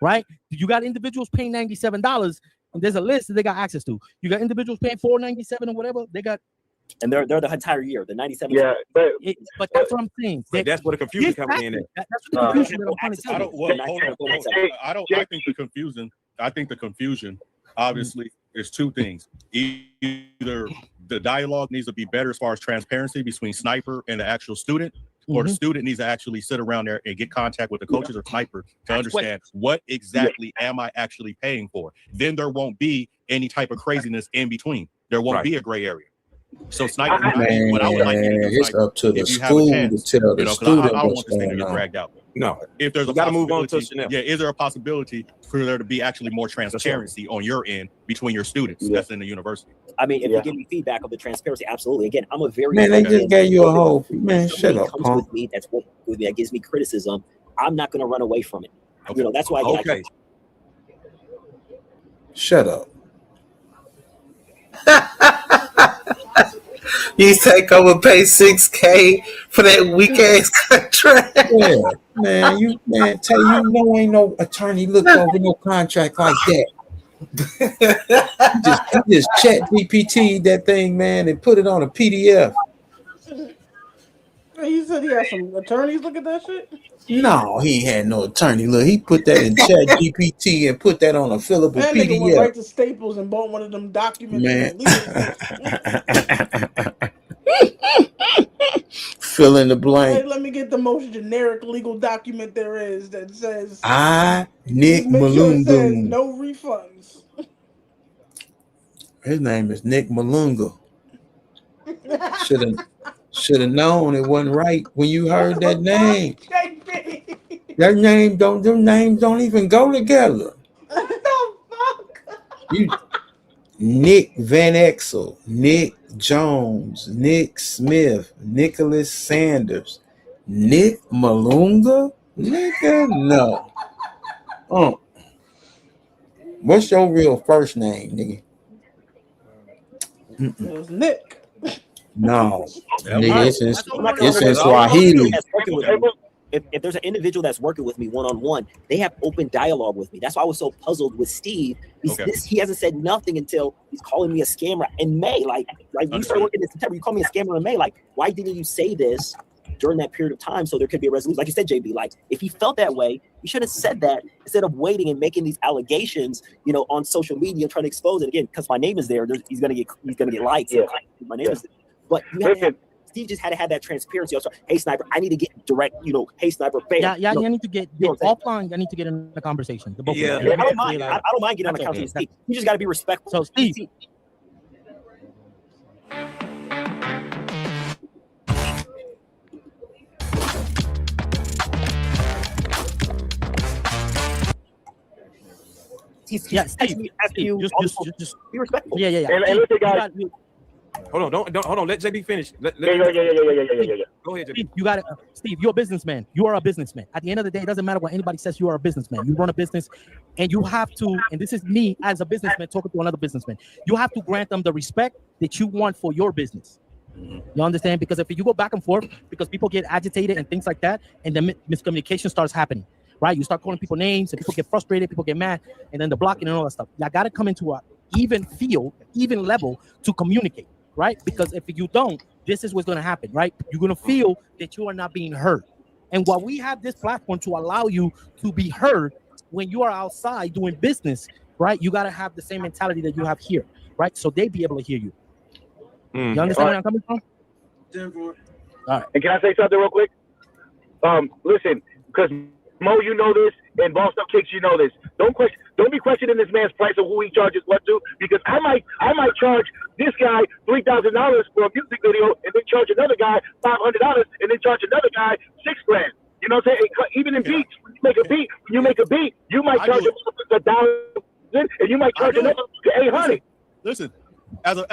right? You got individuals paying $97, and there's a list that they got access to. You got individuals paying $497 or whatever. They got, and they're the entire year, the 97. Yeah, but that's what I'm saying. That's where the confusion coming in. That's the confusion that I'm trying to tell you. I think the confusion obviously is two things. Either the dialogue needs to be better as far as transparency between Sniper and the actual student, or the student needs to actually sit around there and get contact with the coaches or Sniper to understand what exactly am I actually paying for. Then there won't be any type of craziness in between. There won't be a gray area. So Sniper, what I would like you to do, it's up to the school to tell the student I don't what's want this thing to going get on. dragged out. No, if there's a gotta move on to possibility, Chanel. yeah, is there a possibility for there to be actually more transparency on your end between your students that's in the university? I mean, if you give me feedback of the transparency, absolutely. Again, I'm a very Man, they just gave you a whole man. If Shut somebody up, comes punk. with me, that gives me criticism. I'm not going to run away from it. You know, that's why. Okay. Shut up. You take over, pay $6K for that weak ass contract. Yeah, man, tell you ain't no attorney look over no contract like that. you just chat GPT that thing, man, and put it on a PDF. He said he had some attorneys look at that shit. No, he had no attorney look. He put that in chat GPT and put that on a fillable That nigga went PDF. right to Staples and bought one of them documents. Man. Fill in the blank. Hey, let me get the most generic legal document there is that says Nick make sure it says Malunga. no refunds. His name is Nick Malunga. Should have known it wasn't right when you heard that name. Them names don't even go together. You Nick Van Exel, Nick Jones, Nick Smith, Nicholas Sanders, Nick Malunga? Nigga, no. What's your real first name, nigga? It was Nick. No. Nigga, Right. it's in If Swahili. if there's an individual that's working with me one-on-one, they have open dialogue with me. That's why I was so puzzled with Steve. He hasn't said nothing until he's calling me a scammer in May. Like we started working in September. You call me a scammer in May. Like, why didn't you say this during that period of time so there could be a resolution? Like you said, JB, like if he felt that way, you should have said that instead of waiting and making these allegations, on social media, trying to expose it again. Because my name is there, he's gonna get likes. Yeah. My name is there. But Steve just had to have that transparency. Also, hey Sniper, I need to get direct. Hey Sniper, bam. Yeah. You need to get offline. I need to get in the conversation. The both of them. I don't mind. I don't mind getting on the conversation with Steve. You just got to be respectful. So Steve. Steve, just be respectful. Yeah. And listen, guys. Hold on. Let JB finish. Yeah. Go ahead, JB. Steve, you got it. Steve, you're a businessman. You are a businessman. At the end of the day, it doesn't matter what anybody says. You are a businessman. You run a business, and you have to. And this is me as a businessman talking to another businessman. You have to grant them the respect that you want for your business. You understand? Because if you go back and forth, because people get agitated and things like that, and then miscommunication starts happening. Right? You start calling people names, and people get frustrated, people get mad, and then the blocking and all that stuff. You got to come into a even level to communicate. Right? Because if you don't, this is what's going to happen, right? You're going to feel that you are not being heard. And while we have this platform to allow you to be heard when you are outside doing business, right? You gotta have the same mentality that you have here, right? So they be able to hear you. Mm. You understand where I'm coming from? All right. And can I say something real quick? Listen, because Mo, you know this, and Boss Up Kicks, you know this. Don't be questioning this man's price of who he charges what to, because I might charge this guy $3,000 for a music video, and then charge another guy $500, and then charge another guy $6,000. You know what I'm saying? Even in beats, when you make a beat, you might charge $1,000, and you might charge another $800. Listen, as a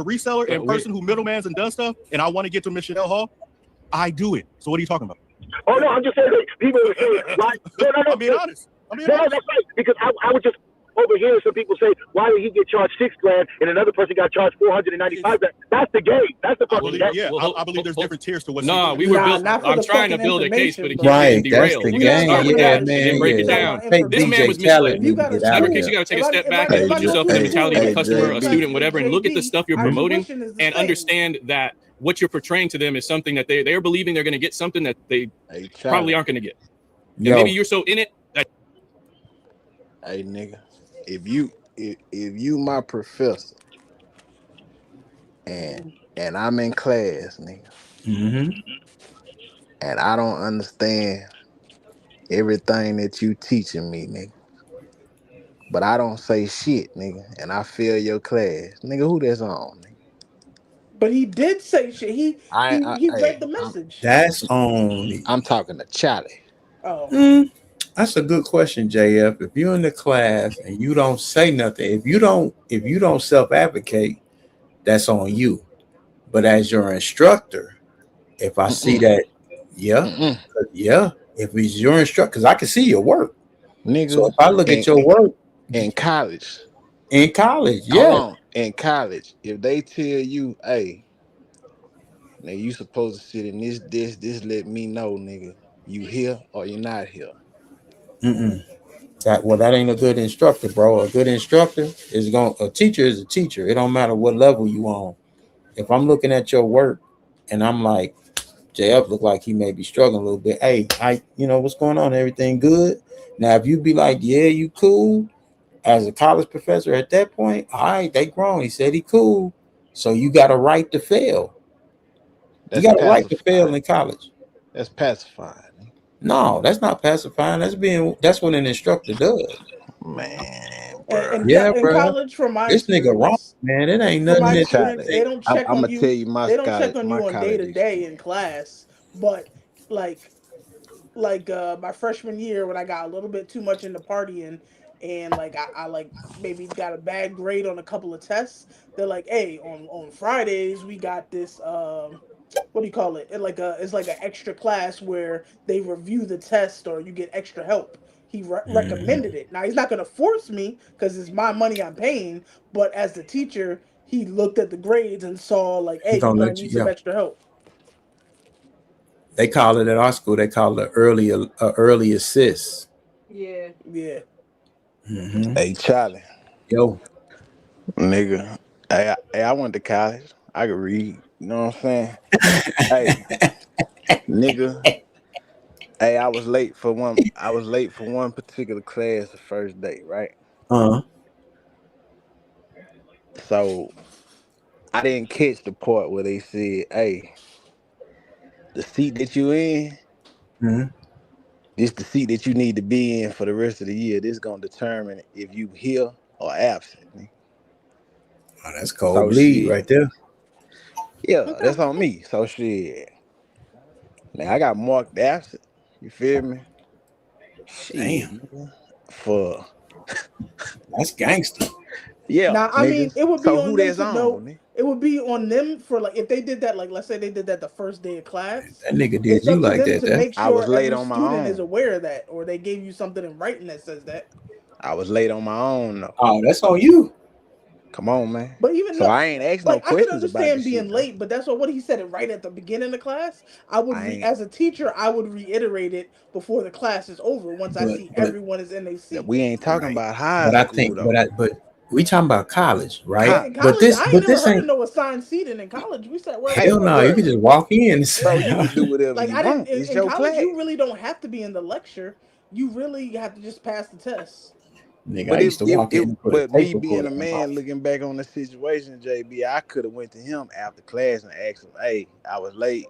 reseller and person who middlemans and does stuff, and I want to get to Miss Chanel Hall, I do it. So what are you talking about? Oh no, I'm just saying that people are saying why. No. I'm being honest. No, that's right. Because I would just overhear some people say, why did he get charged $6,000 and another person got charged $495? That's the game. That's the fucking game. Yeah, I believe there's different tiers to what. No, we were built. I'm trying to build a case, but it keeps Right, getting that's derailed. the We gotta game. start with Yeah, that man. and then break it Yeah. down. Take This man DJ was Khaled misled. and get out Cyber of Kicks, you here. got to take a step back and put yourself in the mentality of a customer, a student, whatever, and look at the stuff you're promoting and understand that what you're portraying to them is something that they're believing they're going to get something that they probably aren't going to get. And maybe you're so in it that. Hey nigga, if you my professor and I'm in class, nigga, and I don't understand everything that you teaching me, nigga, but I don't say shit, nigga, and I fail your class, nigga, who that's on, nigga? But he did say shit. He read the message. That's on. I'm talking to Charlie. Oh. That's a good question, JF. If you're in the class and you don't say nothing, if you don't self-advocate, that's on you. But as your instructor, if I see that, yeah, if it's your instructor, because I can see your work, nigga. So if I look at your work in college, yeah, hold on. In college, if they tell you, hey, nigga, you supposed to sit in this, let me know, nigga, you here or you not here. That ain't a good instructor, bro. A good instructor a teacher is a teacher. It don't matter what level you on. If I'm looking at your work and I'm like, JF look like he may be struggling a little bit. Hey, what's going on? Everything good? Now, if you be like, yeah, you cool, as a college professor at that point, all right, they grown. He said he cool. So you got a right to fail. You got a right to fail in college. That's pacifying. No, that's not pacifying. That's what an instructor does. Man, In bro. college, from my this nigga wrong, man. It ain't nothing. They don't check I'm on gonna you. tell you my They don't college, check on you on day to day in class. But like my freshman year, when I got a little bit too much into partying, and like I like maybe got a bad grade on a couple of tests, they're like, hey, on Fridays we got this what do you call it? It's like an extra class where they review the test or you get extra help. He recommended it. Now he's not gonna force me because it's my money I'm paying. But as the teacher, he looked at the grades and saw like, hey, you're gonna need some extra help. They call it at our school. They call it early assist. Yeah. Hey, Charlie. Yo. Nigga. Hey, I went to college. I could read. You know what I'm saying? Hey, nigga. Hey, I was late for one particular class the first day, right? So I didn't catch the part where they said, hey, the seat that you in, this the seat that you need to be in for the rest of the year. This gonna determine if you here or absent. Oh, that's cold bleed right there. Yeah, that's on me. So shit. Now I got marked absent. You feel me? Damn. For that's gangster. Yeah. Now I mean, it would be so on who them that's to on, know. nigga? It would be on them for like if they did that. Like let's say they did that the first day of class. That nigga did It's you up to like them that? to make I was sure late every on my student own. is aware of that, or they gave you something in writing that says that. I was late on my own though. Oh, that's on you. Come on, man. But even so I ain't asking no I can questions about understand this being shit, late, but that's what he said it right at the beginning of class. I would, as a teacher, I would reiterate it before the class is over. Once I see everyone is in their seat. We ain't talking about high But school though. but we talking about college, right? In college, But I ain't never heard ain't of no assigned seating in college. We said, well, hell no. You can just walk in. Bro, you can do whatever like you I didn't want. It's in your college. class. You really don't have to be in the lecture. You really have to just pass the test. Nigga, I But used to walk in and put a but me tape being recorder a in my man mouth. looking back on the situation, JB, I could have went to him after class and asked him, "Hey, I was late.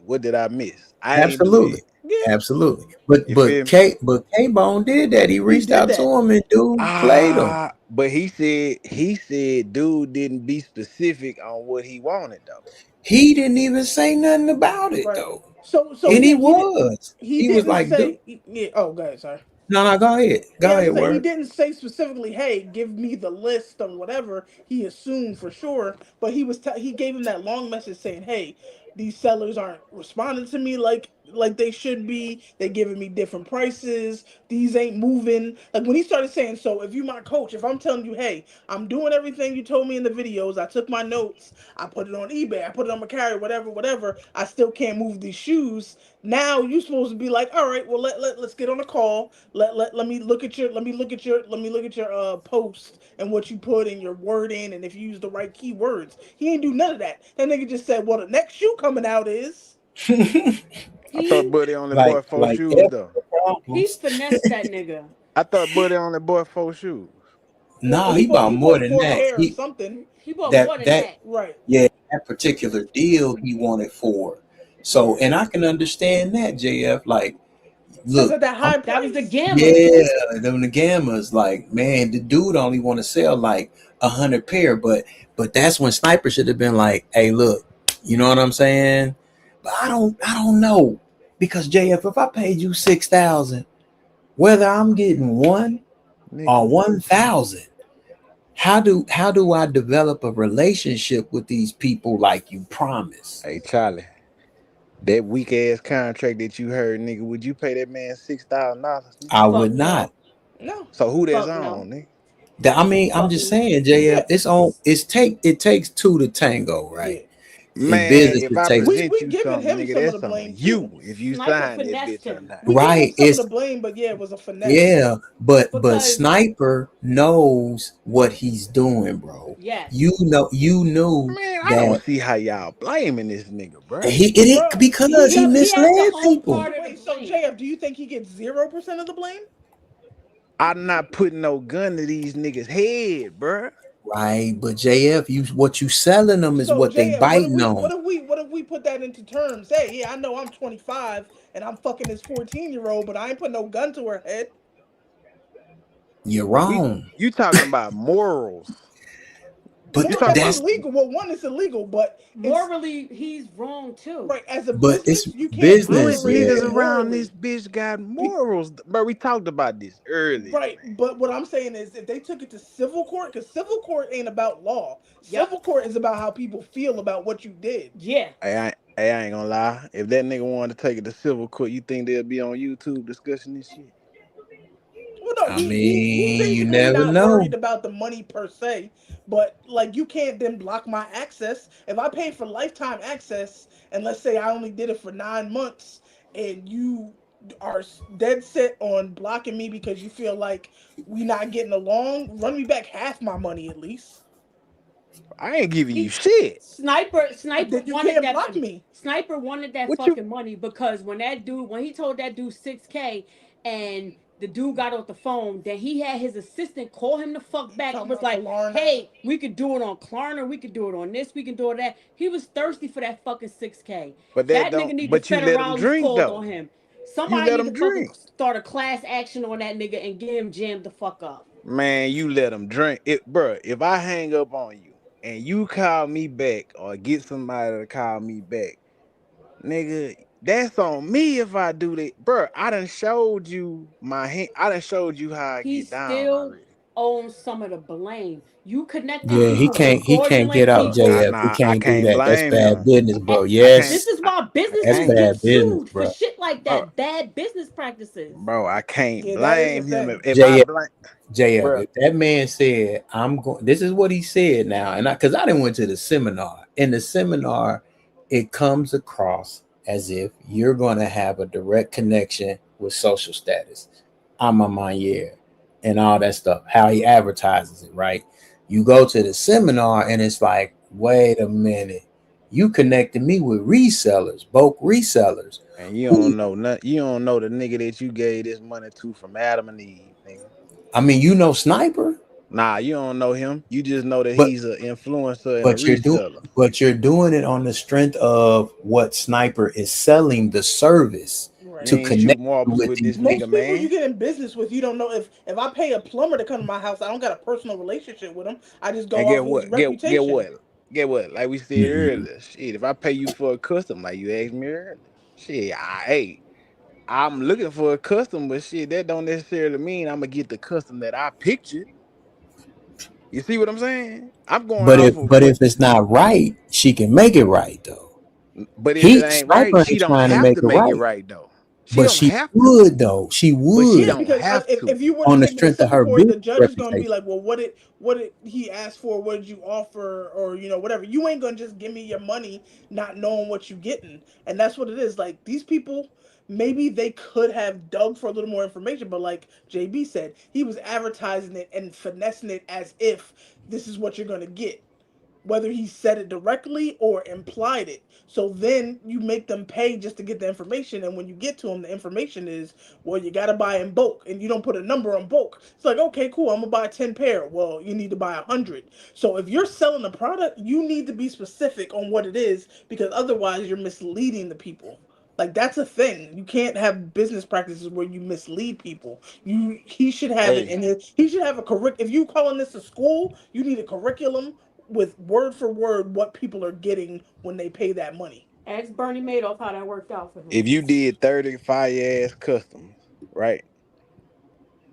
What did I miss?" I ain't do that. Absolutely. Absolutely. But You feel but me? K-Bone did that. He reached did out to that. him and dude played him. But he said dude didn't be specific on what he wanted though. He didn't even say nothing about it Right. though. So And he he was. he He was didn't like, dude. say. Yeah. Oh, go ahead. Sorry. No, go ahead. Go Yeah, I was ahead, gonna say he word. didn't say specifically, "Hey, give me the list or whatever." He assumed for sure, but he gave him that long message saying, "Hey, these sellers aren't responding to me like they should be. They giving me different prices. These ain't moving." Like when he started saying, "So if you my coach, if I'm telling you, hey, I'm doing everything you told me in the videos. I took my notes, I put it on eBay, I put it on my carrier, whatever. I still can't move these shoes." Now you supposed to be like, all right, well let's get on a call. Let me look at your post and what you put in your wording and if you use the right keywords. He ain't do none of that. That nigga just said, well, the next shoe coming out is. I thought Buddy only like bought 4 shoes though. He finessed that nigga. I thought Buddy only bought 4 shoes. No, He he bought more bought than 4 that. pair or something. He bought more than that. Right. Yeah, that particular deal he wanted for. So, and I can understand that, JF. Like, Because look, of that high price. That was the gamma. yeah, them the gammas. Like, man, the dude only want to sell like 100 pair, but that's when Sniper should have been like, hey, look, you know what I'm saying? But I don't know because JF, if I paid you 6,000, whether I'm getting one or 1,000. How do I develop a relationship with these people like you promised? Hey Charlie, that weak ass contract that you heard, nigga, would you pay that man $6,000? I would not. No. So who that's Fuck on, no. nigga? I mean, I'm just saying, JF, it takes two to tango, right? In Man, business, if it I takes present We you giving something, him nigga, some of the that's on blame too. you. If you Sniper sign that finessed bitch or him. not. We give him right. some of It's the blame, but yeah, it was a finesse. yeah, but Because- Sniper knows what he's doing, bro. Yes. You knew Man, I that don't see how y'all blaming this nigga, bro. because he has to misled own people. part of Wait, the so blame. JF, do you think he gets 0% of the blame? I'm not putting no gun to these niggas' head, bro. Right, but JF, what you selling them is So what they JF, biting on. what if we put that into terms? Hey, yeah, I know I'm 25 and I'm fucking this 14-year-old, but I ain't putting no gun to her head. You're wrong. You talking about morals. But You talking That's about illegal. Well, one, it's illegal, but morally, he's wrong too. Right, as a But business, it's you can't business, what tolerate yeah. niggas it around morally. this bitch got morals, bro? We talked about this earlier. Right, but what I'm saying is, if they took it to civil court, because civil court ain't about law. Yep. Civil court is about how people feel about what you did. Yeah. Hey, I ain't gonna lie. If that nigga wanted to take it to civil court, you think they'll be on YouTube discussing this shit? Well, no, I he's mean, you basically never not know. worried about the money per se, but like you can't then block my access. If I pay for lifetime access, and let's say I only did it for 9 months, and you are dead set on blocking me because you feel like we not getting along, run me back half my money at least. I ain't giving you shit. Sniper Then you wanted can't that block money. me. Sniper wanted that What fucking money because when he told that dude 6K and the dude got off the phone, then he had his assistant call him the fuck back and was like, hey, we could do it on Klarna, we could do it on this, we can do it that. He was thirsty for that fucking 6K. But That nigga need the But you let him federales drink called though. on him. You Somebody let need him to fucking drink. start a class action on that nigga and get him jammed the fuck up. Man, you let him drink it, bro. If I hang up on you and you call me back or get somebody to call me back, nigga, that's on me if I do that, bro. I done showed you my hand. I done showed you how I He get down still already. owns some of the blame. You connecting Yeah, he people with can't fraudulent get out, people. JF. He I can't do can't that. That's blame bad him. business, bro. I This Yes, is why that's businesses can't, get bad business, sued for bro. shit like bro. that. Bad business practices. Bro, I can't Yeah, that is a blame him thing. if I blame, JF, bro. if that man said, I'm going, this is what he said now. And because I didn't went to the seminar. In the seminar, it comes across as if you're going to have a direct connection with social status. I'm a Manier and all that stuff, how he advertises it, right? You go to the seminar and it's like, wait a minute. You connected me with resellers, bulk resellers. And you don't know nothing. You don't know the nigga that you gave this money to from Adam and Eve, nigga. I mean, you know Sniper. Nah, you don't know him. You just know that But he's an influencer and a but reseller. you're doing it on the strength of what Sniper is selling the service You to ain't shoot connect marbles with with these this Most nigga, people. people you man. get in business with, you don't know if I pay a plumber to come to my house, I don't got a personal relationship with him. I just And go get off his what? Get reputation. what? Get what? Like we said earlier, shit. If I pay you for a custom, like you asked me earlier, shit. I'm looking for a custom, but shit, that don't necessarily mean I'm gonna get the custom that I pictured. You see what I'm saying? I'm going off of But what. if it's not right, she can make it right though. But if it ain't right, Sniper she ain't don't trying to have make to it make it right. right though. She But don't she have to. would though. She But she Yeah, would don't because have if to. you were to on the take it to strength of civil her court, the business judge is going to be reputation. like, "Well, what did he ask for? What did you offer, or whatever." You ain't gonna just give me your money, not knowing what you getting, and that's what it is. Like these people, maybe they could have dug for a little more information, but like JB said, he was advertising it and finessing it as if this is what you're gonna get, whether he said it directly or implied it. So then you make them pay just to get the information, and when you get to them, the information is, well, you got to buy in bulk, and you don't put a number on bulk. It's like, okay, cool, I'm gonna buy 10 pair. Well, you need to buy 100. So if you're selling a product, you need to be specific on what it is, because otherwise you're misleading the people. Like that's a thing. You can't have business practices where you mislead people. He should have it Hey, in his. He should have a If you calling this a school, you need a curriculum with word for word what people are getting when they pay that money. Ask Bernie Madoff how that worked out for him. if you did 30 fire ass customs, right?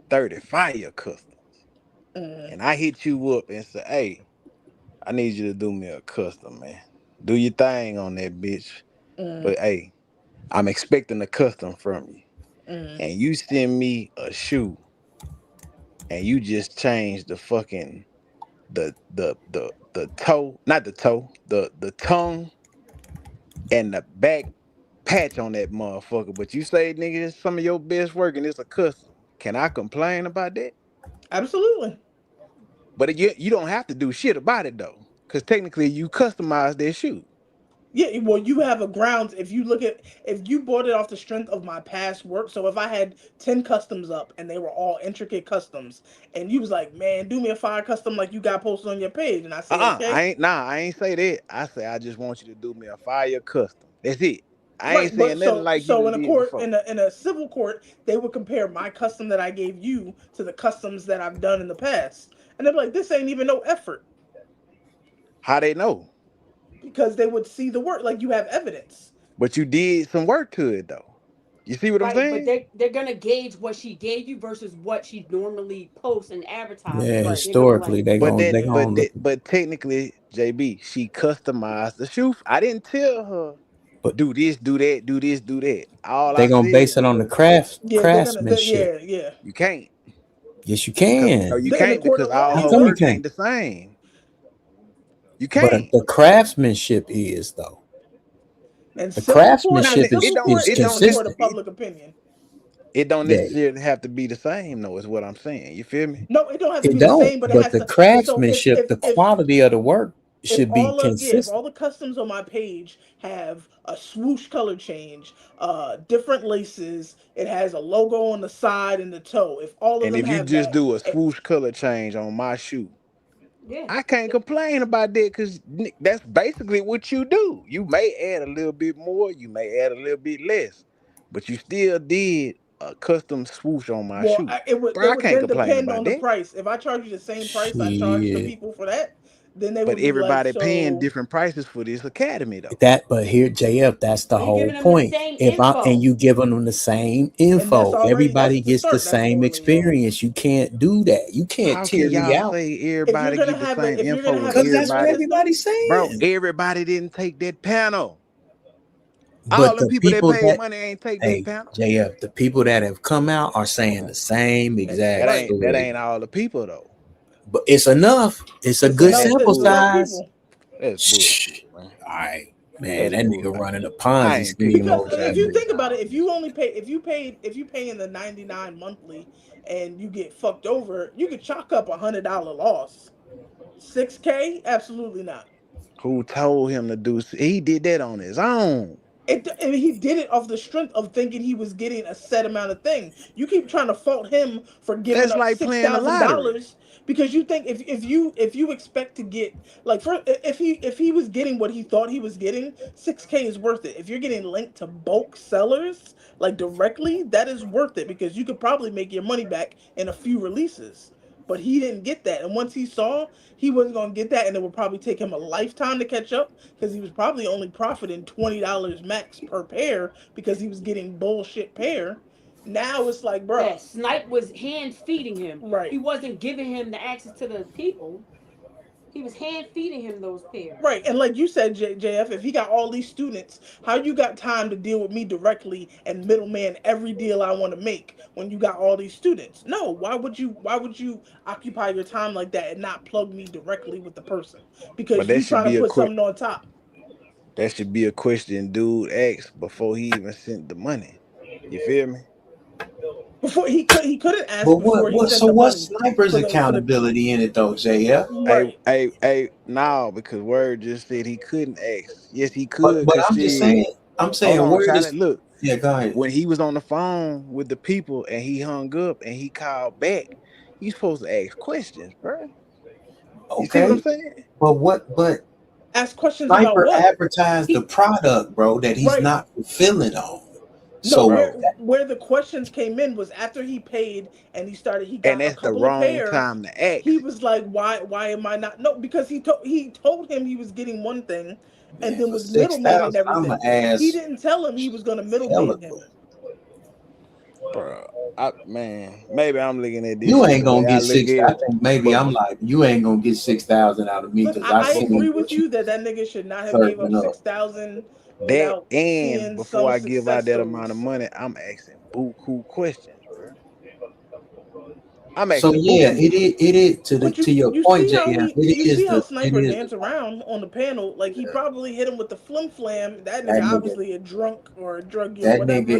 30 fire customs, and I hit you up and say, hey, I need you to do me a custom, man. Do your thing on that bitch. But hey, I'm expecting a custom from you. And you send me a shoe and you just change the fucking the toe, not the toe, the tongue and the back patch on that motherfucker. But you say, nigga, it's some of your best work and it's a custom. Can I complain about that? Absolutely. But you don't have to do shit about it though. Cause technically you customize that shoe. Yeah, well, you have a grounds. If you bought it off the strength of my past work. So if I had 10 customs up and they were all intricate customs, and you was like, man, do me a fire custom like you got posted on your page, and I say, okay, I ain't say that. I say I just want you to do me a fire custom. That's it. I ain't right. But saying nothing like you so done in a did court, before. in a civil court, they would compare my custom that I gave you to the customs that I've done in the past, and they're like, this ain't even no effort, How they know? because they would see the work, like you have evidence. But you did some work to it though. You see what I'm Right, but saying? they're gonna gauge what she gave you versus what she normally posts and advertises. Yeah, So they're gonna be historically like, But technically, JB, she customized the shoe. I didn't tell her but do this, do that, do this, do that. All they I gonna said base it on the was Yeah, craftsmanship. yeah. you can't. Yes, you Cause no, can. you In the can't court because of law, all How her come you work can't? ain't the same. You But can't. the craftsmanship is though. And The Not craftsmanship it don't is it don't is a court consistent. of public opinion. it don't Yeah, necessarily have to be the same though, is what I'm saying. You feel me? No, it don't have to it be the don't. same, but it But has the to. So craftsmanship, the quality of the work if should be if consistent. all the customs on my page have a swoosh color change, different laces, it has a logo on the side and the toe. If all of And them if you have just that, do a swoosh color change on my shoe, yeah, I can't complain about that because that's basically what you do. You may add a little bit more, you may add a little bit less, but you still did a custom swoosh on my well, shoe. Bro, it I would can't then complain depend about on the that. price. If I charge you the same price I charge to Shit. people for that, then they But would be like, everybody paying so. different prices for this academy though. But here, JF, that's the are you whole giving them the point. same If I and info? you giving them the same And that's info, already everybody that's to gets the start. That's same poorly, yeah. experience. You can't do that. You can't How can tyranny y'all out say If you're everybody gonna get the have same if you're info gonna when have a because that's tiering what everybody, system, everybody's bro, saying. everybody didn't take that panel. All But them the people that people paid that, money ain't take that hey, panel. JF, the people that have come out are saying the same exact right? That story. ain't all the people though. But it's enough. It's a It's good Man, enough. that's sample It's enough size. bullshit. people. That's Shh. bullshit, man. All right, man. That's That nigga bullshit. running a I Ponzi ain't picking scheme no Because over if that you academy. think bitch. about it, if you pay in the 99 monthly and you get fucked over, you could chalk up $100 loss. 6K? Absolutely not. Who told him to do? He did that on his own. He did it off the strength of thinking he was getting a set amount of thing. You keep trying to fault him for giving That's up like playing the lottery. $6,000 because you think if you expect to get like if he was getting what he thought he was getting, $6K is worth it. If you're getting linked to bulk sellers like directly, that is worth it because you could probably make your money back in a few releases. But he didn't get that, and once he saw he wasn't gonna get that, and it would probably take him a lifetime to catch up because he was probably only profiting $20 max per pair because he was getting bullshit pair. Now it's like, bro, Yeah, Snipe was hand feeding him. Right. He wasn't giving him the access to the people. He was hand feeding him those pairs. Right, and like you said, JF, if he got all these students, how you got time to deal with me directly and middleman every deal I want to make when you got all these students? No, why would you occupy your time like that and not plug me directly with the person? But Because that you should trying to be a put quick. something on top. That should be a question dude asked before he even sent the money. You feel me? Before he couldn't ask But before he sent so the what's money. Sniper's accountability in it though, JF? Right. Hey, no, because Word just said he couldn't ask. Yes, he could, But cause I'm just shit. saying, Hold on, Word is Charlie. Look, yeah, go ahead. when he was on the phone with the people and he hung up and he called back, you supposed to ask questions, bro. You see what I'm Okay. saying? But ask questions about Sniper what? advertised the product, bro, that he's Right. not fulfilling on. No, So where the questions came in was after he paid and he And got a that's the couple of wrong pair. time to ask. He was like, why am I not? No, because he told him he was getting one thing, and then for was middlemaning 6,000, I'm everything. gonna ask He didn't tell him he was going to middleman him. Bro, man, maybe I'm looking at this you shit ain't the way gonna I get look at 6. I it. think maybe I'm like you ain't gonna get 6,000 out of me Look, because I seen agree with what you you that nigga should not have gave up serving up. 6,000 That without and seeing before some I give out success that amount of stories. money, I'm asking buku questions, bro. I'm So asking yeah, buku it is But to your point, JF. you see how It Sniper is dance around on the panel. Like he probably hit him with the flim flam. That nigga that nigga. obviously a drunk or a druggie or That nigga whatever.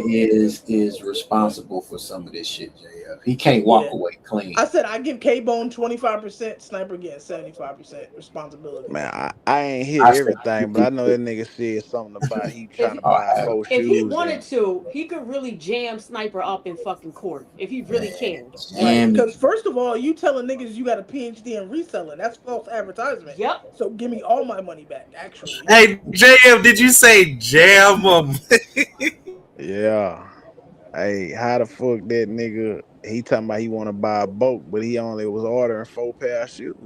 is responsible for some of this shit, JF. He can't walk away clean. I said I give K Bone 25%, Sniper getting 75% responsibility. Man, I ain't hear I said everything, but I know that nigga said something about he trying to If buy 4 if he shoes wanted and to, he could really jam Sniper up in fucking court if he really cared. Right, because first of all, you telling niggas you got a PhD in reselling. That's false advertisement. Yep. So give me all my money back, actually. Hey, JF, did you say jam them? yeah. Hey, how the fuck that nigga? He talking about he want to buy a boat, but he only was ordering 4 pair of shoes.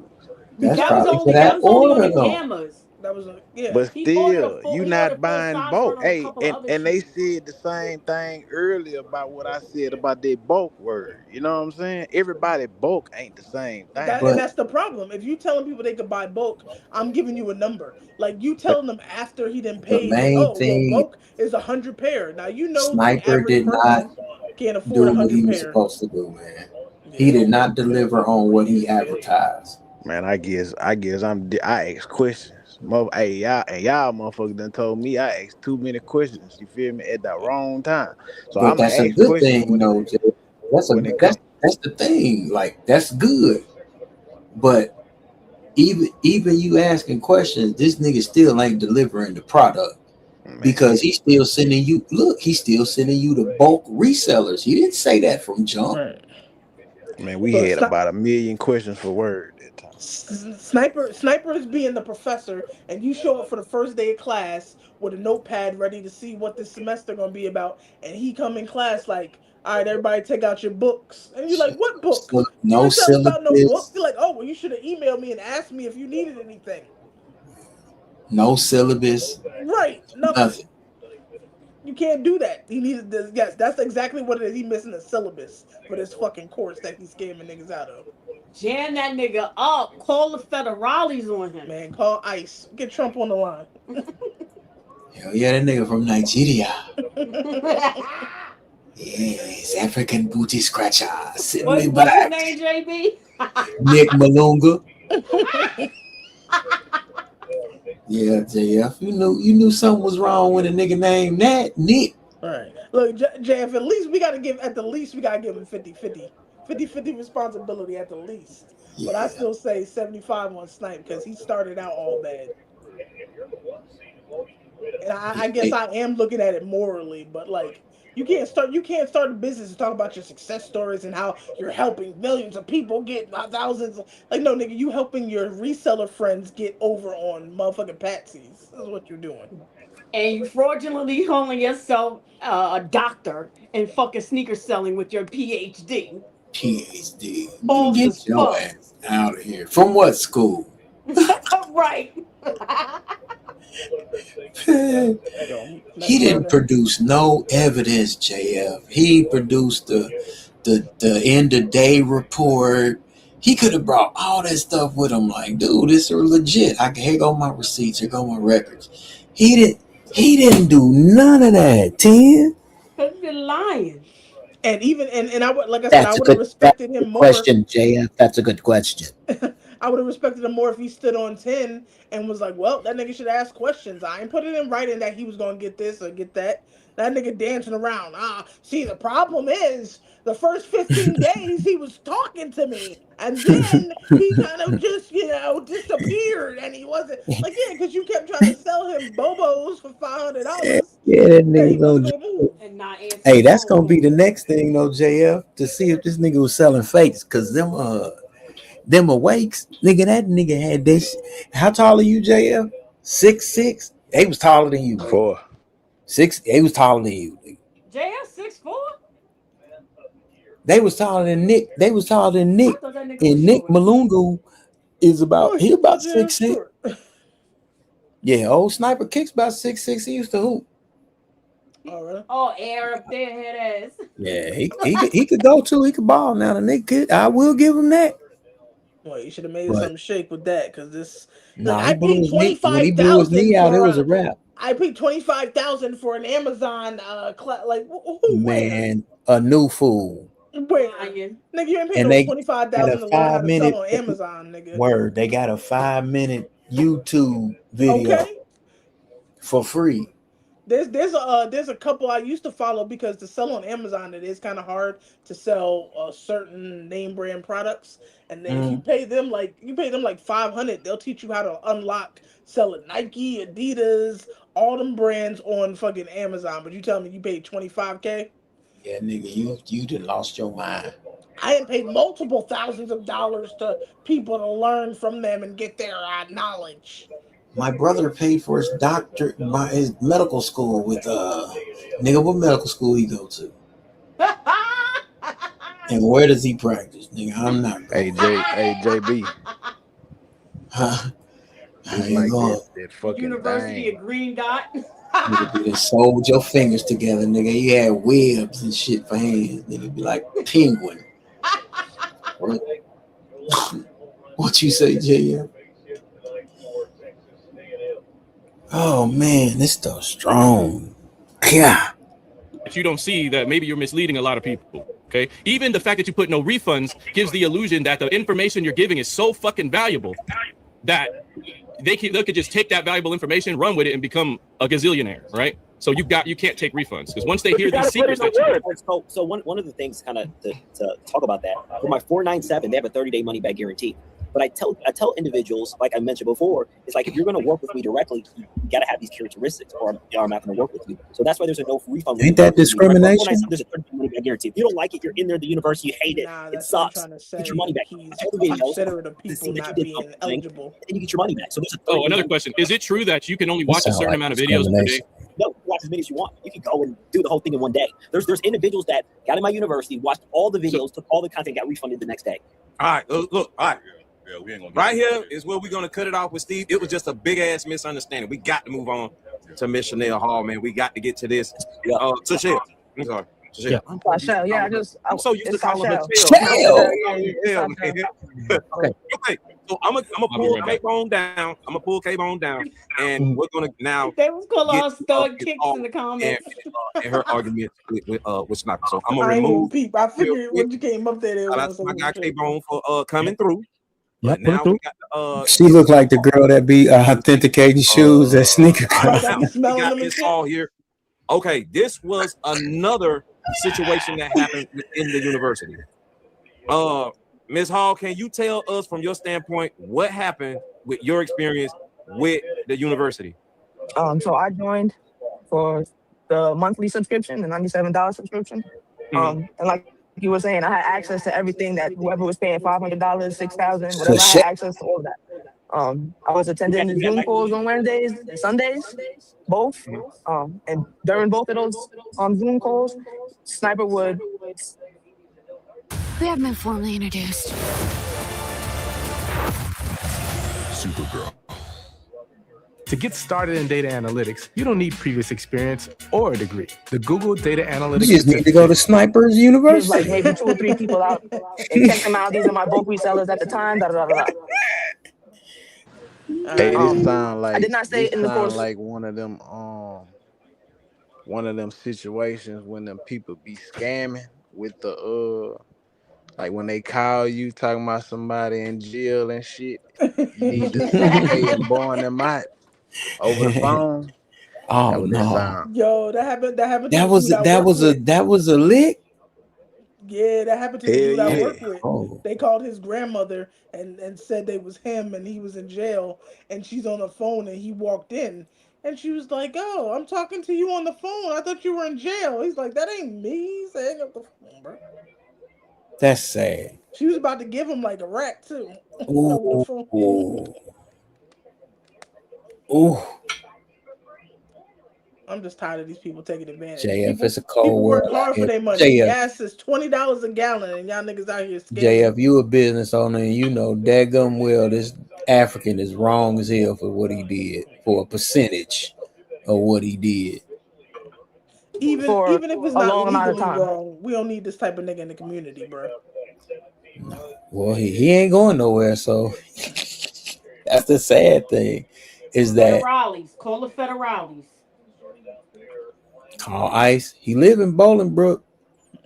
That's That was probably for only on that order the though. Gammas. That was yeah. But He ordered still, you he ordered not full buying size bulk. run on a Hey, couple of other and they shoes. said the same thing earlier about what I said about that bulk word. You know what I'm saying? Everybody bulk ain't the same thing. And that's the problem. If you telling people they could buy bulk, I'm giving you a number. Like you telling them after he done The paid, like, main oh well, thing, bulk is 100 pair. Now you know the Sniper average did not person can't afford do what he 100 was pair. supposed to do, man. He did not deliver on what he advertised. Man, I guess I ask questions. Hey, y'all motherfuckers done told me I asked too many questions. You feel me? At the wrong time. So But I'ma that's a ask good questions thing, though, Jay. when it comes. That's the thing. Like that's good. But even you asking questions, this nigga still ain't delivering the product because he's still sending you. Look, he's still sending you the bulk resellers. He didn't say that from jump. Right. Man, we But had about 1 million questions for Word that time. Sniper is being the professor, and you show up for the first day of class with a notepad ready to see what this semester gonna be about, and he come in class like, all right, everybody take out your books, and you're like, what book? So, You no didn't tell us about no book. syllabus. You're like, oh well, you should have emailed me and asked me if you needed anything. No syllabus. Right, nothing. Nothing. You can't do that. He needed this. Yes, that's exactly what it is. He missing a syllabus for this fucking course that he's scamming niggas out of. Jam that nigga up. Call the federales on him. Man, call ICE. Get Trump on the line. Hell yeah, that nigga from Nigeria. Yes, African booty scratcher. Send me What's his back. name, JB? Nick Malunga. Yeah, JF. You knew something was wrong when a nigga named that Nick. All right. Look, JF, at least we gotta give him 50-50. 50-50 responsibility at the least. Yeah. But I still say 75 on Snipe because he started out all bad. And I guess I am looking at it morally, but like you can't start a business and talk about your success stories and how you're helping millions of people get thousands. Like no nigga, you helping your reseller friends get over on motherfucking patsies. That's what you're doing. And you fraudulently calling yourself a doctor and fucking sneaker selling with your PhD. PhD. False Get as your fuck. ass out of here. From what school? Right. He didn't produce no evidence, JF. He produced the end of day report. He could have brought all that stuff with him. Like, dude, this is legit. Here go my receipts. Here go my records. He didn't do none of that. 10. Because you're lying. And even and I would like I said, I would have respected him more. Question, JF. That's a good question. I would have respected him more if he stood on 10 and was like, well, that nigga should ask questions. I ain't put it in writing that he was gonna get this or get that. That nigga dancing around. See, the problem is the first 15 days he was talking to me, and then he kind of just, disappeared, and he wasn't like, yeah, because you kept trying to sell him Bobos for $500. Yeah, that nigga gonna move and not answer. Hey, that's gonna be the next thing though, JF, to see if this nigga was selling fakes. Cause them awakes, nigga, that nigga had this. How tall are you, JF? 6'6"? They was taller than you. 4. 6. They was taller than you. JF 6'4"? They was taller than Nick. They was taller than Nick. Nigga And Nick Malungu is about he about 6'6". Yeah, old Sniper Kicks about 6'6". He used to hoop. Oh, air up there, head ass. Yeah, he could go too. He could ball now. The nigga could. I will give him that. Well, you should have made something shake with that because this. Nah, I paid when he blew his knee out, it was a wrap. I paid $25,000 for an Amazon Man, a new fool. Where? Nigga, you ain't paying And no they $25,000 got a to learn how to 5-minute sell on Amazon, nigga. Word, they got a 5-minute YouTube video for free. There's a couple I used to follow because to sell on Amazon it is kind of hard to sell certain name brand products, and then if you pay them like $500, they'll teach you how to unlock selling Nike, Adidas, all them brands on fucking Amazon. But you tell me you paid $25K? Yeah, nigga, you done lost your mind. I ain't paid multiple thousands of dollars to people to learn from them and get their knowledge. My brother paid for his his medical school with nigga. What medical school he go to? And where does he practice, nigga? I'm not. Hey JB. Huh? How It's you like going? that fucking University thing. of Green Dot. Nigga, you sold your fingers together, nigga. You had webs and shit for hands. Nigga, be like penguin. What you say, JM? Oh man, this stuff's strong. Yeah. If you don't see that, maybe you're misleading a lot of people. Okay. Even the fact that you put no refunds gives the illusion that the information you're giving is so fucking valuable that they could just take that valuable information, run with it, and become a gazillionaire, right? So you can't take refunds because once they hear these secrets that you so one of the things kind of to talk about that for my 497, they have a 30-day money back guarantee. But I tell individuals, like I mentioned before, it's like if you're going to work with me directly, you got to have these characteristics, or I'm not going to work with you. So that's why there's a no refund. Ain't that discrimination? There's a 30-day money back guarantee. If you don't like it, you're in there at the university, you hate it, it sucks. Get your money back. Tell the videos to see that you did something, eligible, and you get your money back. So there's a another question: is it true that you can only watch a certain amount of videos per day? No, watch as many as you want. You can go and do the whole thing in one day. There's individuals that got in my university, watched all the videos, took all the content, got refunded the next day. All right, look, all right. Yeah, we ain't gonna right here is where we're gonna cut it off with Steve. It was just a big ass misunderstanding. We got to move on to Miss Chanel Hall, man. We got to get to this. Tashelle. I'm sorry. Yeah, I'm so used to calling her Shell. Yeah, man. Okay. So I'm gonna pull K-Bone down. And we're gonna now. They was calling us stud kicks in the comments. And her argument with Sniper. So I'm gonna I remove. Peep. I figured when you came up there, That's my guy K-Bone for coming through. Yep, now we got she looked like the girl that be authenticating shoes at sneaker club. We got Miss Hall here. Okay, this was another situation that happened in the university. Ms. Hall, can you tell us from your standpoint what happened with your experience with the university? So I joined for the monthly subscription, the $97 subscription. And like you were saying, I had access to everything that whoever was paying $500, $6,000, whatever. I had access to all of that. I was attending the Zoom calls on Wednesdays and Sundays, both. And during both of those Zoom calls, Sniper would. We have been formally introduced. Supergirl. To get started in data analytics, you don't need previous experience or a degree. The Google Data Analytics. You just need to go to Sniper's There's University. like maybe 2 or 3 people out and check them out. These are my bulk resellers at the time. Da, da, da, da. Hey, this sound like I did not stay in the course. like one of them situations when them people be scamming with the like when they call you talking about somebody in jail and shit. You need to pay and bond them out over the phone. Oh no. Yo, that happened. That happened. That was a lick. Yeah, that happened to the dude I work with. Oh. They called his grandmother and said they was him and he was in jail and she's on the phone and he walked in and she was like, "Oh, I'm talking to you on the phone. I thought you were in jail." He's like, "That ain't me." He said, "Hang up the phone, bro." That's sad. She was about to give him like a rack too. Ooh. Ooh. I'm just tired of these people taking advantage. JF, it's a People cold work world. hard for their money. JF. Gas is $20 a gallon, and y'all niggas out here scamming. JF, you a business owner and you know daggum well this African is wrong as hell for what he did, for a percentage of what he did. Even For if it's a not long amount of legally time. wrong, we don't need this type of nigga in the community, bro. Well, he ain't going nowhere, so that's the sad thing. Is that Federales. Call the federales. call ICE? He live in Bolingbrook.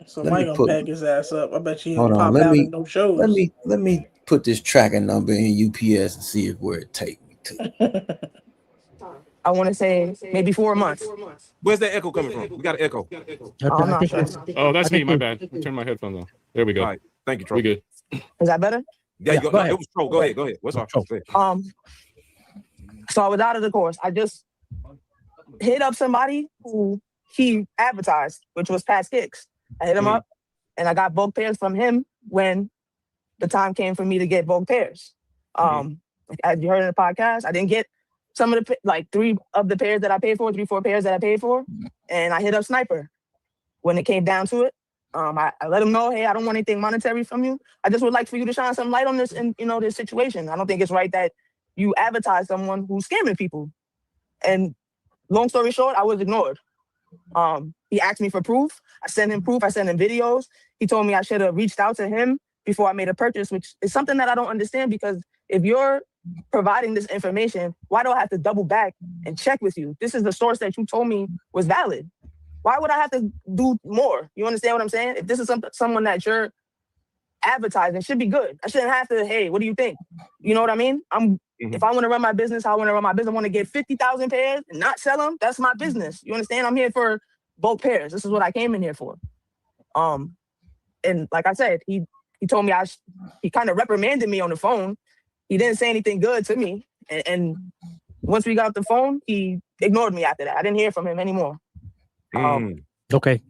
Somebody gonna pack his ass up. I bet you he Hold don't on, pop out in no shows. let me put this tracking number in UPS and see where it take me to. I want to say maybe 4 months. Where's that echo coming from? We got an echo. I'm not sure. Oh, that's me. My bad. I turned my headphones on. There we go. All right. Thank you, Tro. We good. Is that better? Yeah, Yeah, go go ahead. It was Tro. Go ahead. Go ahead. What's our Tro? So I was out of the course. I just hit up somebody who he advertised, which was Pat Kicks. I hit him up and I got bulk pairs from him when the time came for me to get bulk pairs. As you heard in the podcast, I didn't get some of the, like 3 of the pairs that I paid for, 3, 4 pairs that I paid for. And I hit up Sniper when it came down to it. I let him know, hey, I don't want anything monetary from you. I just would like for you to shine some light on this and this situation. I don't think it's right that you advertise someone who's scamming people. And long story short, I was ignored. He asked me for proof. I sent him proof. I sent him videos. He told me I should have reached out to him before I made a purchase, which is something that I don't understand, because if you're providing this information, why do I have to double back and check with you? This is the source that you told me was valid. Why would I have to do more? You understand what I'm saying? If this is someone that you're advertising, should be good. I shouldn't have to, hey, what do you think? You know what I mean? If I want to run my business, I want to run my business. I want to get 50,000 pairs and not sell them. That's my business. You understand? I'm here for bulk pairs. This is what I came in here for. And like I said, he told me he kind of reprimanded me on the phone. He didn't say anything good to me. And once we got off the phone, he ignored me after that. I didn't hear from him anymore. Okay.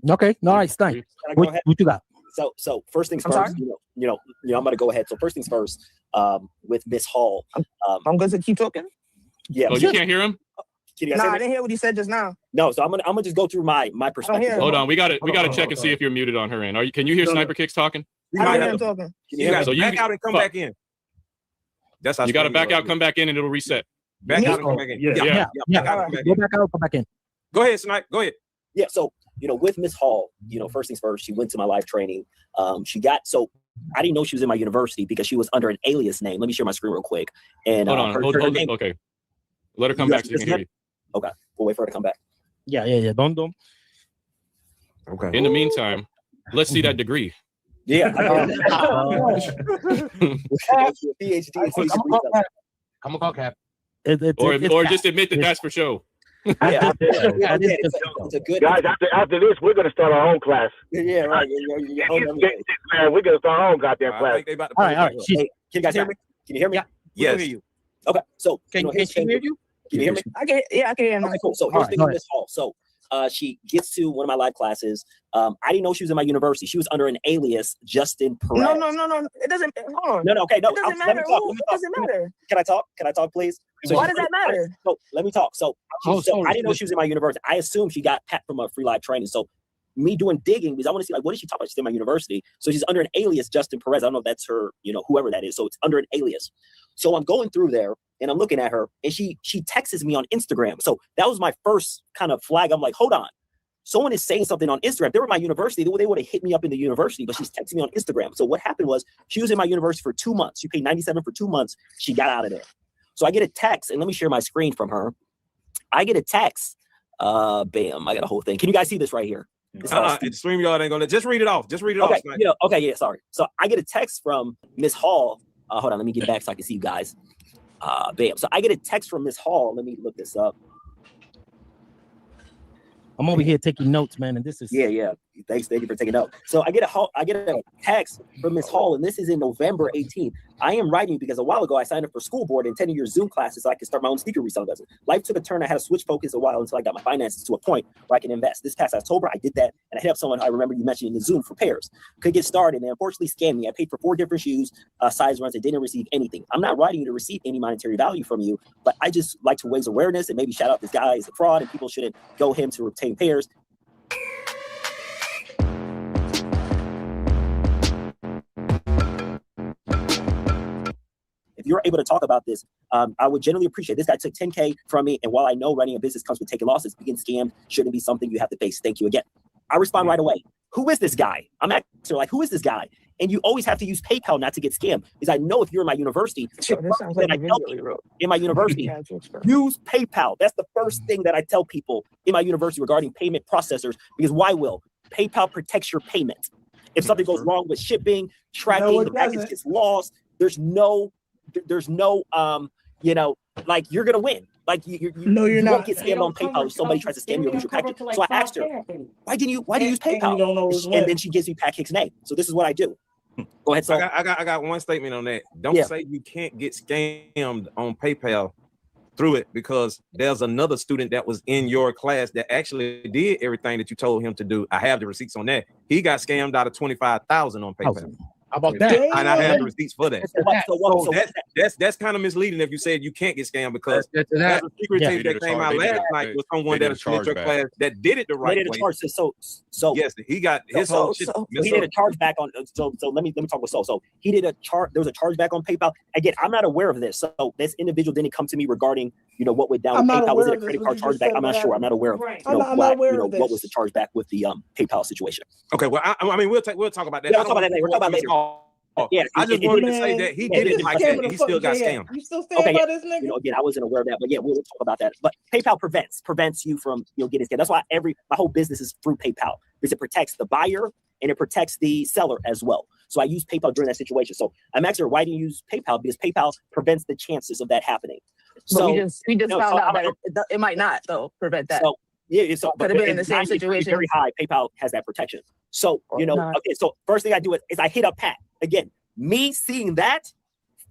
All right, Stein. What you got? So first things I'm first, sorry? I'm gonna go ahead. So first things first, with Miss Hall. I'm going to keep talking. Yeah. Oh, you can't hear him? Can you guys Nah, hear I me? didn't hear what he said just now. No, so I'm gonna just go through my perspective. Hold on. We got to check and see if you're muted on her end. Can you hear Sniper Kicks talking? I don't hear him talking. You got to back out and come back in. That's how you got to back out, come back in, and it'll reset. Back out and come back in. Yeah. Go back out, come back in. Go ahead, Snipe. Go ahead. Yeah, so with Miss Hall, first things first, she went to my live training. I didn't know she was in my university because she was under an alias name. Let me share my screen real quick. And hold on, hold on. Okay, let her come back so you can hear you. Okay, we'll wait for her to come back. Yeah. Don't. Okay. In the meantime, let's see that degree. Yeah. I'm a call cap. Or just admit that that's for show. It's a good guys. After this, we're gonna start our own class. Yeah, right. Man, we're gonna start our own goddamn class. All right. Hey, can you guys hear me? Can you hear me? Yes. We hear you. Okay, so can she hear you? Can you hear me? I can hear him. Okay, cool. So here's the thing with Miss Hall. So she gets to one of my live classes. I didn't know she was in my university. She was under an alias, Justin Perez. No. It doesn't. Hold on. No. Okay, no. It doesn't Let me matter. talk. It doesn't matter. Can I talk? Can I talk, please? So why does that matter? So let me talk. So I didn't know she was in my university. I assumed she got Pat from a free live training. So me doing digging because I want to see like what is she talking about? She's in my university. So she's under an alias, Justin Perez. I don't know if that's her, whoever that is. So it's under an alias. So I'm going through there and I'm looking at her and she texts me on Instagram. So that was my first kind of flag. I'm like, hold on. Someone is saying something on Instagram. They were at my university. They would have hit me up in the university, but she's texting me on Instagram. So what happened was she was in my university for 2 months. She paid $97 for 2 months. She got out of there. So I get a text and let me share my screen from her. I get a text. Bam. I got a whole thing. Can you guys see this right here? StreamYard ain't gonna just read it off. Just read it okay, off. Yeah, sorry. So I get a text from Miss Hall. Hold on, let me get back so I can see you guys. Bam. So I get a text from Miss Hall. Let me look this up. I'm over here taking notes, man, and this is yeah. Thank you for taking notes. So I get a text from Miss Hall, and this is in November 18th. I am writing because a while ago I signed up for school board and 10-year Zoom classes so I could start my own sneaker reselling business. Life took a turn. I had to switch focus a while until I got my finances to a point where I can invest. This past October, I did that, and I hit up someone I remember you mentioned in the Zoom for pairs. Could get started, and they unfortunately scammed me. I paid for 4 different shoes, size runs, and didn't receive anything. I'm not writing you to receive any monetary value from you, but I just like to raise awareness and maybe shout out this guy is a fraud, and people shouldn't go him to obtain pairs. If you're able to talk about this, I would generally appreciate it. This guy took $10K from me. And while I know running a business comes with taking losses, being scammed shouldn't be something you have to face. Thank you again. I respond right away. Who is this guy? I'm asking her, like, who is this guy? And you always have to use PayPal not to get scammed. Because I know if you're in my university, in my university, use PayPal. That's the first thing that I tell people in my university regarding payment processors. Because why will? PayPal protects your payment. If something goes wrong with shipping, tracking, the package gets lost, there's no like you're gonna win. Like you won't get scammed on PayPal if somebody tries to scam you or lose your package. So I asked her, why do you use PayPal? And then she gives me Pat Hick's name. So this is what I do. Go ahead, Saul. I got one statement on that. Don't say you can't get scammed on PayPal through it, because there's another student that was in your class that actually did everything that you told him to do. I have the receipts on that. He got scammed out of $25,000 on PayPal. How about that? And I have the receipts for that. So that's kind of misleading if you said you can't get scammed, because there's a secret tape that came out last night with someone that attended your class that did it the right way. So yes, he got his whole shit. He did a chargeback on. So let me talk with Saul. So he did a charge. There was a chargeback on PayPal. Again, I'm not aware of this. So this individual didn't come to me regarding what went down with PayPal. Was it a credit card chargeback? I'm not sure. I'm not aware of what was the chargeback with the PayPal situation. Okay, well, I mean, we'll talk about that. Yeah, we'll talk about that later. We'll talk about that later. Yeah, I just wanted to say that he did it like that. He still got scammed. You still stand by this nigga? Again, I wasn't aware of that, but yeah, we'll talk about that. But PayPal prevents you from getting scammed. That's why my whole business is through PayPal, because it protects the buyer and it protects the seller as well. So I use PayPal during that situation. So I'm asking her, why do you use PayPal? Because PayPal prevents the chances of that happening. So we just found out that it might not though prevent that. So yeah, so could have been in the same situation. Very high. PayPal has that protection. So okay. So first thing I do is I hit up Pat. Again, me seeing that,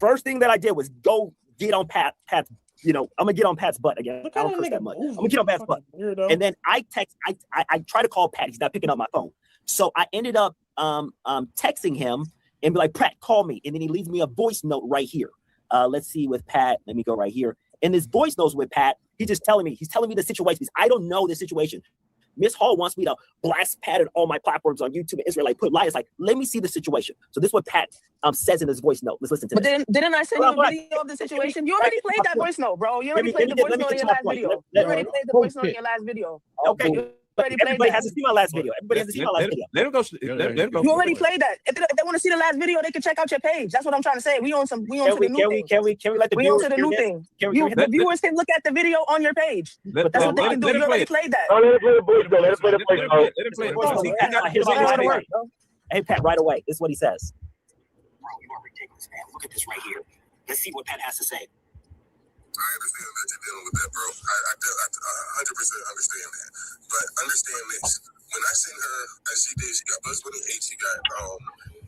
first thing that I did was go get on Pat's. I'm gonna get on Pat's butt again. I don't curse that much. I'm gonna get on Pat's butt. And then I try to call Pat. He's not picking up my phone. So I ended up texting him and be like, Pat, call me. And then he leaves me a voice note right here. Let's see with Pat. Let me go right here. And this voice note with Pat, he's telling me the situation, because I don't know the situation. Miss Hall wants me to blast Pat on all my platforms on YouTube and Israel, like put lies. Like, let me see the situation. So this is what Pat says in his voice note. Let's listen to this. But didn't I send you a video of the situation? You already played that voice note, bro. You already played the voice note in your last video. You already played the voice note in your last video. Okay. Everybody hasn't seen my last video. Everybody hasn't seen my last video. Let him go. You already played that. If they want to see the last video, they can check out your page. That's what I'm trying to say. We on to the new thing. Can we let the viewers to the new thing? The viewers can look at the video on your page. But that's what they can do. You already played that. Let him play the voice note. Let him play the voice note. Hey, Pat, right away. This is what he says. Bro, you are ridiculous, man. Look at this right here. Let's see what Pat has to say. I understand that you're dealing with that, bro. I 100% understand that. But understand this. When I sent her, as she did, she got Buzz Bunny 8, she got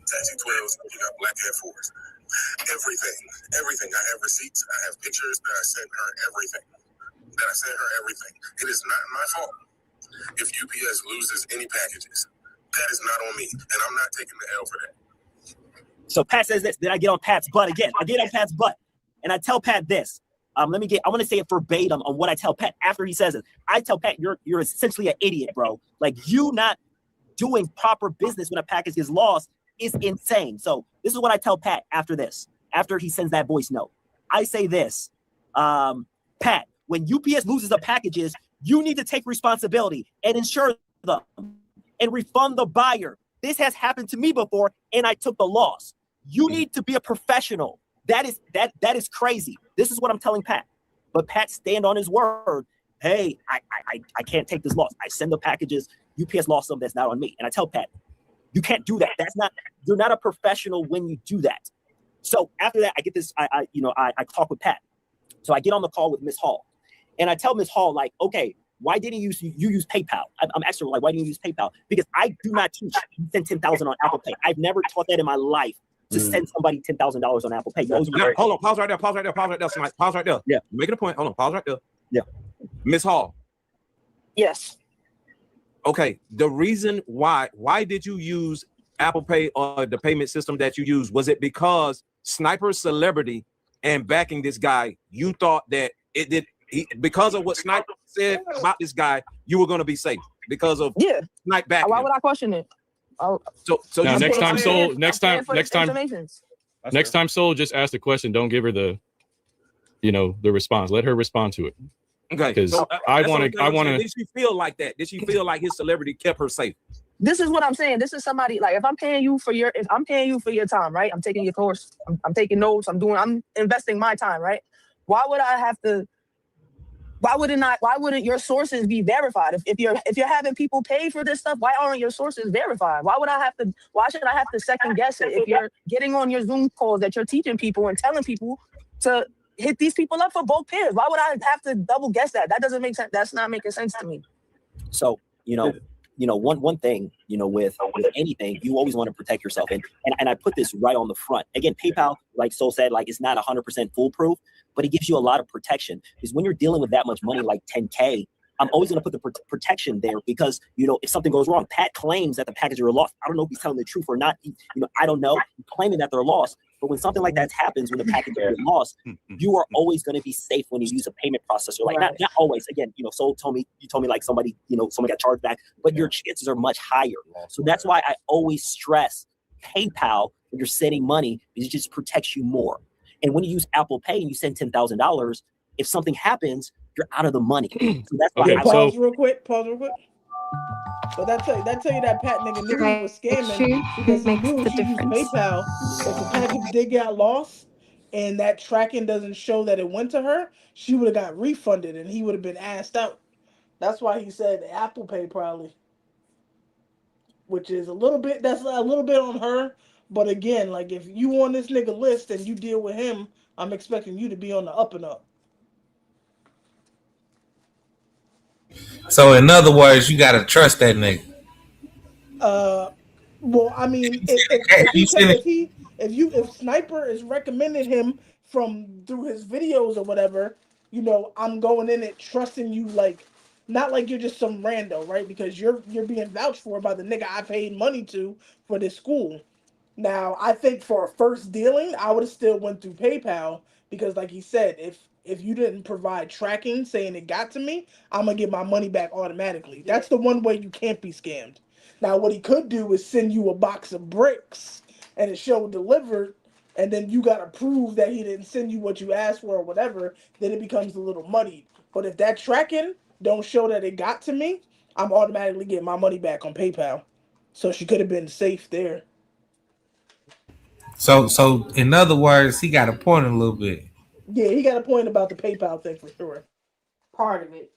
Taxi 12s, she got Black Air 4s. Everything. I have receipts. I have pictures that I sent her, everything. that I sent her everything. It is not my fault if UPS loses any packages. That is not on me, and I'm not taking the L for that. So Pat says this. Then I get on Pat's butt again. I get on Pat's butt, and I tell Pat this. I want to say it verbatim on what I tell Pat after he says it. I tell Pat, you're essentially an idiot, bro. Like, you not doing proper business when a package is lost is insane. So this is what I tell Pat after this, after he sends that voice note. I say this, Pat, when UPS loses the packages, you need to take responsibility and insure them and refund the buyer. This has happened to me before, and I took the loss. You need to be a professional. That is crazy. This is what I'm telling Pat. But Pat stand on his word. Hey, I can't take this loss. I send the packages. UPS lost them. That's not on me. And I tell Pat, you can't do that. You're not a professional when you do that. So after that, I get this. I talk with Pat. So I get on the call with Miss Hall, and I tell Miss Hall, like, okay, why didn't you use PayPal? I'm asking her, like, why didn't you use PayPal? Because I do not teach you send $10,000 on Apple Pay. I've never taught that in my life. To send somebody $10,000 on Apple Pay. Hold on, pause right there, Smite. Pause right there. Yeah. Making a point. Hold on, pause right there. Yeah. Miss Hall. Yes. Okay. The reason why did you use Apple Pay or the payment system that you used? Was it because Sniper's celebrity and backing this guy, you thought that because of what Sniper said about this guy, you were going to be safe because of Snipe backing? Why would I question it? So now, next time, Soul, next time, Soul, just ask the question. Don't give her the response. Let her respond to it. Okay. Because so, I want to. Did she feel like that? Did she feel like his celebrity kept her safe? This is what I'm saying. This is somebody, like, if I'm paying you for your time, right? I'm taking your course. I'm taking notes. I'm investing my time, right? Why wouldn't your sources be verified? If you're having people pay for this stuff, why aren't your sources verified? Why should I have to second guess it? If you're getting on your Zoom calls that you're teaching people and telling people to hit these people up for bulk pairs, why would I have to double guess that? That doesn't make sense. That's not making sense to me. So, one thing, with anything, you always want to protect yourself. And I put this right on the front. Again, PayPal, like Soul said, like, it's not 100% foolproof, but it gives you a lot of protection. Because when you're dealing with that much money, like 10K, I'm always going to put the protection there because, if something goes wrong, Pat claims that the packages are lost. I don't know if he's telling the truth or not. I don't know. He's claiming that they're lost. But when something like that happens, when the package is lost, you are always going to be safe when you use a payment processor. Like, not always. Again, Soul told me, like somebody got charged back, but your chances are much higher. So that's why I always stress PayPal when you're sending money, because it just protects you more. And when you use Apple Pay and you send $10,000, if something happens, you're out of the money. So that's why Pause real quick. So that tell you that Pat nigga knew he was scamming because he knew if she used PayPal, if the package did get lost and that tracking doesn't show that it went to her, she would have got refunded and he would have been asked out. That's why he said Apple Pay probably, which is a little bit on her. But again, like, if you on this nigga list and you deal with him, I'm expecting you to be on the up and up. So in other words, you gotta trust that nigga. Well, I mean, if Sniper is recommending him through his videos or whatever, I'm going in it trusting you, like, not like you're just some rando, right? Because you're being vouched for by the nigga I paid money to for this school. Now, I think for a first dealing, I would have still went through PayPal because, like he said, if you didn't provide tracking saying it got to me, I'm gonna get my money back automatically. That's the one way you can't be scammed. Now, what he could do is send you a box of bricks and it showed delivered, and then you gotta prove that he didn't send you what you asked for or whatever. Then it becomes a little muddy. But if that tracking don't show that it got to me, I'm automatically getting my money back on PayPal. So she could have been safe there. So in other words, he got a point a little bit. Yeah, he got a point about the PayPal thing for sure. Part of it.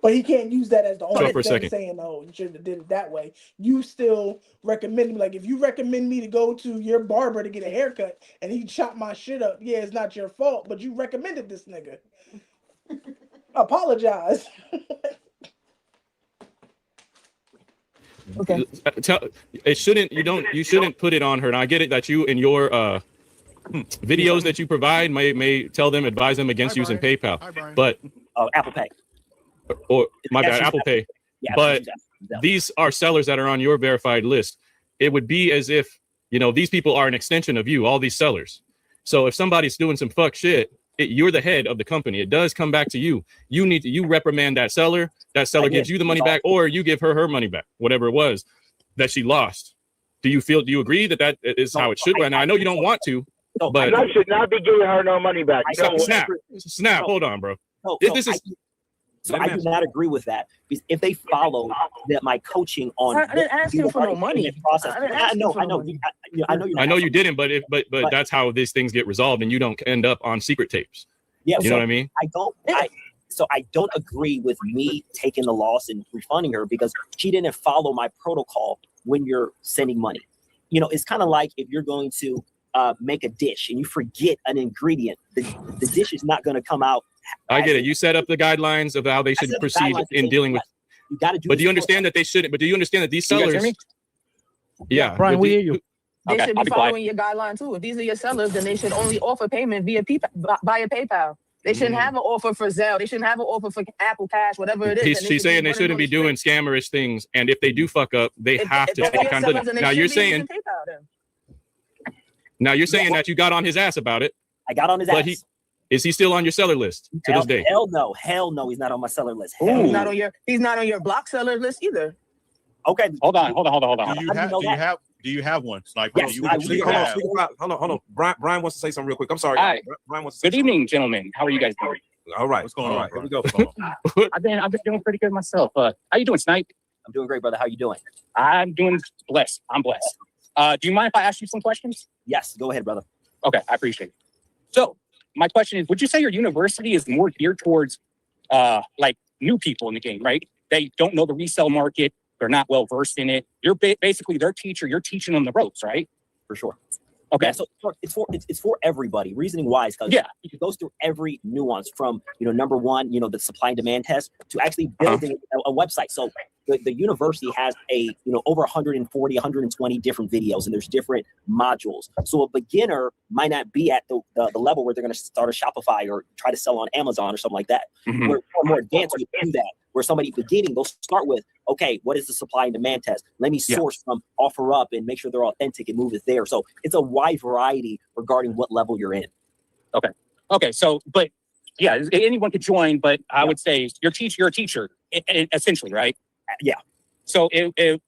But he can't use that as the only thing second. saying, oh, you should have did it that way. You still recommend me. Like, if you recommend me to go to your barber to get a haircut and he chopped my shit up, yeah, it's not your fault, but you recommended this nigga. Apologize. Okay. You shouldn't put it on her. And I get it that you in your videos that you provide may tell them, advise them against using PayPal. But Apple Pay. Or my bad, Apple Pay. Yeah, but these are sellers that are on your verified list. It would be as if, you know, these people are an extension of you, all these sellers. So if somebody's doing some fuck shit, you're the head of the company. It does come back to you. You reprimand that seller. That seller gives you the money back, or you give her money back, whatever it was that she lost. Do you agree that is how it should? And I know you don't want to, but I should not be giving her no money back. Snap. Hold on, bro. I do not agree with that, because if they follow my coaching on, I didn't ask him for no money. I know you didn't, but that's how these things get resolved, and you don't end up on secret tapes. Yeah, you know what I mean. I don't agree with me taking the loss and refunding her because she didn't follow my protocol when you're sending money. You know, it's kind of like if you're going to make a dish and you forget an ingredient, the dish is not going to come out. I get it. You set up the guidelines of how they should proceed in dealing with. You got to do. But do you understand that they shouldn't? But do you understand that these sellers? Yeah, Brian, we hear you. They should be following your guideline too. If these are your sellers, then they should only offer payment via PayPal. They shouldn't have an offer for Zelle. They shouldn't have an offer for Apple Cash, whatever it is. She's saying they shouldn't be doing scammerish things, and if they do fuck up, they have to take accountability. Now you're saying. Now you're saying that you got on his ass about it. I got on his ass. Is he still on your seller list to this day? Hell no, he's not on my seller list. He's not on your block seller list either. Okay. Hold on. Do you have one, Sniper? Yes, Hold on. Brian wants to say something real quick. I'm sorry. Hi. Brian wants to say Good evening, gentlemen. How are you guys doing? All right. What's going on? Here we go. I've been doing pretty good myself. How you doing, Snipe? I'm doing great, brother. How you doing? I'm doing blessed. I'm blessed. Do you mind if I ask you some questions? Yes, go ahead, brother. Okay, I appreciate it. So my question is, would you say your university is more geared towards like new people in the game, right? They don't know the resale market. They're not well versed in it. You're basically their teacher. You're teaching them the ropes, right? For sure. Okay. Yeah, so it's for everybody. Reasoning wise, because it goes through every nuance from number one, the supply and demand test to actually building a website. So the university has over 140, 120 different videos, and there's different modules. So a beginner might not be at the level where they're going to start a Shopify or try to sell on Amazon or something like that. Mm-hmm. We're more advanced, we do that. Where somebody beginning, they'll start with, okay, what is the supply and demand test? Let me source from OfferUp and make sure they're authentic and move it there. So it's a wide variety regarding what level you're in. Okay. So, but yeah, anyone could join, but I would say you're a teacher, essentially, right? Yeah. So it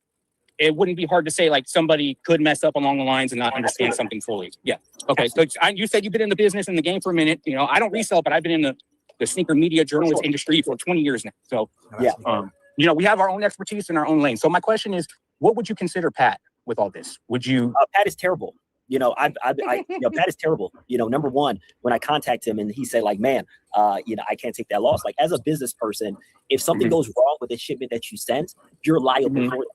wouldn't be hard to say like somebody could mess up along the lines and not understand something fully. Yeah. Okay. So you said you've been in the business, in the game for a minute. I don't resell, but I've been in the sneaker media journalist industry for 20 years now. So we have our own expertise in our own lane. So my question is, what would you consider Pat with all this? Would you? Pat is terrible. Pat is terrible. Number one, when I contact him and he said like, man, I can't take that loss. Like as a business person, if something goes wrong with the shipment that you sent, you're liable for it.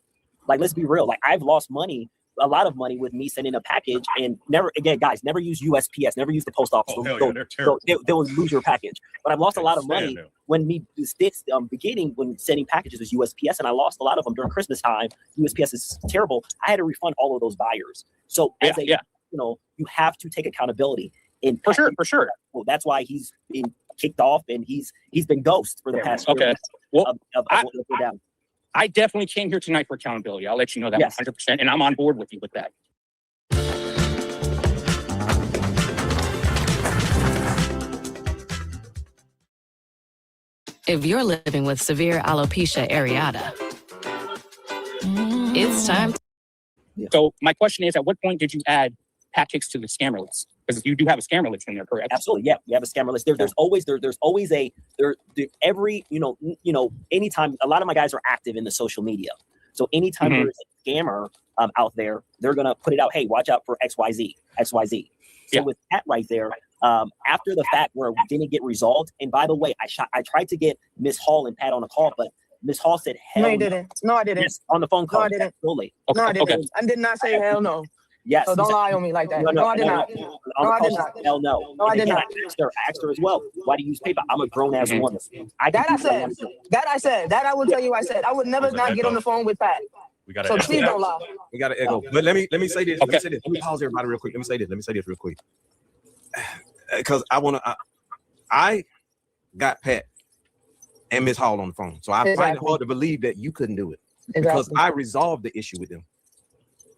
Like, let's be real. Like I've lost a lot of money with me sending a package and never use USPS, never use the post office. They're terrible. They'll lose your package. But I've lost a lot of money when beginning when sending packages was USPS, and I lost a lot of them during Christmas time. USPS is terrible. I had to refund all of those buyers. So as you have to take accountability. And for sure. Well, that's why he's been kicked off and he's been ghost for the past year. Okay. Well, I definitely came here tonight for accountability. I'll let you know that 100%, and I'm on board with you with that. If you're living with severe alopecia areata, it's time. So my question is, at what point did you add Pat Kicks to the scammer list? Because you do have a scammer list in there, correct? Absolutely, yeah. We have a scammer list. There's always anytime a lot of my guys are active in the social media. So anytime there's a scammer out there, they're gonna put it out. Hey, watch out for XYZ. So with Pat right there, after the fact where it didn't get resolved, and by the way, I tried to get Miss Hall and Pat on a call, but Miss Hall said hell no. You didn't. No, I didn't. Yes, on the phone call. No, I didn't. Absolutely. No, I didn't. I did not say hell no. Yes. So don't lie on me like that. No, I did not. No, I did not. Hell no. No, I did not. I asked her as well. Why do you use PayPal? I'm a grown ass woman. I said. That I will tell you. I said I would never not get on the phone with Pat. So please don't lie. We got to echo. But let me say this. Let me say this. Let me pause everybody real quick. Let me say this real quick. because I got Pat and Miss Hall on the phone, so I find it hard to believe that you couldn't do it because I resolved the issue with them.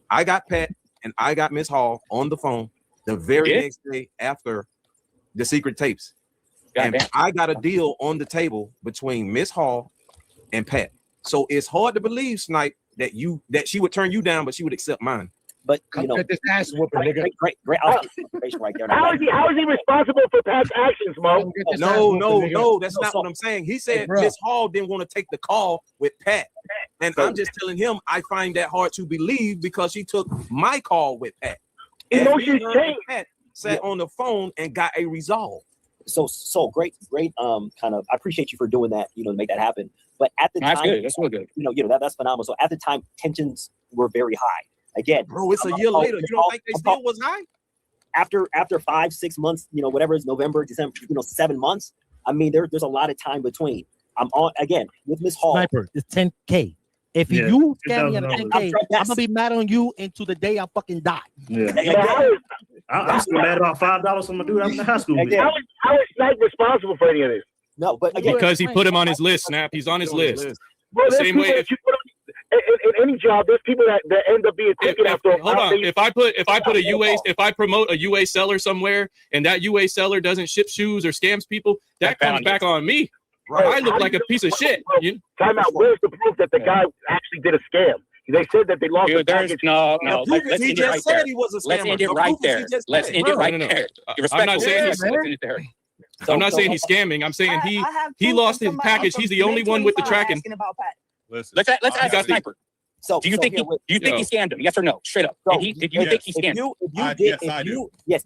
I got Pat and I got Miss Hall on the phone the very next day after the secret tapes, and I got a deal on the table between Miss Hall and Pat. So it's hard to believe, Snipe, that she would turn you down, but she would accept mine. But you know, this ass whooping, nigga. Great observation right there. How is he responsible for Pat's actions, Mo? No, that's not what I'm saying. He said Miss Hall didn't want to take the call with Pat, and I'm just telling him I find that hard to believe because she took my call with Pat. Emotions change. Pat sat on the phone and got a resolve. So great kind of. I appreciate you for doing that. You know, to make that happen. But at the time, that's good. That's really good. You know that's phenomenal. So at the time, tensions were very high. Again, bro, it's a year later. You don't think they still was high? After 5-6 months, you know, whatever is November, December, 7 months. I mean, there's a lot of time between. I'm on again with Miss Hall. Sniper, it's 10K. If you scam me at 10K, I'm gonna be mad on you into the day I fucking die. Yeah. I'm still mad about $5 from a dude I'm in high school. How is Snipe responsible for any of this? No, but again, because he put him on his list, Snap. He's on his list. Well, the same way if you put in any job, there's people that end up being taken after. Hold on. If I promote a UA seller somewhere and that UA seller doesn't ship shoes or scams people, that comes back on me. Right. I look like a piece of shit. Time out. Where's the proof that the guy actually did a scam? They said that they lost the package. No. Let's end it right there. Let's end it right there. Let's end it right there. I'm not saying I'm not saying he's scamming. I'm saying he lost his package. He's the only one with the tracking. Let's ask Sniper. So do you think he scammed him? Yes or no? Straight up. So, Did you think he scammed him?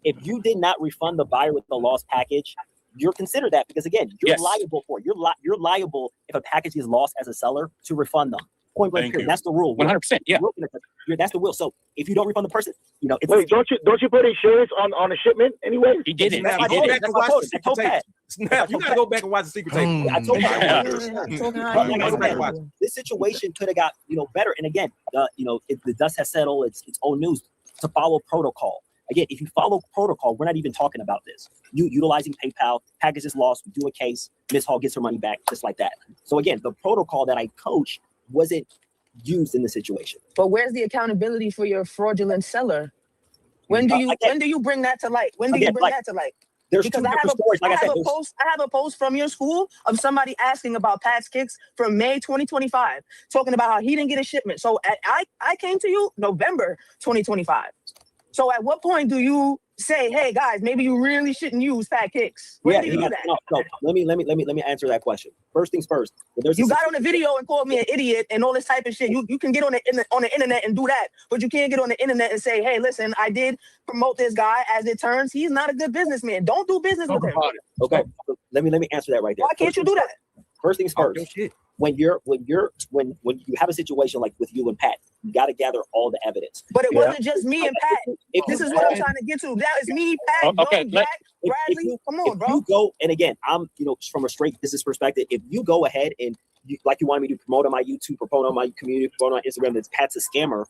If you did not refund the buyer with the lost package, you're considered that because again, you're liable for it. You're liable if a package is lost as a seller to refund them. Point blank period. That's the rule. 100%. Yeah. That's the rule. So if you don't refund the person, you know. Wait, don't you put insurance on a shipment anyway? He didn't. You gotta go back and watch the secret tape. I told you. This situation could have got better. And again, the dust has settled. It's old news to follow protocol. Again, if you follow protocol, we're not even talking about this. You utilizing PayPal, package is lost, we do a case, Miss Hall gets her money back, just like that. So again, the protocol that I coach wasn't used in the situation. But where's the accountability for your fraudulent seller? When do you bring that to light? When do you bring that to light? Because I have a post from your school of somebody asking about Pat's Kicks from May 2025, talking about how he didn't get a shipment. So I came to you November 2025. So at what point do you say, hey guys, maybe you really shouldn't use Pat Kicks? When do you do that? No. Let me answer that question. First things first. You got on a video and called me an idiot and all this type of shit. You can get on the internet and do that, but you can't get on the internet and say, hey, listen, I did promote this guy. As it turns, he's not a good businessman. Don't do business with him. Okay, let me answer that right there. Why can't you do that? First things first. When you have a situation like with you and Pat, you got to gather all the evidence. But it wasn't just me and Pat. This is what I'm trying to get to. That is me, Pat, Jack, Bradley. Come on, bro. You go, and again, I'm from a straight business perspective. If you go ahead and you wanted me to promote on my YouTube, promote on my community, promote on Instagram that Pat's a scammer,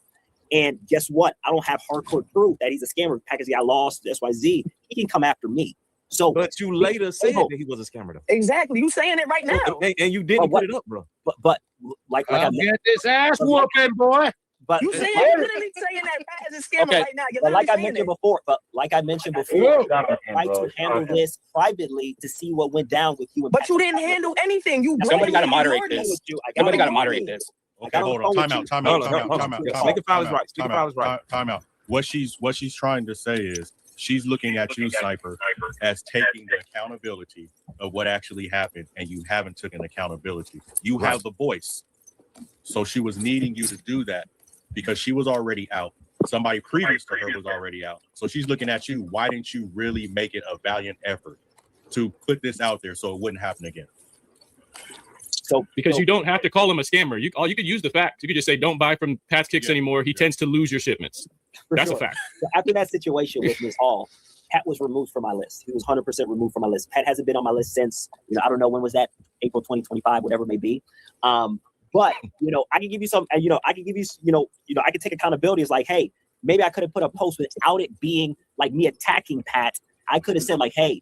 and guess what? I don't have hardcore proof that he's a scammer. Package got lost, XYZ. He can come after me. So, but you later said that he was a scammer, though. Exactly, you saying it right now, and you didn't put it up, bro. But like I get this ass whooping, boy. But you're literally saying that Pat is a scammer right now. But like I mentioned before, I tried to handle this privately to see what went down with you. But you didn't handle anything. Somebody got to moderate this. Somebody got to moderate this. Okay, hold on. Time out. Make it file is right. Time out. What she's trying to say is she's looking at you, Sniper, as taking the accountability of what actually happened, and you haven't taken accountability. You have the voice. So she was needing you to do that because she was already out. Somebody previous to her was already out. So she's looking at you. Why didn't you really make it a valiant effort to put this out there so it wouldn't happen again? Because you don't have to call him a scammer. You could use the fact. You could just say, don't buy from Pat's Kicks anymore. He tends to lose your shipments. That's a fact. So after that situation with Ms. Hall, Pat was removed from my list. He was 100% removed from my list. Pat hasn't been on my list since, I don't know when was that, April 2025, whatever it may be. But, I can give you some, I can take accountability. It's like, hey, maybe I could have put a post without it being like me attacking Pat. I could have said like, hey,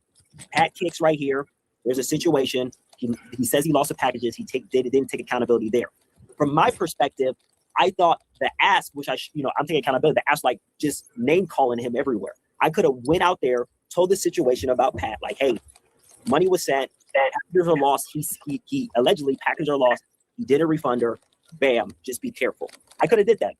Pat Kicks right here. There's a situation. He says he lost the packages. They didn't take accountability there. From my perspective, I thought the ask, which I'm taking accountability. The ask, like just name calling him everywhere. I could have went out there, told the situation about Pat, like, hey, money was sent, packages are lost. He allegedly packages are lost. He did a refunder. Bam, just be careful. I could have did that.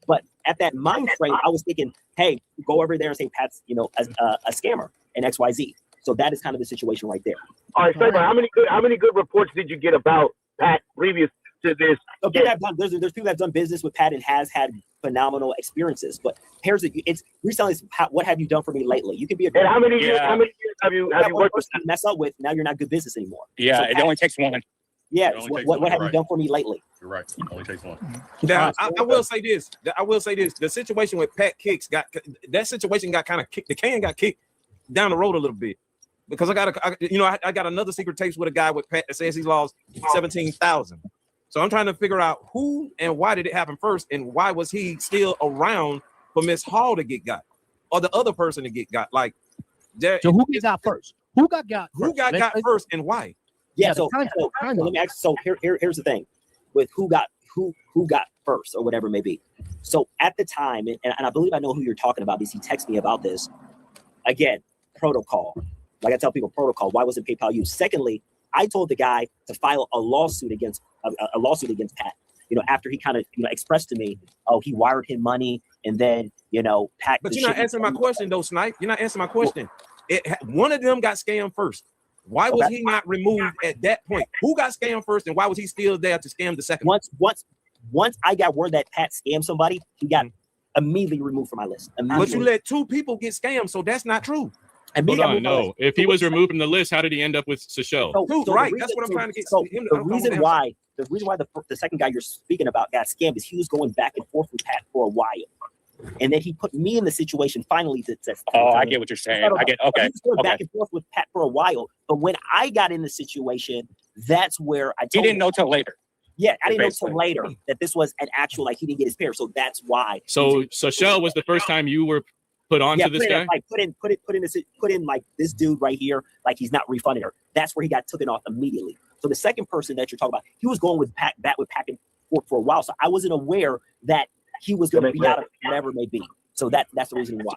But at that mind frame, I was thinking, hey, go over there and say Pat's, a scammer and XYZ. So that is kind of the situation right there. All right, Saber, how many good reports did you get about Pat previous to this? So there's people that have done business with Pat and has had phenomenal experiences. But reselling is what have you done for me lately? You can be a and how many years have you worked with? Mess up with, now you're not good business anymore. Yeah, so it only takes one. Yeah, what have you done for me lately? You're right. It only takes one. Now, I will say this. The situation with Pat Kicks got kind of kicked. The can got kicked down the road a little bit because I got another secret tapes with a guy with Pat that says he lost 17,000. So I'm trying to figure out who and why did it happen first, and why was he still around for Miss Hall to get got, or the other person to get got? Like, so who got first? Who got first, and why? Yeah, so let me ask. So here's the thing, with who got first or whatever it may be. So at the time, and I believe I know who you're talking about because he texted me about this. Again, protocol. Like I tell people, protocol. Why wasn't PayPal used? Secondly, I told the guy to file a lawsuit against Pat. After he kind of expressed to me, oh, he wired him money, and then Pat. But you're not answering my question though, Snipe. You're not answering my question. One of them got scammed first. Why was he not removed at that point? Who got scammed first, and why was he still there to scam the second? Once I got word that Pat scammed somebody, he got immediately removed from my list. But you let two people get scammed, so that's not true. Hold on, no. If he was removed from the list, how did he end up with Seychelles? Right, that's what I'm trying to get. The reason why the second guy you're speaking about got scammed is he was going back and forth with Pat for a while. And then he put me in the situation finally to I get what you're saying. I get okay. He was going back and forth with Pat for a while. But when I got in the situation, that's where I told he didn't know till later. Yeah, I didn't know till later that this was an actual, like, he didn't get his pair. So that's why. So Seychelles was the first time you were put on to this guy? Put in like this dude right here, like he's not refunding her. That's where he got taken off immediately. So the second person that you're talking about, he was going with Pat and forth for a while. So I wasn't aware that he was going to be out of whatever it may be. So that's the reason why.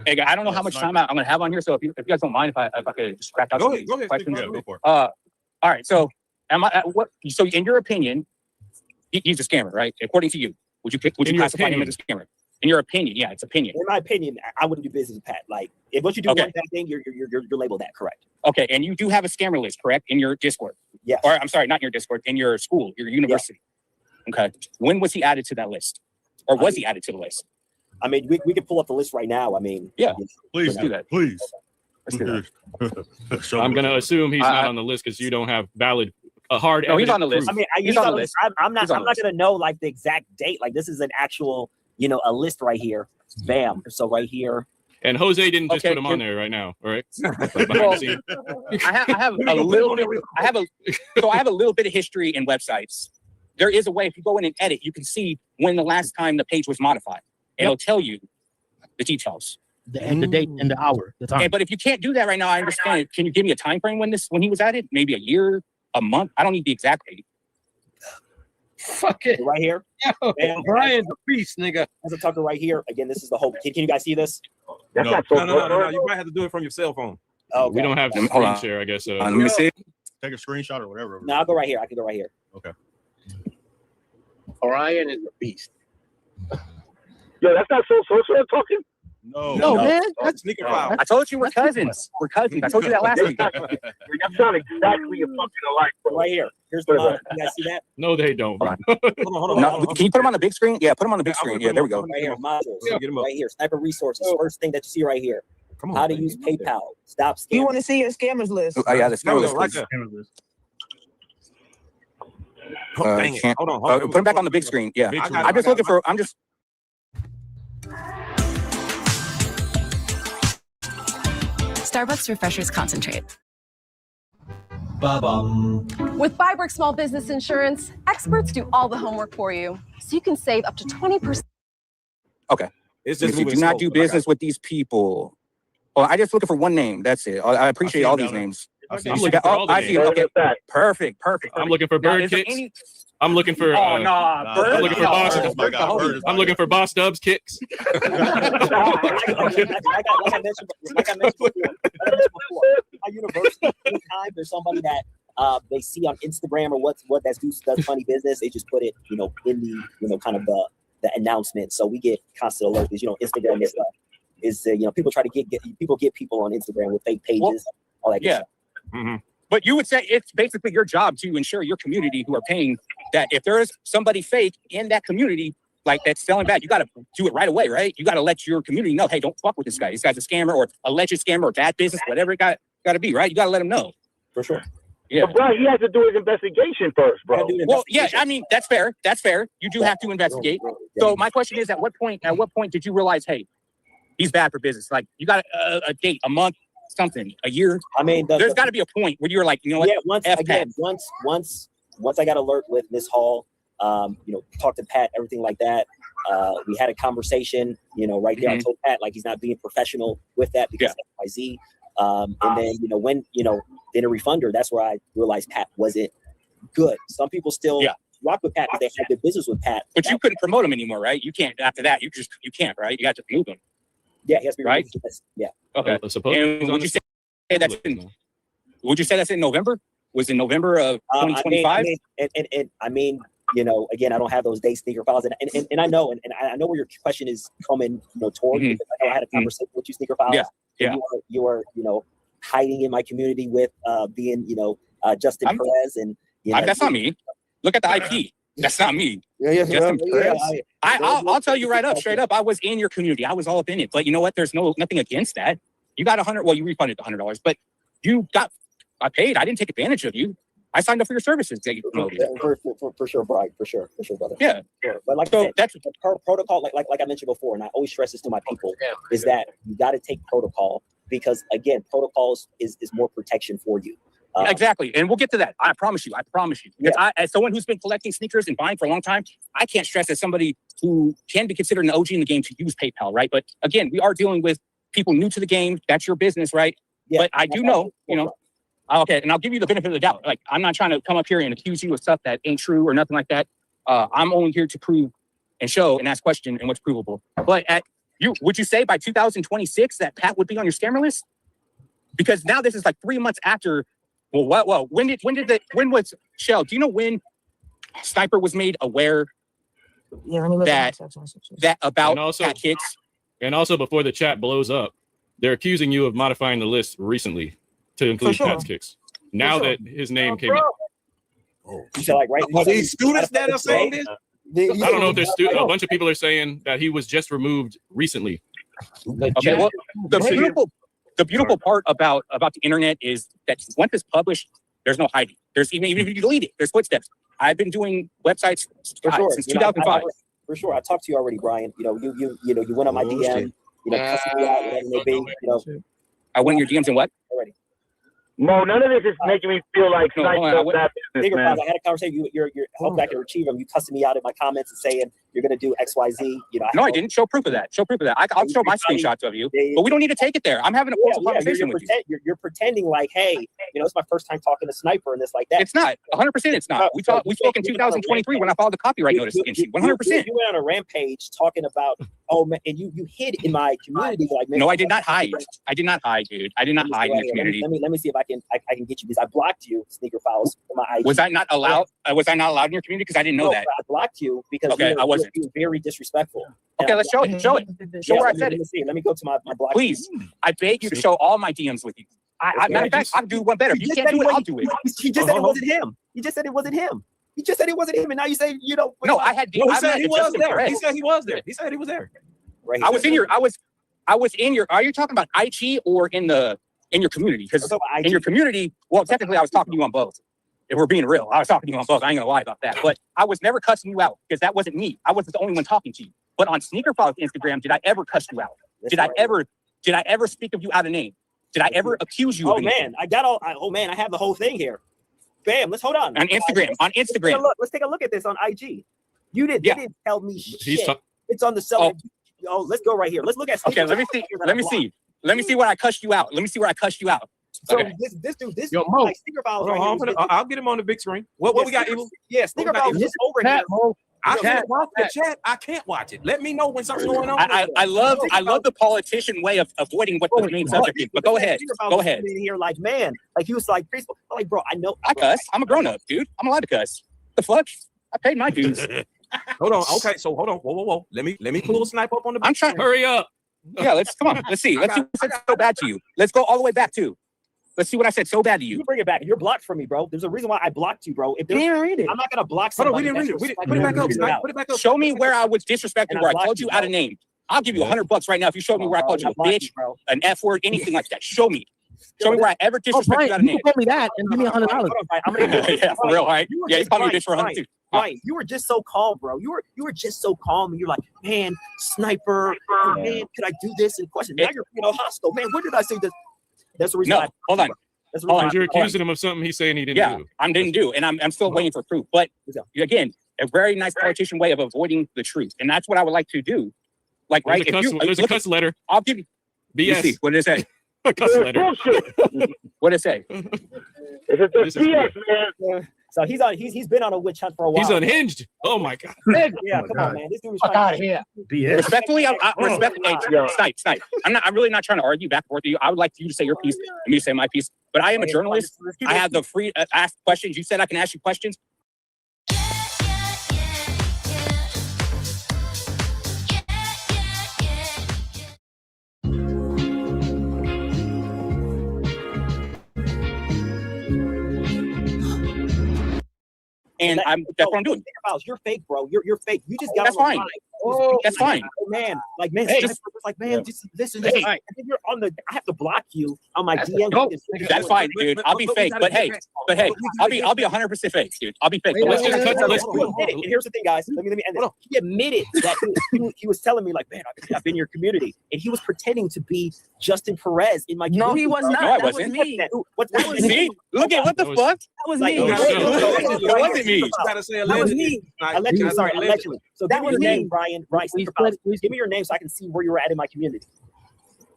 Hey, I don't know how much time I'm going to have on here. So if you guys don't mind, if I could just crack out some questions. Go for it. All right. So So in your opinion, he's a scammer, right? According to you, would you classify him as a scammer? In your opinion, yeah, it's opinion. In my opinion, I wouldn't do business with Pat. Like, if what you do one bad thing, you're labeled that, correct? Okay, and you do have a scammer list, correct, in your Discord? Yes. Or I'm sorry, not in your Discord, in your school, your university. Yes. Okay. When was he added to that list, or was he added to the list? I mean, we can pull up the list right now. I mean, yeah, please do that. Please. Let's do that. I'm going to assume he's not on the list because you don't have valid. No, he's on the list. I mean, he's on the list. I'm not going to know like the exact date. Like, this is an actual, a list right here. Bam. So right here. And Jose didn't just put him on there right now, all right? Well, I have a little bit. I have a little bit of history in websites. There is a way, if you go in and edit, you can see when the last time the page was modified. And it'll tell you the details. The date and the hour, the time. Okay, but if you can't do that right now, I understand it. Can you give me a time frame when he was added? Maybe a year, a month? I don't need the exact date. Fuck it. Right here. Yo, Brian's a beast, nigga. As a Tucker right here. Again, this is the whole. Can you guys see this? No. You might have to do it from your cell phone. Oh, we don't have screen share, I guess. Let me see. Take a screenshot or whatever. No, I'll go right here. I can go right here. Okay. Orion is a beast. Yo, that's not so talking. No, man. That's sneaker file. I told you we're cousins. We're cousins. I told you that last week. That's not exactly a fucking alike, bro. Right here. Here's the model. You guys see that? No, they don't. Hold on. No, can you put him on the big screen? Yeah, put him on the big screen. Yeah, there we go. Right here, modules. Right here, Sniper Resources. First thing that you see right here. How to use PayPal. Stop scamming. You want to see your scammers list? Oh, yeah, the scammers list. Dang it. Hold on. Put him back on the big screen. Yeah, I'm just looking for. Starbucks Refreshers Concentrate. Ba-bum. With Bybrick Small Business Insurance, experts do all the homework for you, so you can save up to 20%. Okay. It's just if you do not do business with these people, Oh, I just looking for one name. That's it. I appreciate all these names. I'm looking for all the I see. names. Okay, perfect. I'm looking for Bird Kicks. I'm looking for. Bird. I'm looking for Boss. I'm looking for Boss Dubs Kicks. Like I mentioned before, my university, anytime there's somebody that they see on Instagram or what does funny business, they just put it, in the, kind of the announcement. So we get constant alerts. Instagram and stuff is, people try to get people on Instagram with fake pages, all that. Yeah. Stuff. Mm-hmm. But you would say it's basically your job to ensure your community who are paying that if there is somebody fake in that community, like that's selling bad, you got to do it right away, right? You got to let your community know, hey, don't fuck with this guy. This guy's a scammer or alleged scammer or bad business, whatever it got to be, right? You got to let them know. For sure. Yeah. But bro, he has to do his investigation first, bro. Well, yeah, I mean, that's fair. That's fair. You do have to investigate. So my question is, at what point did you realize, hey, he's bad for business? Like, you got a date, a month, something, a year? I mean, there's got to be a point where you're like, you know what? Yeah, once I got alert with Miss Hall, talked to Pat, everything like that. We had a conversation, right there. I told Pat, like, he's not being professional with that because of XYZ. And then, when, then a refunder, that's where I realized Pat wasn't good. Some people still rock with Pat because they had good business with Pat. But you couldn't promote him anymore, right? You can't, after that, you can't, right? You got to move him. Yeah, he has to be right. Yeah. Okay. And would you say that's in November? Was in November of 2025? I mean, again, I don't have those dates, Sneaker Files, and I know, and I know where your question is coming, toward. Because I had a conversation with you, Sneaker Files. Yeah. You are, hiding in my community with being, Justin Perez, and that's not me. Look at the IP. That's not me. Justin Perez. I'll tell you straight up. I was in your community. I was all up in it. But you know what? There's nothing against that. You got $100. Well, you refunded the $100, but I paid. I didn't take advantage of you. I signed up for your services. For sure, Brian. For sure, brother. Yeah. But like I said, that's the protocol. Like I mentioned before, and I always stress this to my people, is that you got to take protocol because again, protocols is more protection for you. Exactly, and we'll get to that. I promise you. Because as someone who's been collecting sneakers and buying for a long time, I can't stress as somebody who can be considered an OG in the game to use PayPal, right? But again, we are dealing with people new to the game. That's your business, right? Yeah. But I do know, okay, and I'll give you the benefit of the doubt. Like, I'm not trying to come up here and accuse you of stuff that ain't true or nothing like that. I'm only here to prove and show and ask questions and what's provable. But would you say by 2026 that Pat would be on your scammer list? Because now this is like 3 months after. Well, when was Shell? Do you know when Sniper was made aware that about Pat Kicks? And also, before the chat blows up, they're accusing you of modifying the list recently to include Pat's Kicks. Now that his name came up. So like these students that are saying this? I don't know if there's a bunch of people are saying that he was just removed recently. Okay, well, the beautiful part about the internet is that once it's published, there's no hiding. There's even if you delete it, there's footsteps. I've been doing websites since 2005. For sure, I talked to you already, Brian. You went on my DM. Cussing me out, whatever it may be. I went in your DMs and what? Already. Mo, none of this is making me feel like that business, man. I had a conversation. You're hoping I can retrieve them. You cussing me out in my comments and saying you're going to do X, Y, Z. No, I didn't. Show proof of that. I'll show my screenshots of you, but we don't need to take it there. I'm having a cordial conversation with you. You're pretending like, hey, it's my first time talking to Sniper and this like that. It's not. 100%. It's not. We spoke in 2023 when I filed the copyright notice against you. 100%. You went on a rampage talking about and you hid in my community. Like, no, I did not hide. I did not hide, dude. I did not hide in your community. Let me see if I can get you because I blocked you, Sneaker Files, from my IG. Was I not allowed? Was I not allowed in your community because I didn't know that? I blocked you because I wasn't. You were very disrespectful. Okay, let's show it. Show where I said it. Let me go to my block. Please, I beg you to show all my DMs with you. Matter of fact, I'll do one better. If you can't do it, I'll do it. He just said it wasn't him. He just said it wasn't him. He just said it wasn't him, and now you say No, I had. He said he was there. He said he was there. He said he was there. Right. I was in your. Are you talking about IG or in your community? Because in your community, well, technically, I was talking to you on both. If we're being real, I was talking to you on both. I ain't gonna lie about that. But I was never cussing you out because that wasn't me. I wasn't the only one talking to you. But on Sneaker Files Instagram, did I ever cuss you out? Did I ever speak of you out of name? Did I ever accuse you? Oh man, I have the whole thing here. Bam, let's hold on. On Instagram. Let's take a look at this on IG. You didn't tell me shit. It's on the seller. Let's go right here. Let's look at. Okay, let me see. Let me see where I cussed you out. Let me see where I cussed you out. So Okay. this dude, Yo, Mo. like Sneaker Files Hold on, right here. I'll get him on the big screen. What we got, Evil? Yeah, Sneaker Files is over Chat, here. Mo. I Chat, can't watch the chat. I can't watch it. Let me know when something's going on. I love the politician way of avoiding what the main subject is. But go ahead. Go ahead. In here, like, man, like he was like, preschool. I'm like, bro, I know. I cuss. I'm a grown up, dude. I'm allowed to cuss. The fuck? I paid my dues. Hold on. Okay, so hold on. Whoa. Let me pull a snipe up on the. I'm trying. Hurry up. Yeah, come on. Let's see. Let's see what I said so bad to you. Let's go all the way back to. Let's see what I said so bad to you. You bring it back. You're blocked from me, bro. There's a reason why I blocked you, bro. If You didn't read it. I'm not gonna block Hold on, somebody. we didn't read it. Put it back up. Put it back up. Show me where I was disrespectful, And I where I blocked called you you, out of bro. name. I'll give you $100 right now if you show me where I called you a blocked bitch, you, bro. an F word, anything like that. Show me. Show me where I ever disrespected you out Brian, of you name. can tell me that and give me $100. I'm gonna Yeah, for real, all right? Yeah, you called me a bitch for 100 too. Right, you were just so calm, bro. You were just so calm, and you're like, man, sniper, man, could I do this? And question. Now you're hostile, man. What did I say? That's the reason. No, hold on. That's the Hold reason. on. You're accusing him of something he's saying he didn't Yeah, do. I didn't do, and I'm still waiting for proof. But again, a very nice politician way of avoiding the truth, and that's what I would like to do. Like, There's right? a cuss, there's a cuss letter. I'll give you. BS. See, what did it say? A cuss letter. What did it say? It's BS, man. So he's been on a witch hunt for a while. He's unhinged. Oh my god. Yeah, come on, man. This dude was Fuck trying out of here. BS. Respectfully, Snipe. I'm really not trying to argue back and forth with you. I would like you to say your piece and me to say my piece. But I am a journalist. I have the free ask questions. You said I can ask you questions. And that's what I'm doing. You're fake, bro. You're fake. You just got. That's fine. That's fine. Man, like, man, Hey, just like, man, just listen. And then you're on the. I have to block you on my DM. That's fine, dude. I'll be fake, but hey, I'll be 100% fake, dude. I'll be fake. But let's just cut. Let's. And here's the thing, guys. Let me end this. He admitted that he was telling me, like, man, I've been in your community, and he was pretending to be Justin Perez in my community. No, he was not. No, I That was wasn't. me. See, look at what the fuck. That was Like, me. it wasn't me. That was me. Allegedly, sorry, allegedly. So that was your name, Brian. Right. Give me your name so I can see where you were at in my community.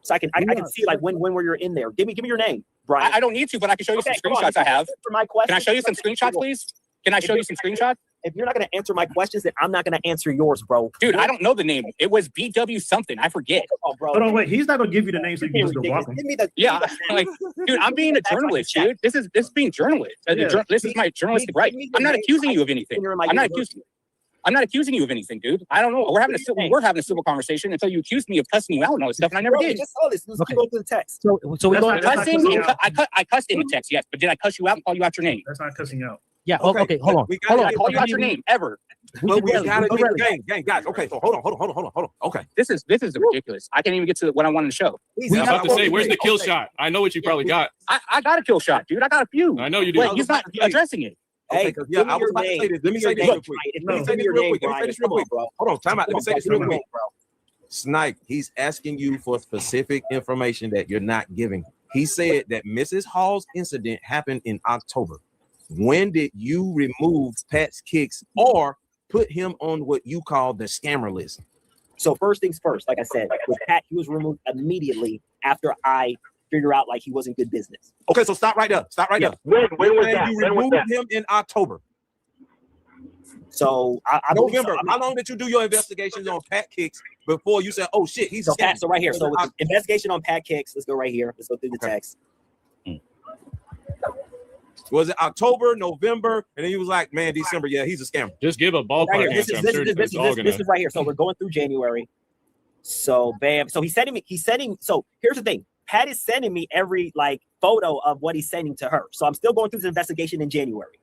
So I can see like when were you in there. Give me your name, Brian. I don't need to, but I can show you some screenshots I have. For my question, can I show you some screenshots, please? Can I show you some screenshots? If you're not going to answer my questions, then I'm not going to answer yours, bro. Dude, I don't know the name. It was BW something. I forget. Oh, bro. Hold on, wait. He's not gonna give you the name so you can just go walk him. Yeah, like, dude, I'm being a journalist, dude. This is being journalist. This is my journalistic right. I'm not accusing you of anything. I'm not accusing you of anything, dude. I don't know. We're having a civil conversation until you accused me of cussing you out and all this stuff, and I never did. Just saw this. Let's go to the text. So we don't. I cussed in the text, yes, but did I cuss you out and call you out your name? That's not cussing you out. Yeah. Okay. Hold on. I call you out your name ever. Well, we gotta get the gang, guys. Okay, so hold on. Okay. This is ridiculous. I can't even get to what I wanted to show. I was about to say, where's the kill shot? I know what you probably got. I got a kill shot, dude. I got a few. I know you do. Wait, he's not addressing it. Okay, yeah, I was about to say this. Let me say this real quick. Let me say this real quick. Let me say this real quick, bro. Hold on, time out. Let me say this real quick, bro. Snipe, he's asking you for specific information that you're not giving. He said that Mrs. Hall's incident happened in October. When did you remove Pat's Kicks or put him on what you call the scammer list? So first things first, like I said, with Pat, he was removed immediately after I figure out like he wasn't good business. Okay, so stop right there. Stop right there. When was that? You When was removed that? him in October. So I November. How long did you do your investigations on Pat Kicks before you said, "Oh shit, he's a scammer"? So right here. So with the investigation on Pat Kicks, let's go right here. Let's go through the text. Was it October, November, and then he was like, "Man, December, yeah, he's a scammer." Just give a ballpark Right here. answer. I'm sure This it's all gonna. is right here. So we're going through January. So bam. So he's sending. So here's the thing. Pat is sending me every like photo of what he's sending to her. So I'm still going through this investigation in January.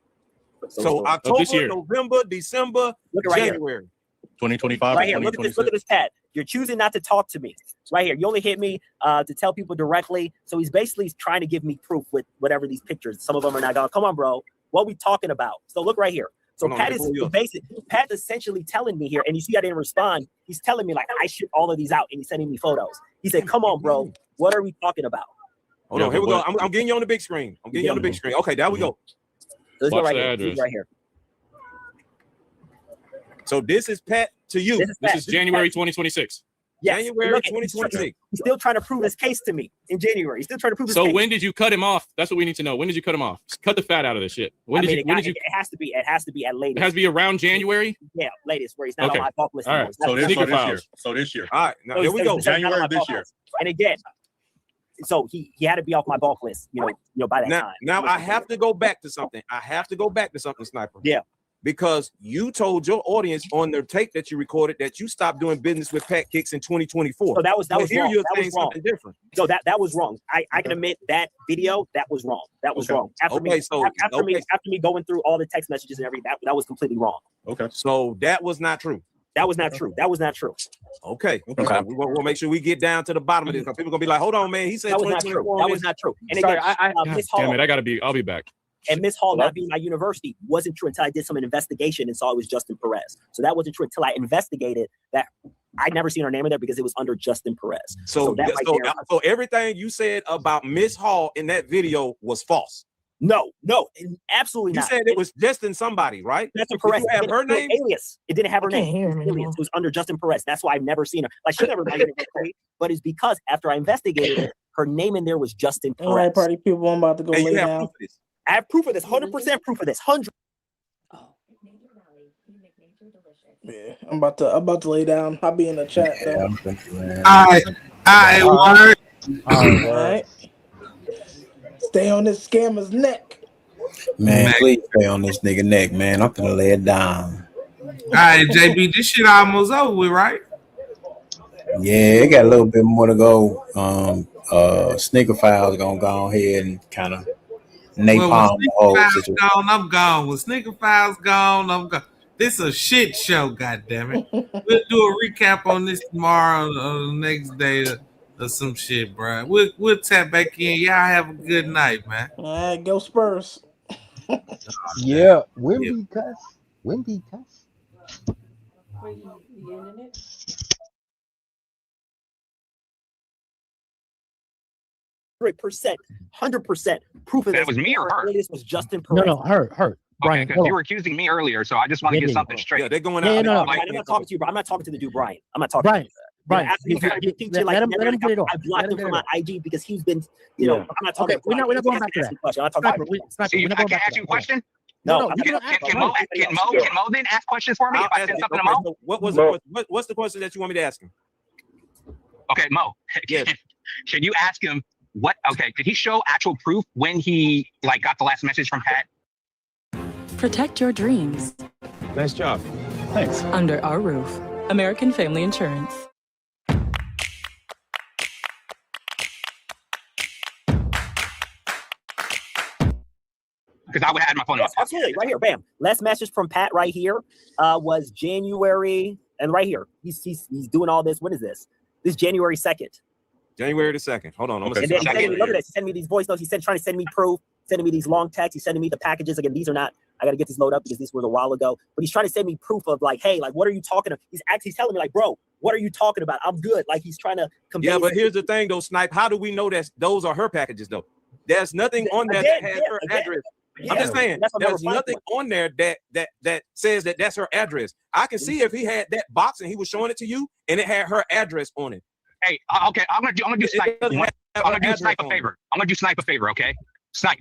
So October, November, December, Look right January. 2025. Right here. Look at this, Pat. You're choosing not to talk to me. Right here. You only hit me to tell people directly. So he's basically trying to give me proof with whatever these pictures. Some of them are not going. Come on, bro. What are we talking about? So look right here. So Pat's essentially telling me here, and you see I didn't respond. He's telling me like I ship all of these out, and he's sending me photos. He said, "Come on, bro. What are we talking about?" Hold on. Here we go. I'm getting you on the big screen. Okay, there we go. Let's go Watch right the here. address. Right here. So this is Pat to you. This is January 2026. Yes. January Look, 2026. He's still trying to prove his case to me in January. He's still trying to prove his So case. when did you cut him off? That's what we need to know. When did you cut him off? Cut the fat out of this shit. When did you? It has to be. It has to be at latest. It has to be around January. Yeah, latest where he's not on my bulk list. All right. So this year. So this year. All right. Now here we go. January this year. And again, so he had to be off my bulk list. You know by that time. Now I have to go back to something. Sniper. Yeah. Because you told your audience on their tape that you recorded that you stopped doing business with Pat Kicks in 2024. So that was wrong. Here you're saying something different. So that was wrong. I can admit that video that was wrong. That was wrong. After me going through all the text messages and everything, that was completely wrong. Okay. So that was not true. That was not true. That was not true. Okay. We'll make sure we get down to the bottom of this because people are gonna be like, hold on, man. He said that was not true. That was not true. And Sorry, again, Miss Hall, damn it, I'll be back. And Miss Hall not being my university wasn't true until I did some investigation and saw it was Justin Perez. So that wasn't true until I investigated that. I'd never seen her name in there because it was under Justin Perez. So everything you said about Miss Hall in that video was false. No, absolutely not. You said it was Justin somebody, right? Justin Perez. Did you have her name? Alias. It didn't have her name. It was under Justin Perez. That's why I've never seen her. Like she never made it, but it's because after I investigated it, her name in there was Justin Perez. All right, party people, I'm about to go lay down. I have proof of this. 100% proof of this. 100. Yeah, I'm about to lay down. I'll be in the chat though. All right. Stay on this scammer's neck. Man, please stay on this nigga neck, man. I'm gonna lay it down. All right, JB, this shit almost over with, right? Yeah, it got a little bit more to go. Sneaker Files gonna go ahead and kind of napalm the whole situation. I'm gone. When Sneaker Files gone, I'm gone. This is a shit show, goddammit. We'll do a recap on this tomorrow or the next day or some shit, bro. We'll tap back in. Y'all have a good night, man. All right, go Spurs. Yeah, Wimby cuss. %, 100% proof of That this. was me or her? This was Justin Perez. No, her. Brian, because you were accusing me earlier, so I just want to get something straight. Yeah, they're going I'm not talking to you, bro. I'm not talking to the dude, Brian. I'm not talking to you. Brian, let him get it off. I blocked him from my IG because he's been, I'm not talking. Okay, we're not going back to that. See, I can ask you a question. No, can Mo then ask questions for me if I send something to Mo? What's the question that you want me to ask him? Okay, Mo. Yes. Can you ask him what? Okay, did he show actual proof when he got the last message from Pat? Protect your dreams. Nice job. Thanks. Under our roof. American Family Insurance. Because I would have had my phone. Yes, absolutely. Right here. Bam. Last message from Pat right here was January. And right here, he's doing all this. When is this? This is January 2nd. January the 2nd. Hold on. Look at this. He's sending me these voice notes. He's trying to send me proof, sending me these long texts. He's sending me the packages. Again, these are not, I got to get this load up because this was a while ago. But he's trying to send me proof of hey, what are you talking about? He's telling me bro, what are you talking about? I'm good. He's trying to convey. Yeah, but here's the thing though, Snipe. How do we know that those are her packages though? There's nothing on there that has her address. I'm just saying, there's nothing on there that says that that's her address. I can see if he had that box and he was showing it to you and it had her address on it. Hey, okay, I'm gonna do Snipe. I'm gonna do Snipe a favor. I'm gonna do Snipe a favor, okay? Snipe,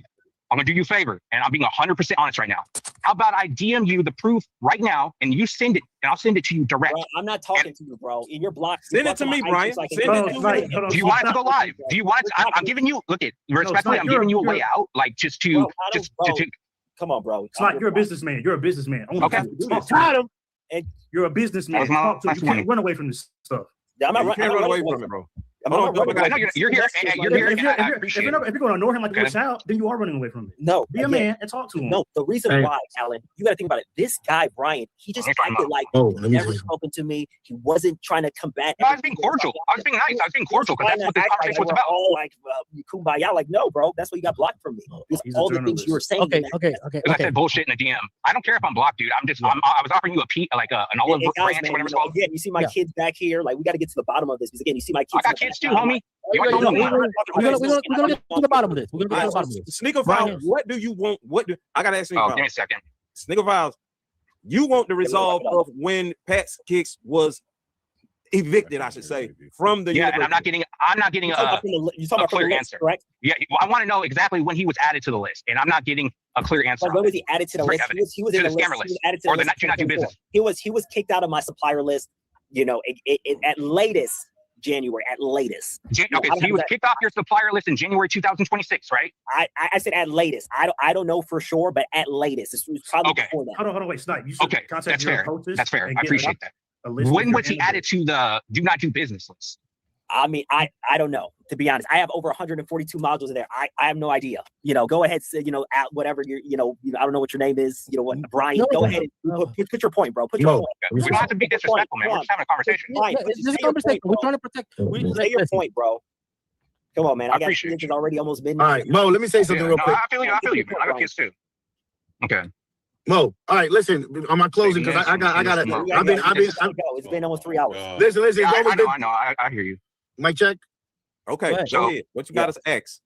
I'm gonna do you a favor, and I'm being 100% honest right now. How about I DM you the proof right now, and you send it, and I'll send it to you direct. Bro, I'm not talking to you, bro. In your block. Send it to me, Brian. Do you want it to go live? Do you want it? I'm giving you. Look at respectfully. I'm giving you a way out, just to. Come on, bro. It's like you're a businessman. You're a businessman. Okay. Got him. And you're a businessman. Talk to him. You can't run away from this stuff. I'm not running away from it, bro. You're here. If you're going to ignore him like a good child, then you are running away from it. No, be a man and talk to him. No, the reason why, Alan, you got to think about it. This guy, Brian, he just acted like he never spoken to me. He wasn't trying to combat. No, I was being cordial. I was being nice. I was being cordial because that's what this conversation was about. Oh, kumbaya. No, bro, that's what you got blocked from me. All the things you were saying. Okay. I said bullshit in the DM. I don't care if I'm blocked, dude. I was offering you an olive branch, whatever it's called. Again, you see my kids back here. We got to get to the bottom of this because again, you see my kids. I got kids too, homie. We're gonna get to the bottom of this. We're gonna get to the bottom of this. Sneaker Files, what do you want? I gotta ask you. Give me a second. Sneaker Files, you want the resolve of when Pat's Kicks was evicted, I should say, from the university. And I'm not getting a clear answer. Correct? Yeah, I want to know exactly when he was added to the list, and I'm not getting a clear answer. When was he added to the list? He was in the scammer list. list. Added to Or the the list. do not do business. He was kicked out of my supplier list. At latest January. At latest. Okay, so he was kicked off your supplier list in January 2026, right? I said at latest. I don't know for sure, but at latest. It was probably before that. Hold on, wait, Snipe. You should contact that's your fair. coaches. That's fair. and I get appreciate that. a list When of was he your added to the do not do business list? I mean, I don't know, to be honest. I have over 142 modules in there. I have no idea. Go ahead, say, at whatever I don't know what your name is. Brian. Go ahead and put your point, bro. Put your point. We don't have to be disrespectful, man. We're just having a conversation. Brian, This is a conversation. We're trying to protect. Say your point, bro. Come on, man. I got appreciate kids. It's already almost midnight. All right, Mo, let me say something real quick. I feel you, man. I got kids too. Okay. Mo, all right, listen, on my closing, because I got it. It's been almost 3 hours. Listen. I know. I hear you. Mic check. Okay, go ahead. What you got us X?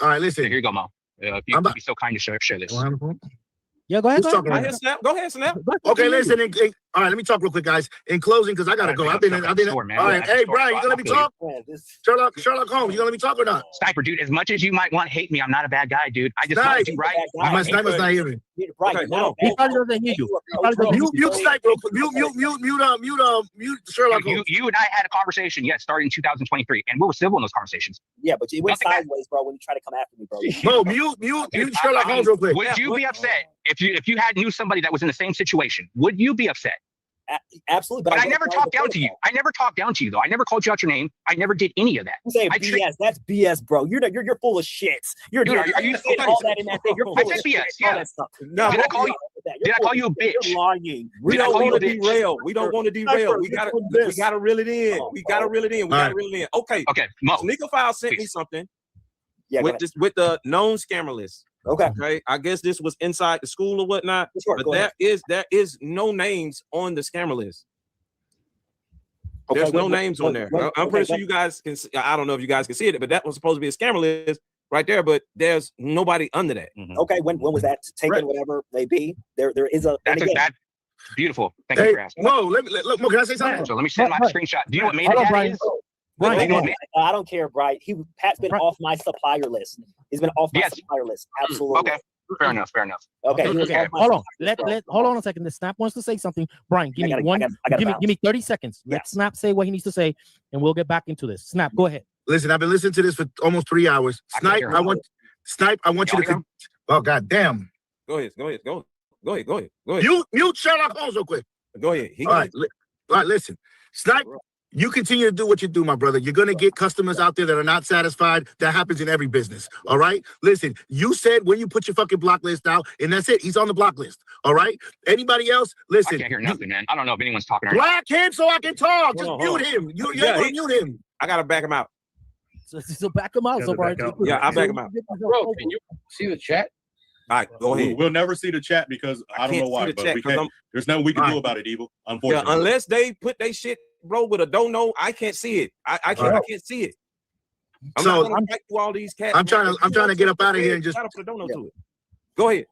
All right, listen. Here you go, Mo. If you could be so kind to share this. Yeah, go ahead. Go ahead, Snap. Go ahead, Snap. Okay, listen. All right, let me talk real quick, guys. In closing, because I gotta go. I've been. All right, hey, Brian, you gonna let me talk? Sherlock Holmes, you gonna let me talk or not? Sniper, dude. As much as you might want to hate me, I'm not a bad guy, dude. I just want to do right. Snipe must not hear me. Right, he probably doesn't hear you. Mute Snipe real quick. Mute Sherlock Holmes. You and I had a conversation, yes, starting in 2023, and we were civil in those conversations. Yeah, but it went sideways, bro, when you try to come after me, bro. No, mute Sherlock Holmes real quick. Would you be upset if you knew somebody that was in the same situation? Would you be upset? Absolutely, but I never talked down to you. I never talked down to you, though. I never called you out your name. I never did any of that. You say BS. That's BS, bro. You're full of shit. Are you saying all that in that thing? You're full I said of BS. shit. Yeah. No, did I call you a bitch? You're lying. We don't want to derail. We don't want to derail. We gotta reel it in. We gotta reel it in. Okay. Mo. Sneaker File sent me something. Yeah. With the known scammer list. Okay. I guess this was inside the school or whatnot. Sure, but there is no names on the scammer list. Okay, there's no names on there. I'm pretty sure you guys can. I don't know if you guys can see it, but that was supposed to be a scammer list right there. But there's nobody under that. Okay, when was that taken? Whatever may be, there is a. That's beautiful. Thank you for asking. Mo, look, Mo, can I say something? So let me send my screenshot. Do you know what made it is? I don't care, Brian. Pat's been off my supplier list. He's been off my supplier list. Absolutely. Okay. Fair enough. Okay. Hold on. Hold on a second. The Snap wants to say something. Brian, give me 30 seconds. Let Snap say what he needs to say, and we'll get back into this. Snap, go ahead. Listen, I've been listening to this for almost 3 hours. Snipe, I want you to. Oh, God damn. Go ahead. Mute Sherlock Holmes real quick. Go ahead. All right, listen. Snipe, you continue to do what you do, my brother. You're going to get customers out there that are not satisfied. That happens in every business, all right? Listen, you said when you put your fucking block list out, and that's it. He's on the block list, all right? Anybody else? Listen. I can't hear nothing, man. I don't know if anyone's talking right Black him so I can talk. Just mute him. You're going to mute him. I got to back him out. So back him out. So Brian, yeah, I'll back him out. Bro, can you see the chat? All right, go ahead. We'll never see the chat because I don't know why, but there's nothing we can do about it, Evil. Unfortunately. Yeah, unless they put their shit, bro, with a don't know, I can't see it. I can't see it. I'm not gonna back through all these cats. I'm trying to get up out of here and just put a don't know to it. Go ahead.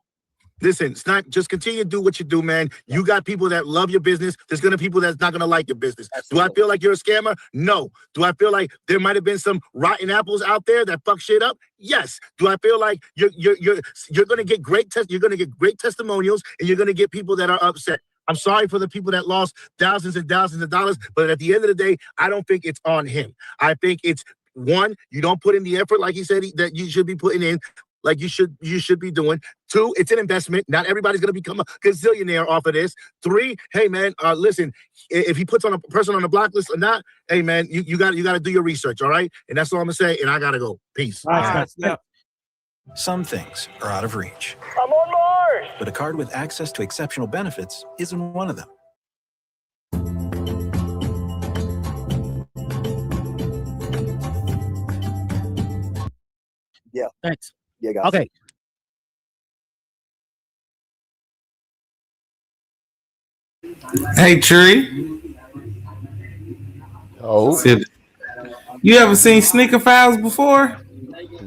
Listen, Snipe, just continue to do what you do, man. You got people that love your business. There's going to be people that's not going to like your business. Absolutely. Do I feel like you're a scammer? No. Do I feel like there might have been some rotten apples out there that fuck shit up? Yes. Do I feel like you're going to get great testimonials, and you're going to get people that are upset? I'm sorry for the people that lost thousands and thousands of dollars, but at the end of the day, I don't think it's on him. I think it's, one, you don't put in the effort like he said that you should be putting in. Like you should be doing. 2, it's an investment. Not everybody's gonna become a gazillionaire off of this. 3, hey man, listen, if he puts on a person on the block list or not, hey man, you got to do your research, all right? And that's all I'm gonna say. And I gotta go. Peace. Some things are out of reach. I'm on Mars. But a card with access to exceptional benefits isn't one of them. Yeah. Thanks. Yeah, guys. Okay. Hey, Tree. Oh. You ever seen Sneaker Files before?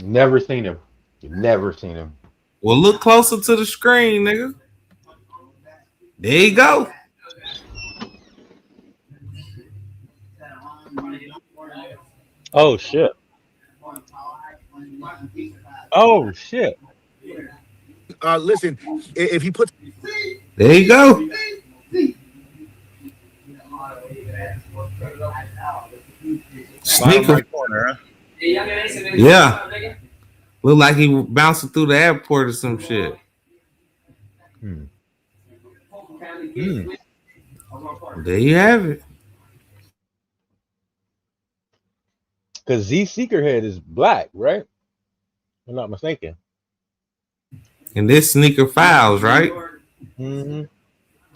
Never seen him. Never seen him. Well, look closer to the screen, nigga. There you go. Oh shit. Oh shit. Listen, if he puts There you go. Bottom Sneaker. right corner, huh? Yeah. Look like he bouncing through the airport or some shit. Hmm. There you have it. Because Z Seekerhead is black, right? If I'm not mistaken. And this Sneaker Files, right? Mm-hmm.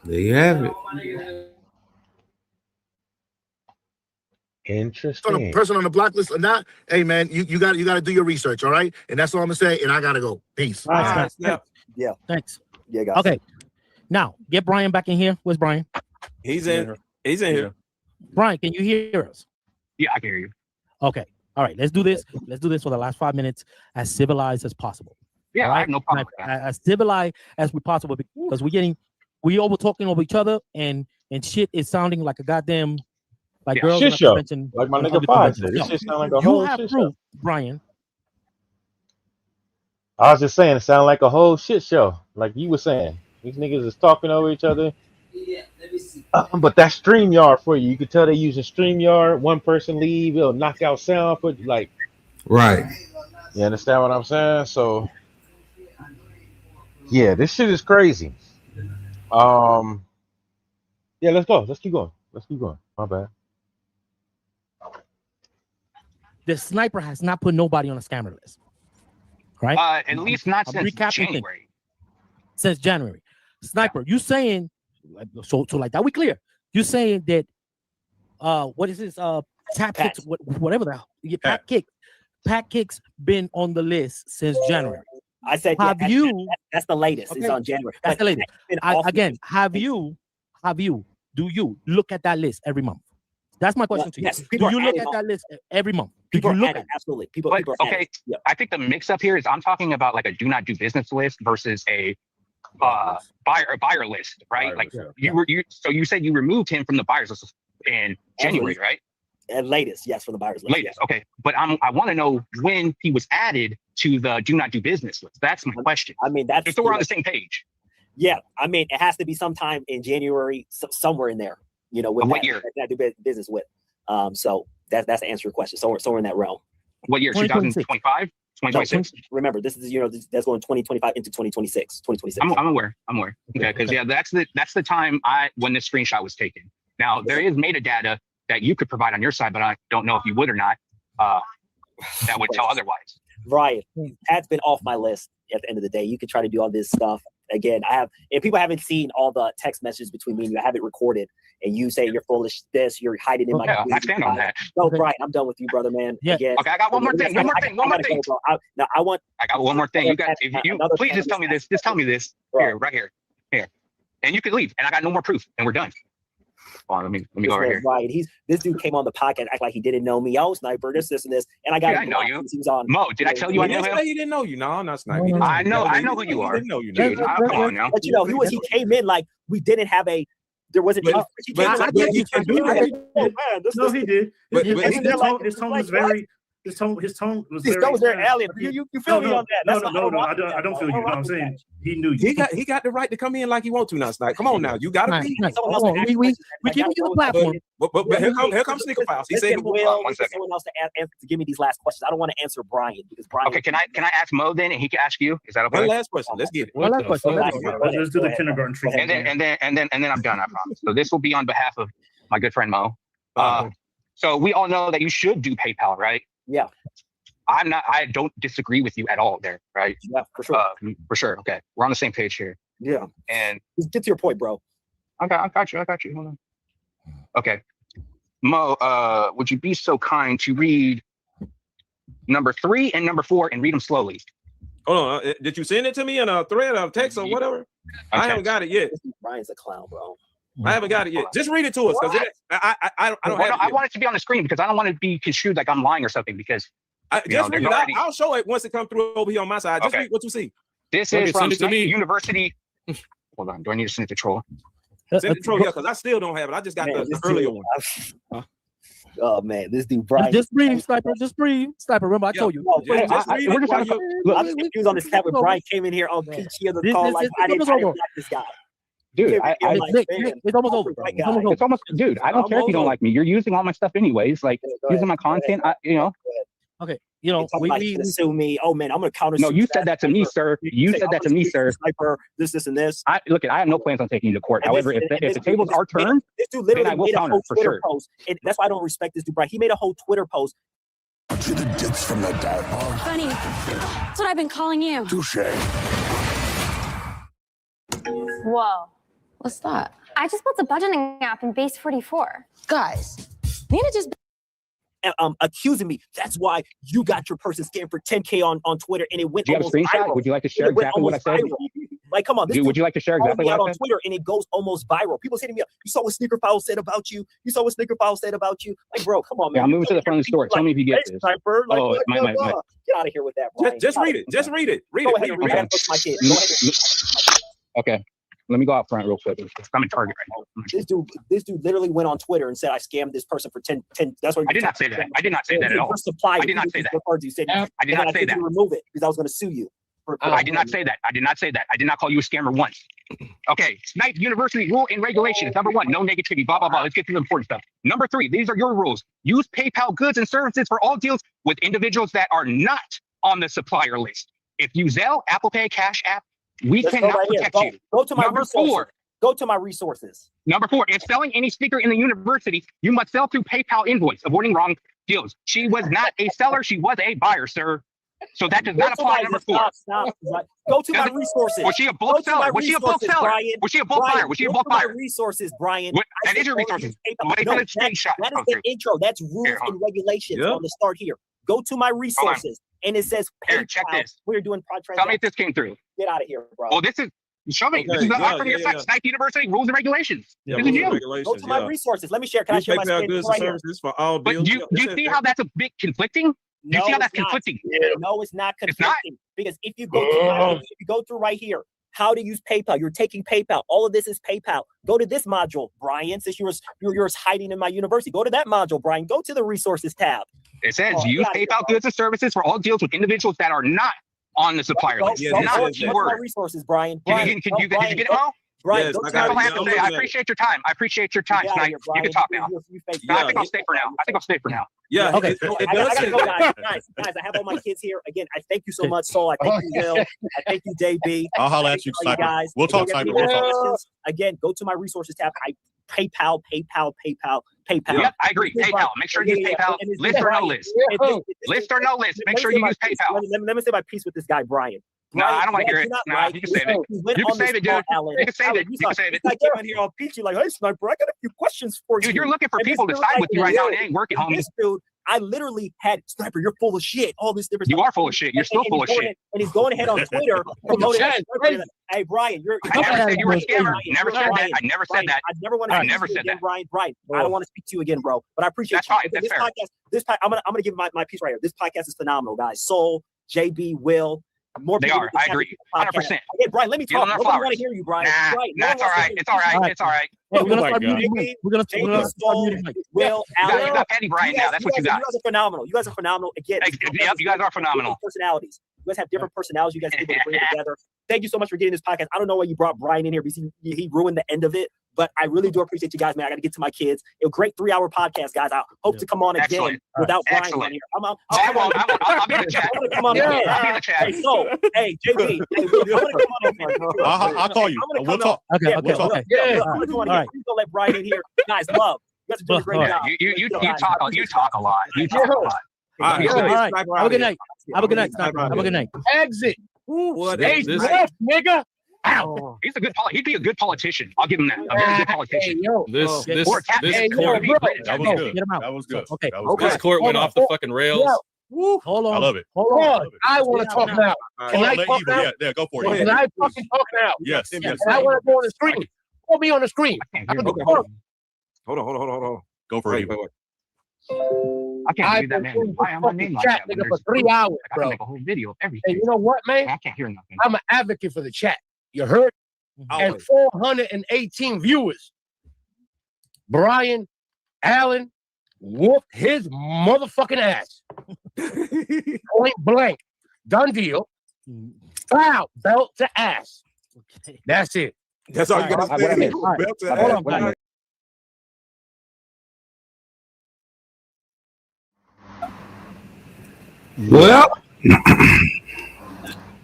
There you have it. on a Interesting. person on the block list or not, hey man, you got to do your research, all right? And that's all I'm gonna say. And I gotta go. Peace. All right, Snap. Yeah. Thanks. Yeah, guys. Okay. Now get Brian back in here. Where's Brian? He's in here. Brian, can you hear us? Yeah, I can hear you. Okay. All right. Let's do this. Let's do this for the last 5 minutes as civilized as possible. Yeah, All right? I have no problem with that. As civilized as we possible because we over talking over each other and shit is sounding like a goddamn like girls shit in a show. convention. Like my on a nigga public Five convention. said. This No, shit sound like a you whole have shit proof, show. Brian. I was just saying, it sounded like a whole shit show. Like you were saying. These niggas is talking over each other. But that's StreamYard for you. You can tell they're using StreamYard. One person leave, it'll knock out sound. But like, right. You understand what I'm saying? So, yeah, this shit is crazy. Yeah, let's go. Let's keep going. My bad. The sniper has not put nobody on a scammer list. Right? At least not I'm since recapping January. things. Since January. Sniper, you saying so like that we clear. You saying that what is this? Tap kicks, whatever the hell. Pat kicks been on the list since January. I said that's the latest. Okay. It's on January. That's the latest. Do you look at that list every month? That's my question to you. Yes, do you look at that list every month? Do you look at it? Absolutely. But, okay, I think the mix up here is I'm talking about like a do not do business list versus a buyer list, right? Like you said you removed him from the buyers list in January, right? And latest, yes, for the buyers list. Latest, okay. But I want to know when he was added to the do not do business list. That's my question. I mean, that's just so we're on the same page. Yeah, I mean, it has to be sometime in January, somewhere in there. You know, with what year? That I do business with. So that's to answer your question. So we're in that realm. What year? 2025? 2026? Remember, this is that's going 2025 into 2026. 2026. I'm aware. Okay, because that's the time when this screenshot was taken. Now there is metadata that you could provide on your side, but I don't know if you would or not. That would tell otherwise. Right. That's been off my list at the end of the day. You could try to do all this stuff. Again, if people haven't seen all the text messages between me and you, I have it recorded, and you say you're full of this, you're hiding in my. Yeah, I stand on that. No, Brian, I'm done with you, brother, man. Yeah. Again, okay, I got one more thing. I got one more thing. If you please just tell me this. Just tell me this. Here, right here. And you can leave, and I got no more proof, and we're done. Hold on, let me go right here. Right, this dude came on the podcast, act like he didn't know me. Oh, Sniper, this, and this, and I got. I know you. He was on. Mo, did I tell you I know him? He didn't know you. No, I'm not Sniper. I know who you are. He didn't know you. Dude, come on now. But he came in like we didn't have a. There wasn't. No, he did. His tone was very. His tone was very alien. You feel me on that? No, I don't feel you. No, I'm saying he knew you. He got the right to come in like he want to now. Snipe. Come on now, you gotta be. We give you the platform. But here comes Sneaker Files. He said, "One second. Someone else to give me these last questions. I don't want to answer Brian because Brian." Okay, can I ask Mo then, and he can ask you? Is that okay? One last question. Let's get it. Let's do the kindergarten treatment. And then I'm done. I promise. So this will be on behalf of my good friend Mo. So we all know that you should do PayPal, right? Yeah. I don't disagree with you at all there, right? Yeah, for sure. For sure. Okay. We're on the same page here. Yeah. And just get to your point, bro. I got you. Hold on. Okay. Mo, would you be so kind to read number 3 and number 4 and read them slowly? Hold on. Did you send it to me in a thread or text or whatever? I haven't got it yet. Brian's a clown, bro. I haven't got it yet. Just read it to us, because I don't have it. I want it to be on the screen because I don't want to be construed like I'm lying or something. Because I'll show it once it comes through over here on my side. Just read what you see. This is from University. Hold on. Do I need to send it to Troll? Send it to Troll, yeah, because I still don't have it. I just got the earlier one. Oh man, this dude Brian. Just breathe, Sniper. Just breathe, Sniper. Remember, I told you. We're just I'm confused on this tab. When Brian came in here on PG of the call, like I didn't like this guy. Dude, it's almost over. Bro. It's almost, dude. I don't care if you don't like me. You're using all my stuff anyways. Like using my content. Okay, you know, we sue me. Oh man, I'm gonna counter. No, you said that to me, sir. You said that to me, sir. Sniper, this, and this. I have no plans on taking you to court. However, if the tables are turned, this dude literally then I will made a counter whole for Twitter sure. post. And that's why I don't respect this dude, Brian. He made a whole Twitter post. To the dicks from the dive bar. Funny. That's what I've been calling you. Touche. Whoa. What's that? I just built a budgeting app in Base 44. Guys, Nina just Accusing me. That's why you got your person scammed for $10K on Twitter, and it went. Do you have a screenshot? Viral. Would you like to share exactly what I said? Like, come on, Dude, would you like to share exactly what I on said? Twitter, and it goes almost viral. People hitting me up. You saw what Sneaker File said about you. You saw what Sneaker File said about you. Like, bro, come on, man. Yeah, I'm moving to the front of the store. Tell me if you get this. Sniper, like, Oh, get out of here with that, Brian. Just read it. Just read it. Read Go it. ahead and read it. That's my kid. Go ahead. Okay. Let me go out front real quick. I'm in Target right now. This dude literally went on Twitter and said I scammed this person for 10. That's what I did not say that. I did not say that at all. Supplier. I did not say that. You said, I did not say that. Remove it because I was going to sue you. I did not say that. I did not say that. I did not call you a scammer once. Okay. Snipe University rule and regulations. Number 1, no negativity. Blah, blah, blah. Let's get to the important stuff. Number 3, these are your rules. Use PayPal goods and services for all deals with individuals that are not on the supplier list. If you Zelle, Apple Pay, Cash App, we cannot protect you. Go to my Number resources. 4. Go to my resources. Number 4, if selling any sneaker in the university, you must sell through PayPal invoice, avoiding wrong deals. She was not a seller, she was a buyer, sir. So that does not apply. Number 4. Stop. Go to my resources. Was she a bulk seller? Was she a bulk seller? Was she a bulk buyer? Was she a bulk buyer? Resources, Brian. That is your resources. Wait for the screenshot. That is the intro. That's rules and regulations on the start here. Go to my resources, and it says PayPal. Check this. We're doing project. Tell me if this came through. Get out of here, bro. Oh, this is. Show me. This is the Snipe University rules and regulations. This is you. Go to my resources. Let me share. Can I share my screen right here? For all but do you see how that's a bit conflicting? Do you see how that's conflicting? No, it's not conflicting. Because if you go through right here, how to use PayPal. You're taking PayPal. All of this is PayPal. Go to this module, Brian. Since you're hiding in my university, go to that module, Brian. Go to the resources tab. It says use PayPal goods and services for all deals with individuals that are not on the supplier list. Not a key word. Resources, Brian. Did you get it all? Brian, That's all I have to say. I appreciate your time. Snipe. You can talk now. I think I'll stay for now. Yeah. Okay. I gotta go, guys. Guys, I have all my kids here. Again, I thank you so much, Saul. I thank you, Will. I thank you, JB. I'll holler at you, Sniper. Guys. We'll talk, Sniper. We'll talk. Again, go to my resources tab. PayPal. Yep, I agree. PayPal. Make sure you use PayPal. List or no list. List or no list. Make sure you use PayPal. Let me say my piece with this guy, Brian. No, I don't want to hear it. No, you can save it. You can save it, dude. You can save it. You can save it. I came in here on peachy like, hey, Sniper, I got a few questions for you. Dude, you're looking for people to side with you right now. It ain't working, homie. This dude, I literally had Sniper, you're full of shit. All this different stuff. You are full of shit. You're still full of shit. And he's going ahead on Twitter. Hey, Brian, you're. I never said you were a scammer. Never said that. I never said that. I never want to. I never said that. Brian, I don't want to speak to you again, bro. But I appreciate that's fine. That's fair. I'm gonna give my piece right here. This podcast is phenomenal, guys. Soul, JB, Will. More they are. I agree. 100%. Hey, Brian, let me talk. I want to hear you, Brian. Nah, it's all right. It's all right. It's all right. We're gonna Will, you got Petty Brian now. That's what you got. You guys are phenomenal. You guys are phenomenal. Again, yep, you guys are phenomenal. Personalities. You guys have different personalities. You guys are able to bring it together. Thank you so much for getting this podcast. I don't know why you brought Brian in here because he ruined the end of it. But I really do appreciate you guys, man. I got to get to my kids. A great 3-hour podcast, guys. I hope to come on again without Brian on here. I'll be in the chat. I'm going to come on again. I'll be in the chat. Hey, JB. I'm going to come on over. I'll call you. We'll talk. Okay. I'm going to come on here. Please don't let Brian in here. Guys, love. You guys are doing a great job. You talk a lot. You talk a lot. All right. Have a good night. Have a good night. Have a good night. Exit. What? Nigga. Ow. He'd be a good politician. I'll give him that. A very good politician. This court. Okay. This court went off the fucking rails. Hold on. I love it. Hold on. I want to talk now. Can I talk now? Yeah, go for it. Can I fucking talk now? Yes. And I want to go on the screen. Put me on the screen. Hold on. Go for it. I can't do that, man. Why am I name like chat, that? nigga, for 3 hours, I bro. gotta make a whole video of everything. And you know what, man? I can't hear nothing. I'm an advocate for the chat. You heard? And 418 viewers. Brian, Allen, whooped his motherfucking ass. Point blank. Done deal. Foul. Belt to ass. Okay. That's it. That's all you got to say. Belt to ass. Hold on.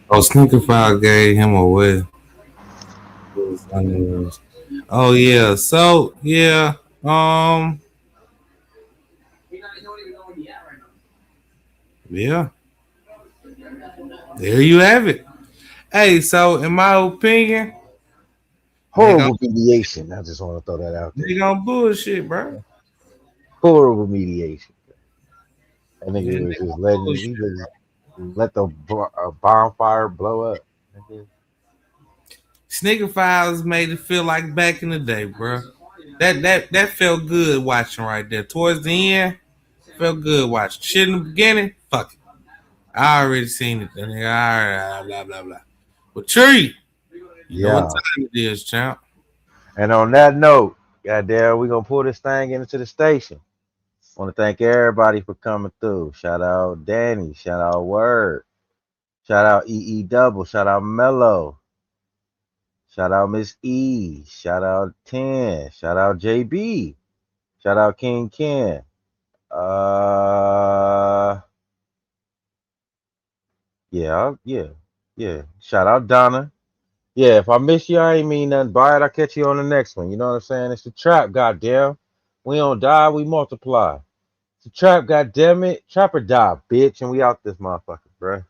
Well, Sneaker File gave him away. Oh yeah, so yeah, yeah. There you have it. Hey, so in my opinion, Horrible mediation. I just want to throw that out there. they gonna bullshit, bro. Horrible mediation. That nigga was just he just let the bonfire blow up. Sneaker Files made it feel like back in the day, bro. That felt good watching right there. Towards the end, felt good watching. Shit in the beginning, fuck it. I already seen it. Then all right, blah blah blah. But Tree, you know what time it is, champ. And on that note, goddamn, we gonna pull this thing into the station. Want to thank everybody for coming through. Shout out Danny. Shout out Word. Shout out EE Double. Shout out Mello. Shout out Miss E. Shout out 10. Shout out JB. Shout out King Ken. Yeah. Shout out Donna. Yeah, if I miss you, I ain't mean nothing by it. I'll catch you on the next one. You know what I'm saying? It's the trap, goddamn. We don't die, we multiply. It's the trap, goddamn it. Trap or die, bitch. And we out this motherfucker, bruh.